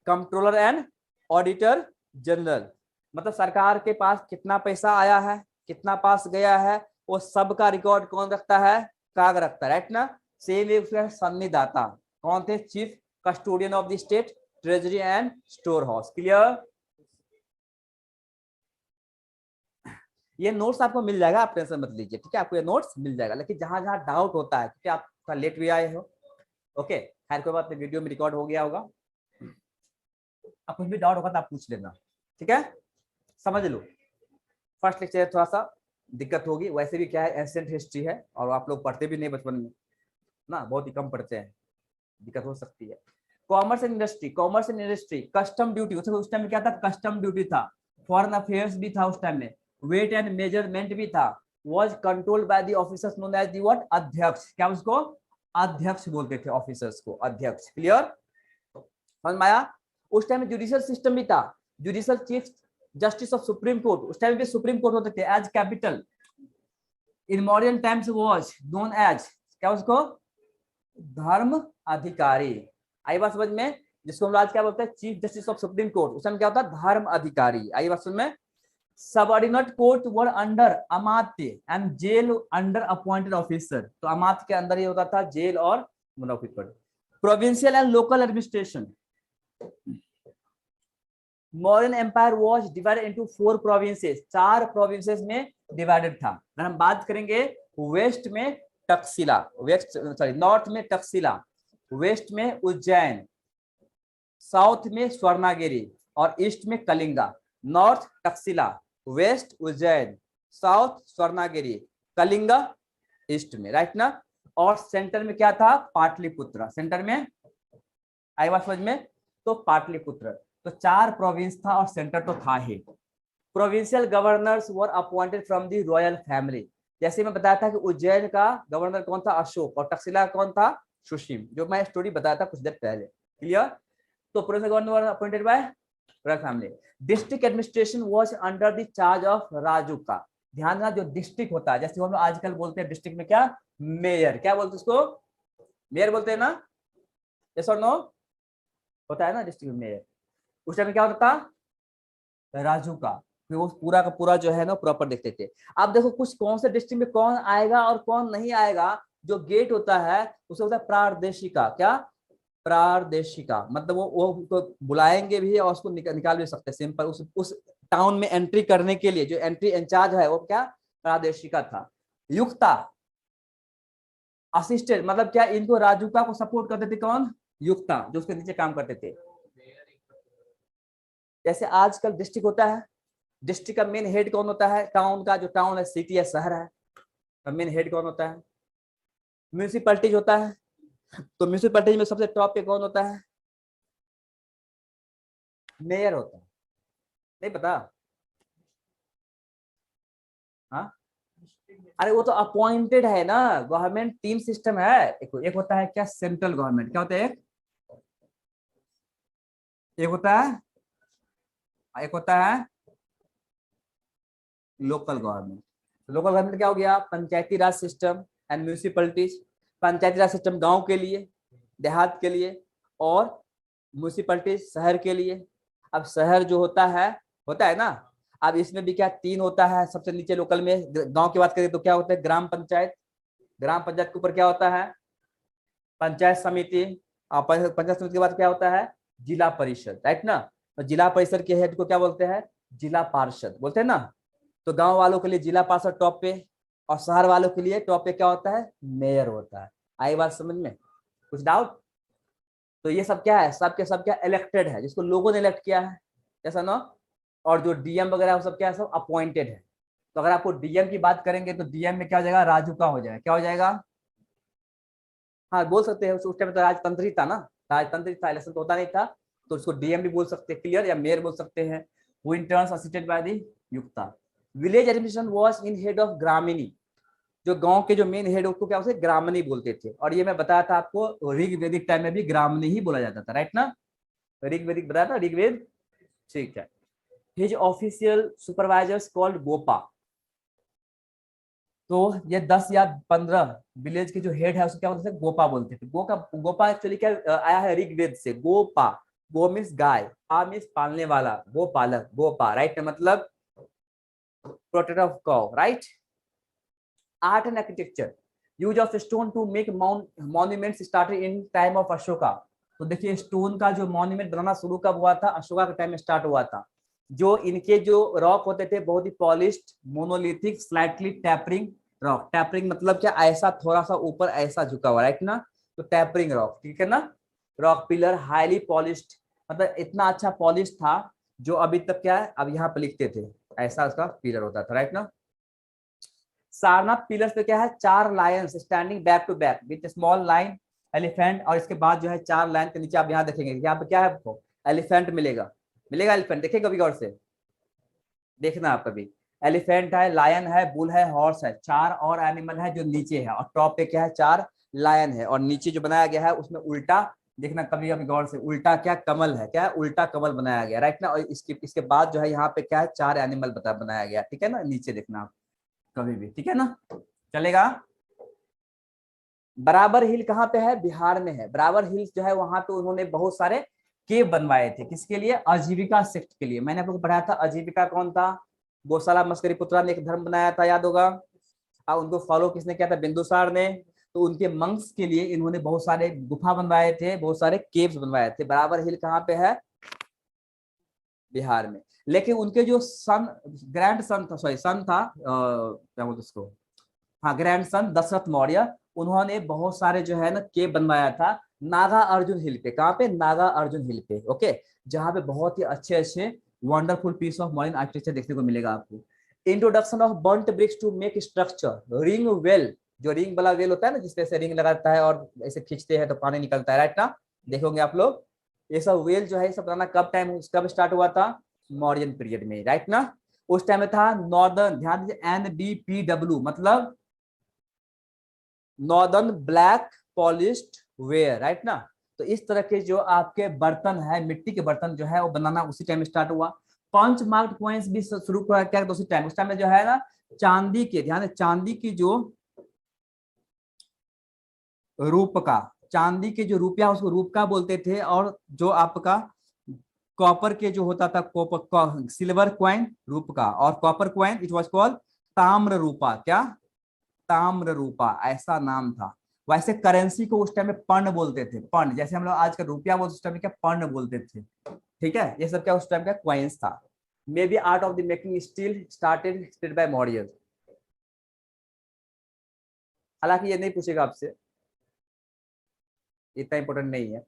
कंट्रोलर एंड ऑडिटर जनरल, मतलब सरकार के पास कितना पैसा आया है, कितना पास गया है, वो सब का रिकॉर्ड कौन रखता है? काग रखता है, राइट ना? सेम सन्निधाता कौन थे? Chief custodian of the state treasury and store house. Clear? ये नोट्स आपको मिल जाएगा, आप टेंशन मत लीजिए, ठीक है? आपको ये नोट्स मिल जाएगा, लेकिन जहां जहां डाउट होता है, क्योंकि आप थोड़ा लेट भी आए हो, ओके, खैर कोई बात नहीं, वीडियो में रिकॉर्ड हो गया होगा। अब कुछ भी डाउट होगा तो आप पूछ लेना, ठीक है? समझ लो, फर्स्ट लेक्चर थोड़ा सा दिक्कत होगी, वैसे भी क्या है एंशिएंट हिस्ट्री है और आप लोग पढ़ते भी नहीं बचपन में ना, बहुत ही कम पढ़ते हैं, दिक्कत हो सकती है। Commerce and industry, custom duty, उस टाइम में क्या था? कस्टम ड्यूटी था, फॉरेन अफेयर्स भी था उस टाइम में, वेट एंड मेजरमेंट भी था, was controlled by the officers known as the what? Adhyaksha. क्या उसको? अध्यक्ष बोलते थे ऑफिसर्स को, अध्यक्ष। क्लियर? समझ में आया? उस टाइम में जुडिशियल सिस्टम भी था, judicial chief justice of supreme court, उस टाइम पे सुप्रीम कोर्ट होते थे as capital, in modern times was known as, क्या उसको, धर्म अधिकारी। आई बात समझ में, जिसको हम आज क्या बोलते हैं, chief justice of supreme court, उस टाइम क्या होता है, धर्म अधिकारी। आई बात समझ में। Subordinate court were under Amatya and jail under appointed officer, तो अमात्य के अंदर ये होता था जेल और मुनाफिक। Provincial and local administration, modern empire was divided into 4 provinces, 4 provinces में डिवाइडेड था। अगर हम बात करेंगे वेस्ट में तक्षशिला, वेस्ट सॉरी नॉर्थ में तक्षशिला, वेस्ट में उज्जैन, साउथ में स्वर्णागिरी और ईस्ट में Kalinga. North Takshashila, west Ujjain, south Suvarnagiri, Kalinga east में, राइट ना। और सेंटर में क्या था, पाटलिपुत्र, सेंटर में, आई बात समझ में, तो पाटलिपुत्र। तो 4 प्रोविंस था और सेंटर तो था ही। Provincial governors were appointed from the royal family, जैसे मैं बताया था कि उज्जैन का गवर्नर कौन था, अशोक, और तक्षशिला कौन था, सुशीम, जो मैं स्टोरी बताया था कुछ देर पहले, क्लियर। तो provincial governor were appointed by royal family. District administration was under the charge of rajuka, ध्यान देना, जो डिस्ट्रिक्ट होता है, जैसे हम लोग आजकल बोलते हैं डिस्ट्रिक्ट में क्या, मेयर, क्या बोलते हैं उसको, मेयर बोलते हैं ना, यस और नो, होता है ना डिस्ट्रिक्ट में मेयर। उस टाइम में क्या होता था, राजुका, वो पूरा का पूरा जो है ना प्रॉपर देखते थे। आप देखो कुछ कौन से डिस्ट्रिक्ट में कौन आएगा और कौन नहीं आएगा, जो गेट होता है उसे होता है प्रादेशिका, क्या, प्रादेशिका, मतलब वो तो बुलाएंगे भी और उसको निकाल भी सकते हैं, सिंपल उस टाउन में एंट्री करने के लिए जो एंट्री इंचार्ज है वो क्या, प्रादेशिका था। युक्ता, असिस्टेंट, मतलब क्या, इनको राजुका को सपोर्ट करते थे कौन, युक्ता, जो उसके नीचे काम करते थे। जैसे आजकल डिस्ट्रिक्ट होता है, डिस्ट्रिक्ट का मेन हेड कौन होता है, टाउन का, जो टाउन है, सिटी है, शहर है, तो मेन हेड कौन होता है। म्यूनिसिपैलिटीज होता है, तो म्यूनिसिपैलिटीज में सबसे टॉप पे कौन होता है, मेयर होता है, नहीं पता, हाँ, अरे वो तो अपॉइंटेड है ना, गवर्नमेंट 3 सिस्टम है, एक होता है क्या, सेंट्रल गवर्नमेंट, क्या होता है, एक होता है, एक होता है लोकल गवर्नमेंट। लोकल गवर्नमेंट क्या हो गया, Panchayati Raj system and municipalities. Panchayati Raj system गांव के लिए, देहात के लिए, और म्यूनिसिपैलिटीज शहर के लिए। अब शहर जो होता है ना, अब इसमें भी क्या 3 होता है, सबसे नीचे लोकल में, गांव की बात करें तो क्या होता है, ग्राम पंचायत, ग्राम पंचायत के ऊपर क्या होता है, पंचायत समिति, और पंचायत समिति के बाद क्या होता है, जिला परिषद, राइट ना। तो जिला परिषद के हेड को क्या बोलते हैं, जिला पार्षद बोलते हैं ना। तो गांव वालों के लिए जिला पार्षद टॉप पे, और शहर वालों के लिए टॉप पे क्या होता है, मेयर होता है। आई बात समझ में, कुछ डाउट। तो ये सब क्या है, सब के सब क्या इलेक्टेड है, जिसको लोगों ने इलेक्ट किया है, ऐसा ना। और जो डीएम वगैरह वो सब क्या है, सब अपॉइंटेड है। तो अगर आपको डीएम की बात करेंगे तो डीएम में क्या हो जाएगा, राजुका हो जाएगा, क्या हो जाएगा, हाँ बोल सकते हैं, उस टाइम तो राजतंत्र ही था ना, राजतंत्र ही था, इलेक्शन तो होता नहीं था, तो उसको डीएम भी बोल सकते हैं, क्लियर, या मेयर बोल सकते हैं। वो in turns assisted by the yukta. Village administration was in head of gramini, जो गांव के जो मेन हेड उसको क्या होते ग्रामणी बोलते थे। और ये मैं बताया था आपको, ऋग्वेदिक टाइम में भी ग्रामणी ही बोला जाता था, राइट ना, ऋग्वेदिक बताया था, ऋग्वेद, ठीक है। His official supervisors called Gopa, तो ये 10 या 15 विलेज के जो हेड है उसको क्या बोलते थे, गोपा बोलते थे। गोपा एक्चुअली क्या आया है, ऋग्वेद से, गोपा, गो मीन्स गाय, पा मीन्स पालने वाला, गोपालक, गोपा, राइट, मतलब protector of cow, right. Art and architecture, use of stone to make monuments started in time of Ashoka. तो देखिए स्टोन का जो मॉन्यूमेंट बनाना शुरू कब हुआ था, अशोका के टाइम में स्टार्ट हुआ था। जो इनके जो रॉक होते थे बहुत ही polished, monolithic, slightly tapering rock. Tapering मतलब क्या, ऐसा थोड़ा सा ऊपर ऐसा झुका हुआ, राइट ना, तो टैपरिंग रॉक, ठीक है ना। रॉक पिलर हाईली पॉलिश्ड, मतलब इतना अच्छा पॉलिश था जो अभी तक क्या है, अब यहाँ पे लिखते थे, ऐसा उसका पिलर होता था, राइट ना। सारनाथ पिलर्स पे क्या है, 4 lions standing back to back with small lion elephant, और इसके बाद जो है 4 लाइन के नीचे आप यहाँ देखेंगे, यहाँ पे क्या है आपको, एलिफेंट मिलेगा, एलिफेंट देखेंगे कभी गौर से देखना आप कभी। एलिफेंट है, लायन है, बुल है, हॉर्स है, 4 और एनिमल है जो नीचे है, और टॉप पे क्या है, 4 लायन है, और नीचे जो बनाया गया है उसमें उल्टा देखना कभी कभी गौर से, उल्टा क्या कमल है, क्या है उल्टा कमल बनाया गया, राइट ना। और इसके बाद जो है यहाँ पे क्या है 4 एनिमल बनाया गया, ठीक है ना, नीचे देखना आप कभी भी, ठीक है ना, चलेगा। बराबर हिल कहाँ पे है, बिहार में है। बराबर हिल्स जो है वहां पे उन्होंने बहुत सारे केव बनवाए थे, किसके लिए, आजीविका सेक्ट के लिए। मैंने आप लोग को पढ़ाया था आजीविका कौन था, गोशाला मस्करी पुत्रा ने एक धर्म बनाया था, याद होगा। और उनको फॉलो किसने किया था, बिंदुसार ने। तो उनके मंक्स के लिए इन्होंने बहुत सारे गुफा बनवाए थे, बहुत सारे केव्स बनवाए थे। बराबर हिल कहाँ पे है, बिहार में। लेकिन उनके जो सन, ग्रैंड सन था, सॉरी सन था, क्या बोलते उसको, हाँ ग्रैंड सन दशरथ मौर्य, उन्होंने बहुत सारे जो है ना केव बनवाया था नागा अर्जुन हिल पे। कहाँ पे, नागा अर्जुन हिल पे, ओके। जहाँ पे बहुत ही अच्छे अच्छे wonderful piece of modern architecture देखने को मिलेगा आपको। Introduction of burnt bricks to make structure, ring well, जो रिंग वाला वेल होता है ना, जिसपे से रिंग लगाता है और ऐसे खींचते हैं तो पानी निकलता है, राइट ना, देखोगे आप लोग। ये सब वेल जो है ये सब बनाना कब टाइम, कब स्टार्ट हुआ था, मौर्यन पीरियड में, राइट ना। उस टाइम में था नॉर्दर्न, ध्यान दीजिए NBPW मतलब northern black polished where, right ना। तो इस तरह के जो आपके बर्तन है, मिट्टी के बर्तन जो है वो बनाना उसी टाइम स्टार्ट हुआ। पंच मार्क्ड कॉइन्स भी शुरू हुआ क्या उसी टाइम। उस टाइम में जो है ना चांदी के, ध्यान चांदी की जो रूप का, चांदी के जो रुपया उसको रूप का बोलते थे, और जो आपका कॉपर के जो होता था, कॉपर सिल्वर क्वाइन रूप का, और copper coin it was called tamra rupa, क्या, ताम्र रूपा ऐसा नाम था। वैसे करेंसी को उस टाइम में पर्ण बोलते थे, पर्ण, जैसे हम लोग आज का रुपया बोलते उस टाइम में क्या पर्ण बोलते थे, ठीक है। ये सब क्या उस टाइम का क्वाइंस था। May be art of the making steel started by Maurya. हालांकि ये नहीं पूछेगा आपसे, इतना इंपॉर्टेंट नहीं है,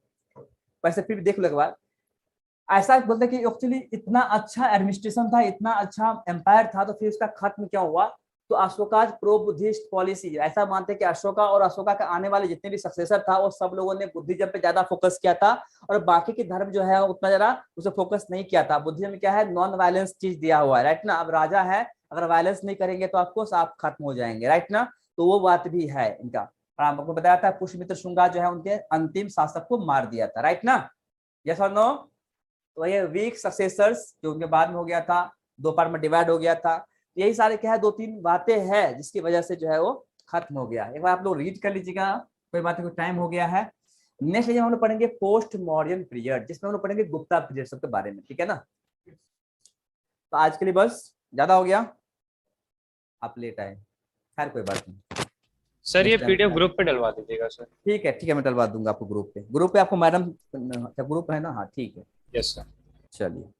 वैसे फिर भी देख लो एक बार। ऐसा बोलते कि एक्चुअली इतना अच्छा एडमिनिस्ट्रेशन था, इतना अच्छा एम्पायर था, तो फिर उसका खत्म क्यों हुआ। तो अशोकाज प्रो बुद्धिस्ट पॉलिसी, ऐसा मानते हैं कि अशोका और अशोका का आने वाले जितने भी सक्सेसर था वो सब लोगों ने बुद्धिज्म पे ज्यादा फोकस किया था, और बाकी के धर्म जो है उतना ज्यादा उसे फोकस नहीं किया था। बुद्धिज्म क्या है, नॉन वायलेंस चीज दिया हुआ है, राइट ना। अब राजा है, अगर वायलेंस नहीं करेंगे तो आपको आप खत्म हो जाएंगे, राइट ना। तो वो बात भी है इनका। और आपको बताया था पुष्यमित्र शुंगा जो है उनके अंतिम शासक को मार दिया था, राइट ना, यस और नो। तो ये वीक सक्सेसर्स जो उनके बाद में हो गया था, 2 पार्ट में डिवाइड हो गया था। यही सारे क्या है 2-3 बातें हैं जिसकी वजह से जो है वो खत्म हो गया। एक बार आप लोग रीड कर लीजिएगा, कोई बात नहीं, टाइम हो गया है। नेक्स्ट हम लोग पढ़ेंगे पोस्ट मॉडर्न पीरियड, जिसमें हम लोग पढ़ेंगे गुप्ता पीरियड सबके बारे में, ठीक है ना। तो आज के लिए बस, ज्यादा हो गया, आप लेट आए, खैर कोई बात नहीं। सर ये नेक्स्ट टाइम पीडीएफ ग्रुप पे डलवा दीजिएगा सर। ठीक है, ठीक है, मैं डलवा दूंगा आपको ग्रुप पे। ग्रुप पे आपको मैडम, ग्रुप है ना, हाँ ठीक है, यस सर। चलिए।